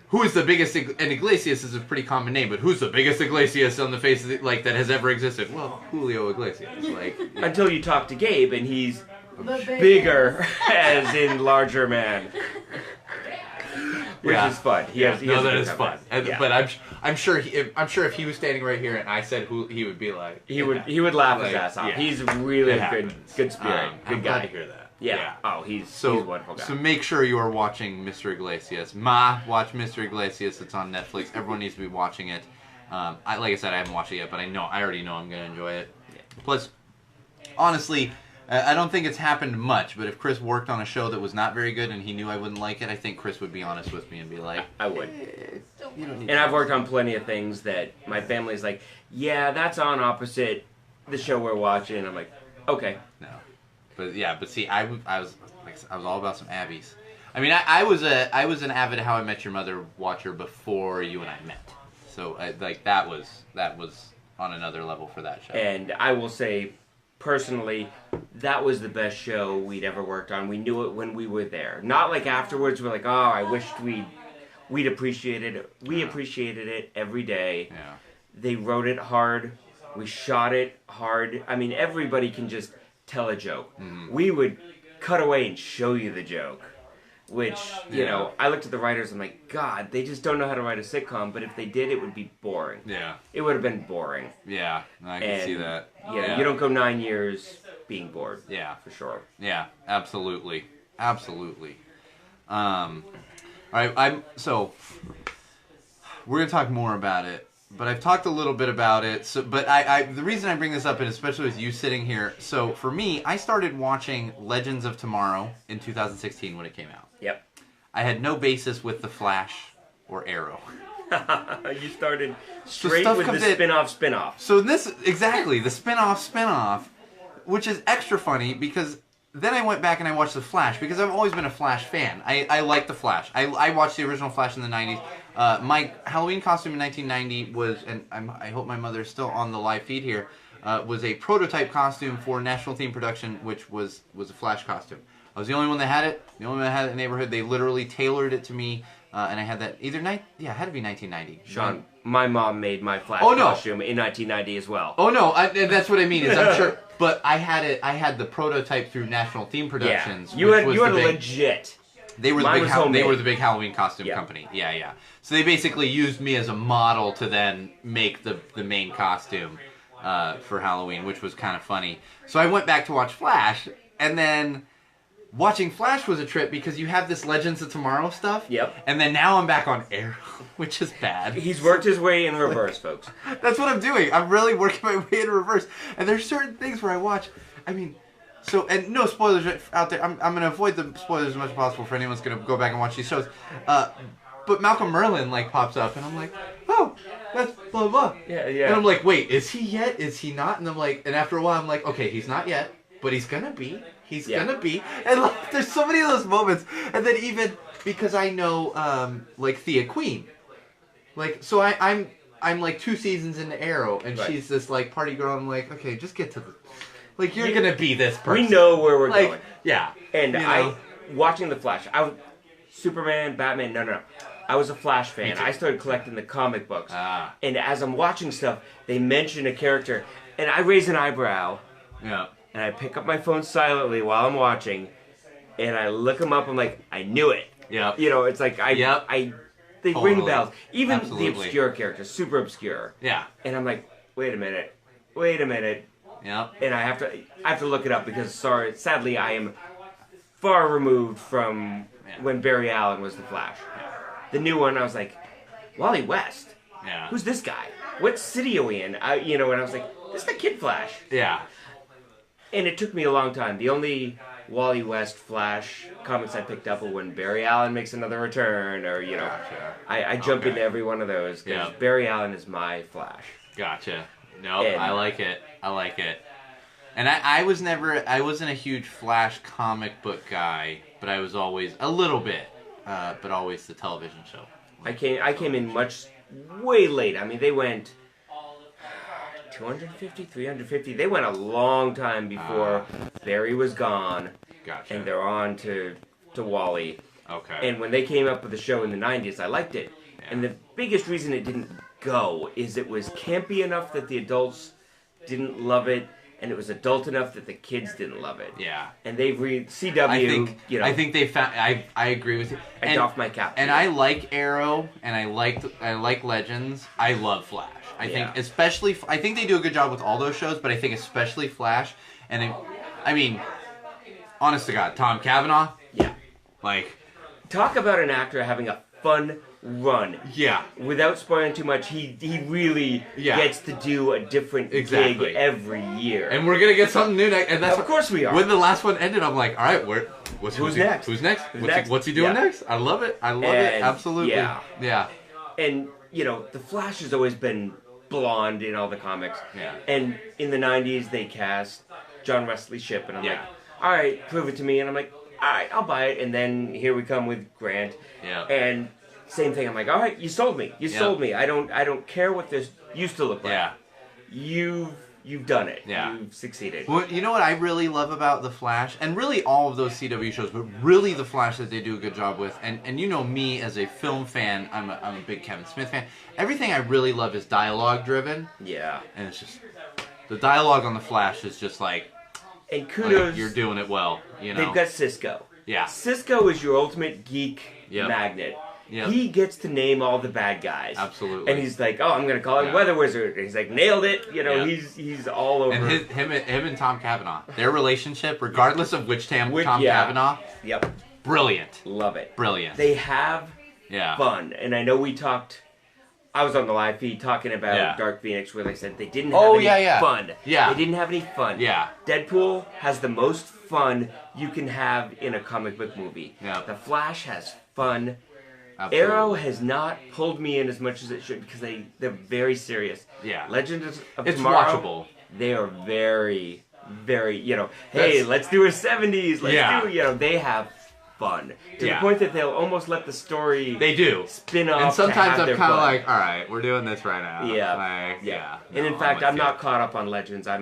who is the biggest? And Iglesias is a pretty common name, but who's the biggest Iglesias on the face of that has ever existed? Well, Julio Iglesias. Like Until you talk to Gabe and he's The bigger, as in larger man. Which Yeah. is fun. He has that a good is time. fun. Yeah. But I'm sure if he was standing right here and I said who, he would be like He would laugh his ass off. yeah. He's really It a good happens. spirit. I'm Good glad guy. to hear that. Yeah. Oh, he's a wonderful guy. So make sure you are watching Mr. Iglesias. Watch Mr. Iglesias. It's on Netflix. Everyone needs to be watching it. Like I said, I haven't watched it yet, but I already know I'm gonna enjoy it. Plus, honestly, I don't think it's happened much. But if Chris worked on a show that was not very good and he knew I wouldn't like it, I think Chris would be honest with me and be like, I would. "You don't need." And I've worked on plenty of things that my family's like, yeah, that's on opposite the show we're watching. I'm like, okay. No, but see, I was all about some Abbies. I mean, I was an avid How I Met Your Mother watcher before you and I met. So that was on another level for that show. And I will say, personally, that was the best show we'd ever worked on. We knew it when we were there. Not like afterwards. We're like, oh, I wished we'd appreciated it. We appreciated it every day. Yeah. They wrote it hard. We shot it hard. I mean, everybody can just tell a joke. Mm-hmm. We would cut away and show you the joke. Which, you know, I looked at the writers, I'm like, God, they just don't know how to write a sitcom, but if they did, it would be boring. Yeah. It would have been boring. Yeah, I can see that. Yeah, you don't go 9 years being bored. Yeah. For sure. Yeah, absolutely. Absolutely. All right, so we're going to talk more about it. But I've talked a little bit about it. So, but the reason I bring this up, and especially with you sitting here, so for me, I started watching Legends of Tomorrow in 2016 when it came out. Yep. I had no basis with The Flash or Arrow. You started straight with the spin-off. So this, exactly, the spin-off, which is extra funny because then I went back and I watched The Flash because I've always been a Flash fan. I like The Flash. I watched the original Flash in the 90s. My Halloween costume in 1990 was, and I hope my mother is still on the live feed here, was a prototype costume for National Theme Production, which was a Flash costume. I was the only one that had it. The only one that had it in the neighborhood. They literally tailored it to me, and I had that it had to be 1990. Sean, my mom made my Flash costume in 1990 as well. Oh no, that's what I mean. Is I'm sure, but I had it. I had the prototype through National Theme Productions. Yeah. You had legit. They were the big Halloween costume company. Yeah. So they basically used me as a model to then make the main costume for Halloween, which was kind of funny. So I went back to watch Flash, and then watching Flash was a trip because you have this Legends of Tomorrow stuff. Yep. And then now I'm back on Arrow, which is bad. He's worked his way in reverse, folks. That's what I'm doing. I'm really working my way in reverse. And there's certain things where I watch. I mean, so, and no spoilers out there. I'm going to avoid the spoilers as much as possible for anyone's going to go back and watch these shows. But Malcolm Merlin pops up, and I'm like, oh, that's blah blah. Yeah. And I'm like, wait, is he yet? Is he not? And I'm like, and after a while, I'm like, okay, he's not yet, but he's gonna be. He's gonna be. And there's so many of those moments. And then even because I know, Thea Queen, so I'm 2 seasons into Arrow, and she's this party girl. I'm like, okay, just get to the, you're gonna be this person. We know where we're going. Yeah. And watching The Flash, Superman, Batman, no. I was a Flash fan. I started collecting the comic books. And as I'm watching stuff, they mention a character, and I raise an eyebrow. Yeah. And I pick up my phone silently while I'm watching, and I look them up. I'm like, I knew it. Yeah. It's like they ring bells. Even Absolutely. the obscure characters, super obscure. Yeah. And I'm like, wait a minute. Yeah. And I have to look it up because sadly I am far removed from when Barry Allen was the Flash. The new one, I was like, Wally West. Yeah. Who's this guy? What city are we in? And I was like, this is the Kid Flash. Yeah. And it took me a long time. The only Wally West Flash comics I picked up were when Barry Allen makes another return, or I jump into every one of those because Barry Allen is my Flash. Gotcha. No, I like it. And I wasn't a huge Flash comic book guy, but I was always a little bit, but always the television show. I came in way late. I mean, they went 250, 350. They went a long time before Barry was gone. Gotcha. And they're on to Wally. Okay. And when they came up with the show in the 90s, I liked it. Yeah. And the biggest reason it didn't go is it was campy enough that the adults didn't love it, and it was adult enough that the kids didn't love it. Yeah. And they've CW. I think they found. I agree with you. I doff my cap. And I like Arrow, and I like Legends. I love Flash. I think they do a good job with all those shows, but I think especially Flash. And honest to God, Tom Cavanaugh. Yeah. Talk about an actor having a fun run. Yeah. Without spoiling too much, he really gets to do a different gig every year. And we're gonna get something new next. And that's of course we are. When the last one ended, I'm like, all right, who's next? Who's next? What's he doing next? I love it. Absolutely. Yeah. And the Flash has always been blonde in all the comics. Yeah. And in the 90s, they cast John Wesley Shipp, and I'm like, all right, prove it to me. And I'm like, all right, I'll buy it. And then here we come with Grant. Yeah. And same thing. I'm like, all right, you sold me. You sold me. I don't care what this used to look like. Yeah. You've done it. Yeah. You've succeeded. Well, you know what I really love about The Flash, and really all of those CW shows, but really The Flash that they do a good job with, and you know me as a film fan, I'm a big Kevin Smith fan. Everything I really love is dialogue driven. Yeah. And it's just, the dialogue on The Flash is just And kudos. Like, you're doing it well. You know. They've got Cisco. Yeah. Cisco is your ultimate geek Yep. magnet. Yep. He gets to name all the bad guys. Absolutely. And he's like, oh, I'm going to call him Yeah. Weather Wizard. And he's like, nailed it. You know, Yeah. he's all over. And him and Tom Cavanaugh, their relationship, regardless of which Tom yeah. Cavanaugh, Yep. brilliant. Love it. Brilliant. They have Yeah. fun. And I know I was on the live feed talking about Yeah. Dark Phoenix where they said they didn't have Oh, any yeah. fun. Yeah. They didn't have any fun. Yeah. Deadpool has the most fun you can have in a comic book movie. Yeah. The Flash has fun. Absolutely. Arrow has not pulled me in as much as it should because they're very serious. Yeah. Legends of It's Tomorrow, watchable. they are very, very, hey, That's- let's do a 70s. Let's Yeah. do, they have fun. To Yeah. the point that they'll almost let the story They do. spin off. And sometimes to have I'm their kind of fun. like, all right, we're doing this right now. Yeah. Like, Yeah. No, And in fact, with I'm you. not caught up on Legends. I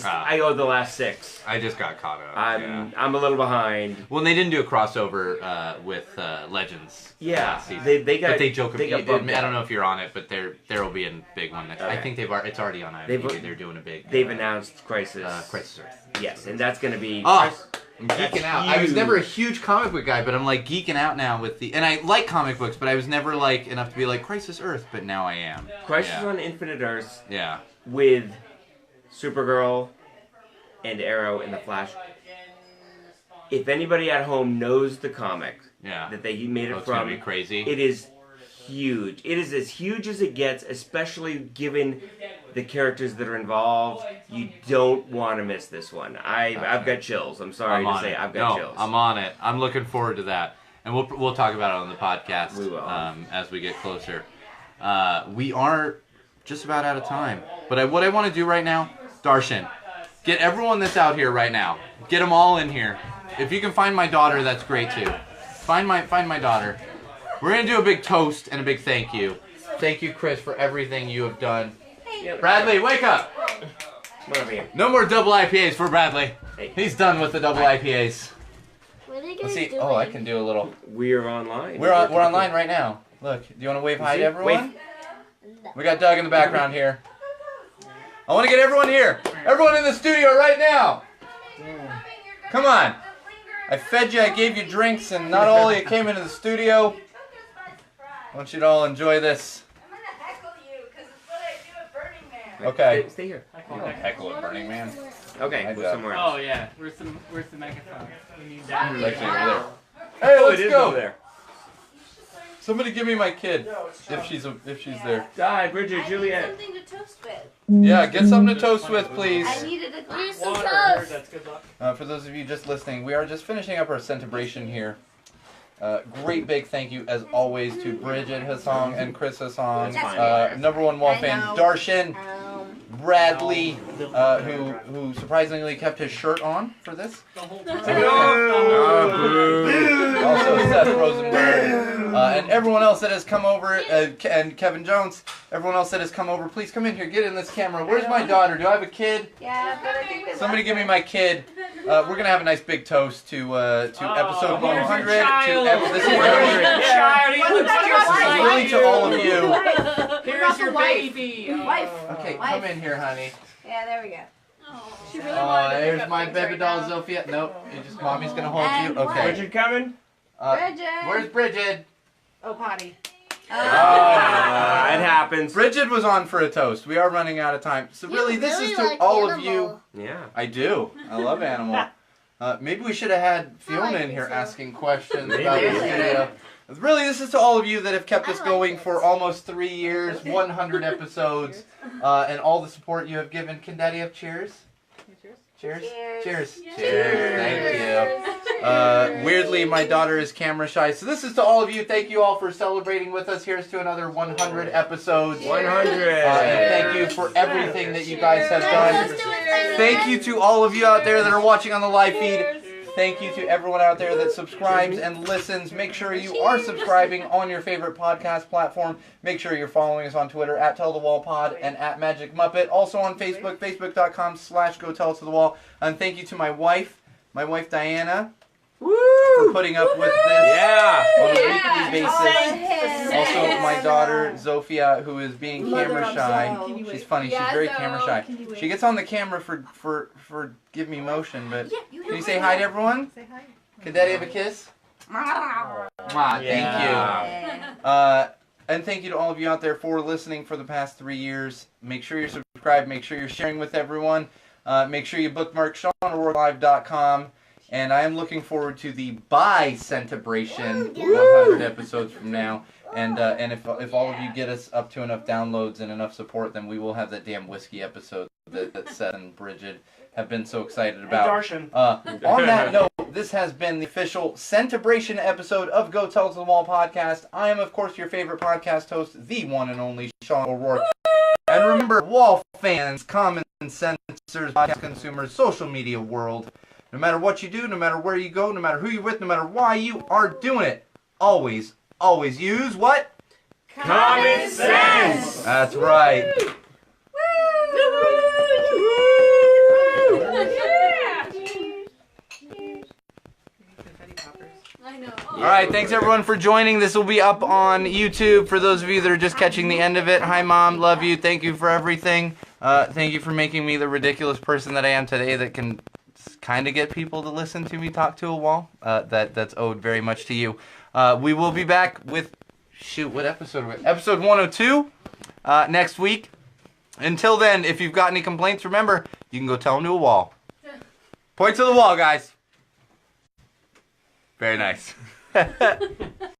Ah. owe the last 6. I just got caught up. I'm a little behind. Well, they didn't do a crossover with Legends. Yeah, last season. they got. But they joke. They got I bumped don't out. know if you're on it, but there will be a big one next. I Okay. think it's already on IMDb. They're doing a big. They've announced Crisis. Crisis Earth. Yes, and that's going to be. Oh, I'm That's geeking out. I was huge. never a huge comic book guy, but I'm like geeking out now with and I like comic books, but I was never like enough to be like Crisis Earth, but now I am. Crisis Yeah. on Infinite Earths Yeah. with Supergirl and Arrow and the Flash. If anybody at home knows the comic Yeah. that they made it Oh, it's gonna from, be crazy. it is huge. It is as huge as it gets, especially given the characters that are involved. You don't want to miss this one. I've got chills. I'm sorry I'm to on say it. I've got No, chills. I'm on it. I'm looking forward to that, and we'll talk about it on the podcast. We will. As we get closer. We are just about out of time, but what I want to do right now, Darshan, get everyone that's out here right now. Get them all in here. If you can find my daughter, that's great too. Find my daughter. We're gonna do a big toast and a big thank you. Thank you, Chris, for everything you have done. Bradley, wake up! Come on over here. No more double IPAs for Bradley. Hey. He's done with the double IPAs. What are you Let's guys see. doing? Oh, I can do a little. We're online. We're online right now. Look, do you want to wave hi to everyone? No. We got Doug in the background here. I want to get everyone here. Everyone in the studio right now. Come on. I fed you, I gave you drinks, and not all of you came into the studio. I want you to all enjoy this. I'm gonna heckle you because it's what I do at Burning Man. Okay. Stay here. You don't heckle at Burning Man. Okay, I go do. somewhere else. Oh yeah, where's the megaphone? We need that. It's actually over there. Hey, Oh, let's it is go. over there. Somebody give me my kid, if she's there. Die, Bridget, I need Juliet. something to toast with. Yeah, get something to toast with, please. I needed a glass of Water. toast. That's good luck. For those of you just listening, we are just finishing up our Centibration here. Great big thank you, as always, to Bridget Hassong and Chris Hassong. That's fine. Number one wall I fan, know. Darshan, Bradley, who surprisingly kept his shirt on for this. Also Seth Rosenberg, and everyone else that has come over, and Kevin Jones, everyone else that has come over, please come in here, get in this camera. Where's my daughter? Do I have a kid? Yeah, but I think we Somebody left give me her. my kid. We're gonna have a nice big toast to episode 100. This is really to all of you. Here's your baby. Wife. Okay, Wife. come in here, honey. Yeah, there we go. She really Oh, wanted to pick there's up my things baby right doll, now. Sophia. Nope, mommy's gonna hold And you. Okay. Bridget coming? Bridget. Where's Bridget? Oh, potty. It happens. Bridget was on for a toast. We are running out of time. So really, this is to all of you. Yeah. I do. I love Animal. Maybe we should have had Fiona like in here this. asking questions Maybe. about the video. Really, this is to all of you that have kept I us like going this. for almost 3 years, 100 episodes, and all the support you have given. Can Daddy have cheers? Cheers? Cheers. Cheers. Thank you. Weirdly, my daughter is camera shy. So this is to all of you. Thank you all for celebrating with us. Here's to another 100 episodes. 100. And thank you for everything that you guys have done. Thank you to all of you out there that are watching on the live feed. Thank you to everyone out there that subscribes and listens. Make sure you are subscribing on your favorite podcast platform. Make sure you're following us on Twitter at TellTheWallPod and at Magic Muppet. Also on Facebook, facebook.com/GoTellToTheWall. And thank you to my wife Diana. Woo! for putting up with this Yeah. on a weekly basis. Also, my daughter, Zofia, who is being camera shy. She's funny. She's very camera shy. She gets on the camera for give me motion, but can you say hi to everyone? Say hi. Can Daddy have a kiss? Mwah, thank you. And thank you to all of you out there for listening for the past 3 years. Make sure you're subscribed. Make sure you're sharing with everyone. Make sure you bookmark SeanO'RourkeLive.com. And I am looking forward to the By Centibration 100 episodes from now. And if all of you get us up to enough downloads and enough support, then we will have that damn whiskey episode that Seth and Bridget have been so excited about. Darshan. On that note, this has been the official Centibration episode of Go Tell It to the Wall podcast. I am, of course, your favorite podcast host, the one and only Sean O'Rourke. And remember, Wall fans, common sensors, podcast consumers, social media world, no matter what you do, no matter where you go, no matter who you're with, no matter why you are doing it, always use what? Common sense! That's right. I know. All right, thanks everyone for joining. This will be up on YouTube for those of you that are just catching the end of it. Hi, Mom. Love you. Thank you for everything. Thank you for making me the ridiculous person that I am today that can kind of get people to listen to me talk to a wall. That's owed very much to you. We will be back with, what episode are we? Episode 102 next week. Until then, if you've got any complaints, remember, you can go tell them to a wall. Point to the wall, guys. Very nice.